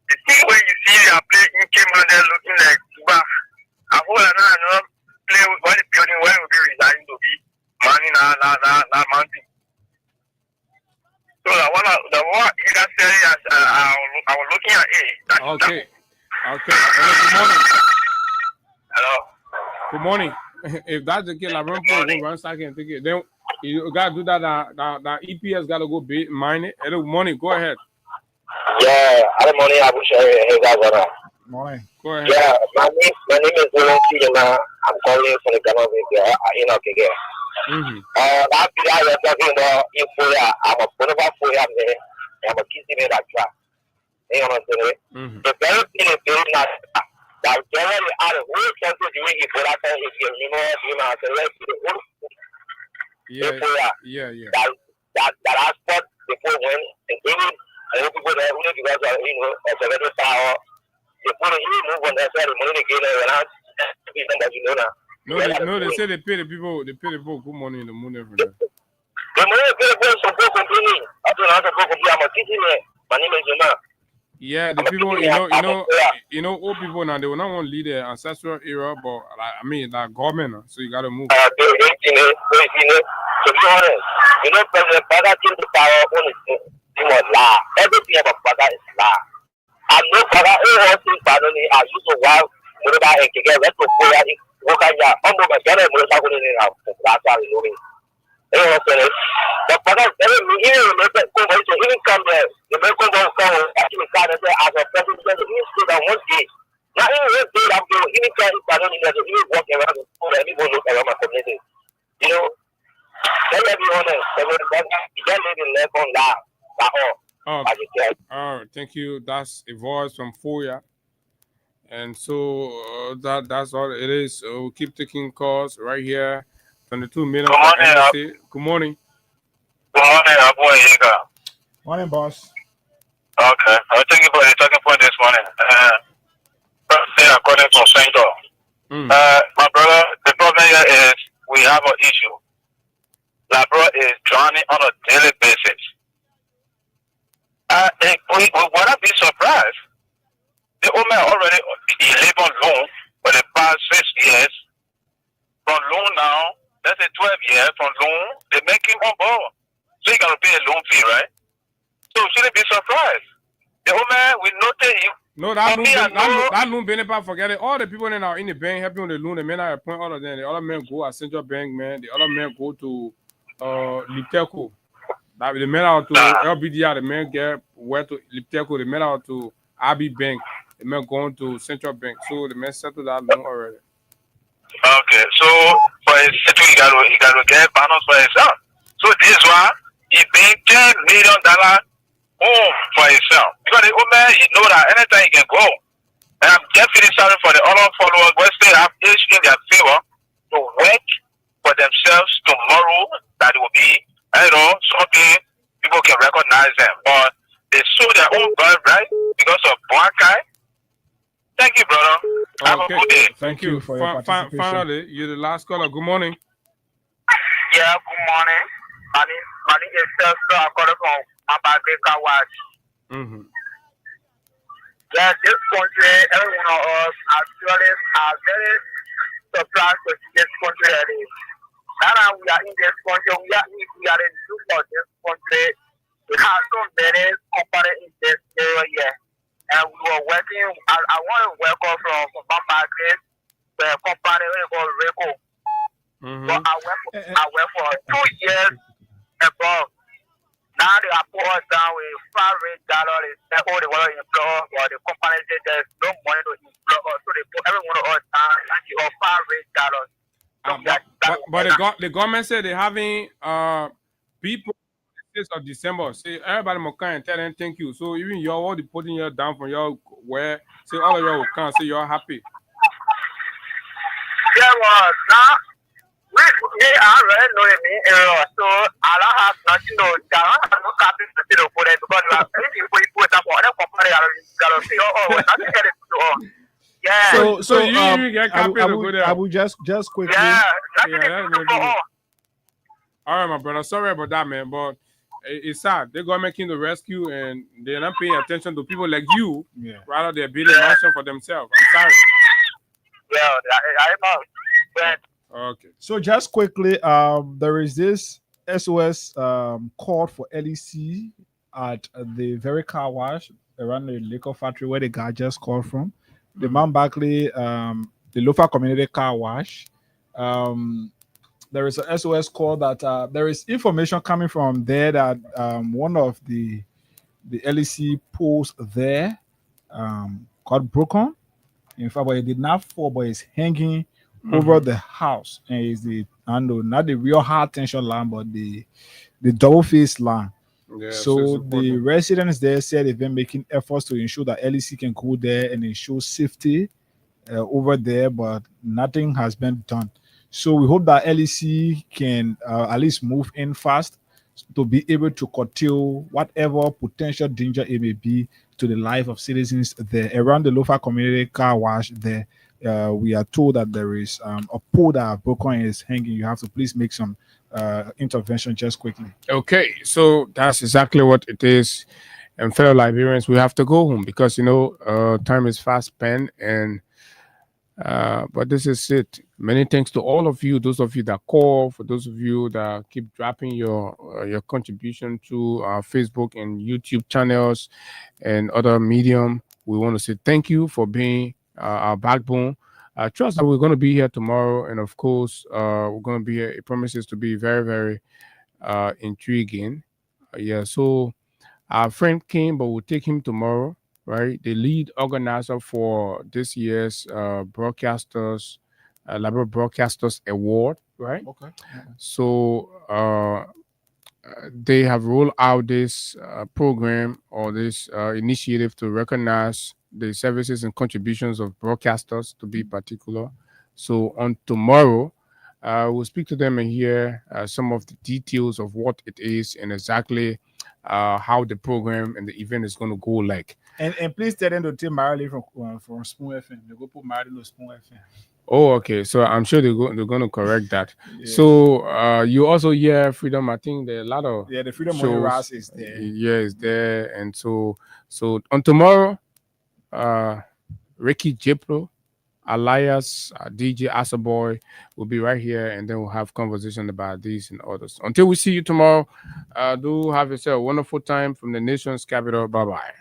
The thing when you see they are playing in Cayman, they're looking like Cuba. I hope that now play with all the building where will be resigning to be money na mountain. So the one you guys say I was looking at it. Okay. Hello, good morning. Hello. Good morning. If that's the case, I run for go run second and take it. Then you gotta do that. That EPS gotta go mine it. Hello, good morning. Go ahead. Yeah, good morning, Abu Shari. Hey guys, morning. Go ahead. Yeah, my name is Dylan Kiyama. I'm calling from the government here. That video you're talking about in Korea, I'm a Bonova Korea man. I'm a kissing it at track. You know what I'm saying? The very thing is very nice. That generally out of whole country doing it for that time is you know the rest of the whole that I spot before when and even people that only because of of the weather power they put it in move on that side of money again and out even that you know now. No, they say they pay the people good money in the moon every day. The money pay the people some good company. I don't know how to go company. I'm a teaching my name is Juma. Yeah, the people, you know, old people now, they will not want to lead the ancestral era, but I mean, that government, so you got to move. To be honest, you know, President Bada came to power on his law. Everything about Bada is law. I know Bada, I used to wow, Muruba and get to Korea, Wakaya, almost a general Muruba in but Bada, even come there. The American government actually started as a president in that one day. Now, even day after, even time I don't even walk around the school and even look around my community. You know, let me be honest, you can't live in left on that. All right, thank you. That's a voice from Foya. And so that's all it is. So we'll keep taking calls right here. 22 minutes. Good morning. Good morning. Good morning, Abu Yiga. Morning, boss. Okay, I'm thank you for the talking point this morning. According to Senator, my brother, the problem here is we have an issue. Labro is drowning on a daily basis. We would not be surprised. The owner already he live on loan for the past 6 years. From loan now, that's a 12 years from loan, they make him on board. So you gotta pay a loan fee, right? So shouldn't be surprised. The owner will not tell you. No, that loan benefit, forget it. All the people that are in the bank helping with the loan, the men are appoint all of them. The other men go at Central Bank, man. The other men go to Lipteco. The men out to LBDR, the men get where to Lipteco, the men out to RB Bank, the men going to Central Bank. So the men settle that loan already. Okay, so for his settle, he got to get balance for himself. So this one, he paying $10 million home for himself. Because the woman, he know that anytime he can go. And I'm definitely sorry for the other followers who still have age in their favor to work for themselves tomorrow. That will be, something people can recognize them. But they show their own birth, right? Because of Boakai. Thank you, brother. Have a good day. Thank you for your participation. Finally, you're the last caller. Good morning. Yeah, good morning. My name is Chester. I'm calling from Abadeka Watch. Yeah, this country, every one of us actually are very surprised to see this country that is. Now we are in this country, we are in the for this country. We have so many companies in this area. And we were working, I want to welcome from Bambagris, the company called Reco. So I work for 2 years above. Now they are put us down with $5 rate. They all the world employ, but the company said there's no money to employ us. So they put every one of us down and give us $5 rate. But the government said they're having people 6th of December. Say everybody must come and tell them thank you. So even y'all all the putting you down from your where say all of y'all will come. Say you're happy. Yeah, well, now we already know me. So I don't have nothing to do. I don't have no copy to put it because if we put up on a company, I'll see. Oh, nothing get it to all. Yeah. So you get copy to go there. I will just quickly. Yeah. All right, my brother. Sorry about that, man, but it's sad. They're going making the rescue and they're not paying attention to people like you. Yeah. Rather, they're building mansion for themselves. I'm sorry. Yeah, I know. Okay. So just quickly, there is this SOS call for LEC at the very car wash around the liquor factory where the guy just called from. The man Barkley, the Lofa community car wash. There is a SOS call that there is information coming from there that one of the LEC poles there got broken. In fact, but it did not fall, but it's hanging over the house, and it's the not the real high tension line, but the double phase line. Yeah, so the residents there said they've been making efforts to ensure that LEC can go there and ensure safety over there, but nothing has been done. So we hope that LEC can at least move in fast to be able to curtail whatever potential danger it may be to the life of citizens there. Around the Lofa community car wash there, we are told that there is a pole that broken is hanging. You have to please make some intervention just quickly. Okay, so that's exactly what it is. And fellow Liberians, we have to go home because, time is fast spent. And but this is it. Many thanks to all of you, those of you that call, for those of you that keep dropping your contribution to our Facebook and YouTube channels and other medium. We want to say thank you for being our backbone. Trust that we're going to be here tomorrow, and of course, we're going to be here. It promises to be very, very intriguing. So our friend came, but we'll take him tomorrow. Right, the lead organizer for this year's Broadcasters Liberal Broadcasters Award, right? Okay. So they have rolled out this program or this initiative to recognize the services and contributions of broadcasters, to be particular. So on tomorrow, we'll speak to them and hear some of the details of what it is and exactly how the program and the event is going to go like. And please tell them to take Marilyn from Spoon FM. They go put Marilyn on Spoon FM. Oh, okay. So I'm sure they're going to correct that. Yeah. So you also hear Freedom. I think there are a lot of the Freedom shows. Money Ras is there. Yeah, it's there. And so on tomorrow, Ricky Jipro, Elias, DJ Asaboy will be right here, and then we'll have conversation about these and others. Until we see you tomorrow, do have yourself a wonderful time from the nation's capital. Bye-bye.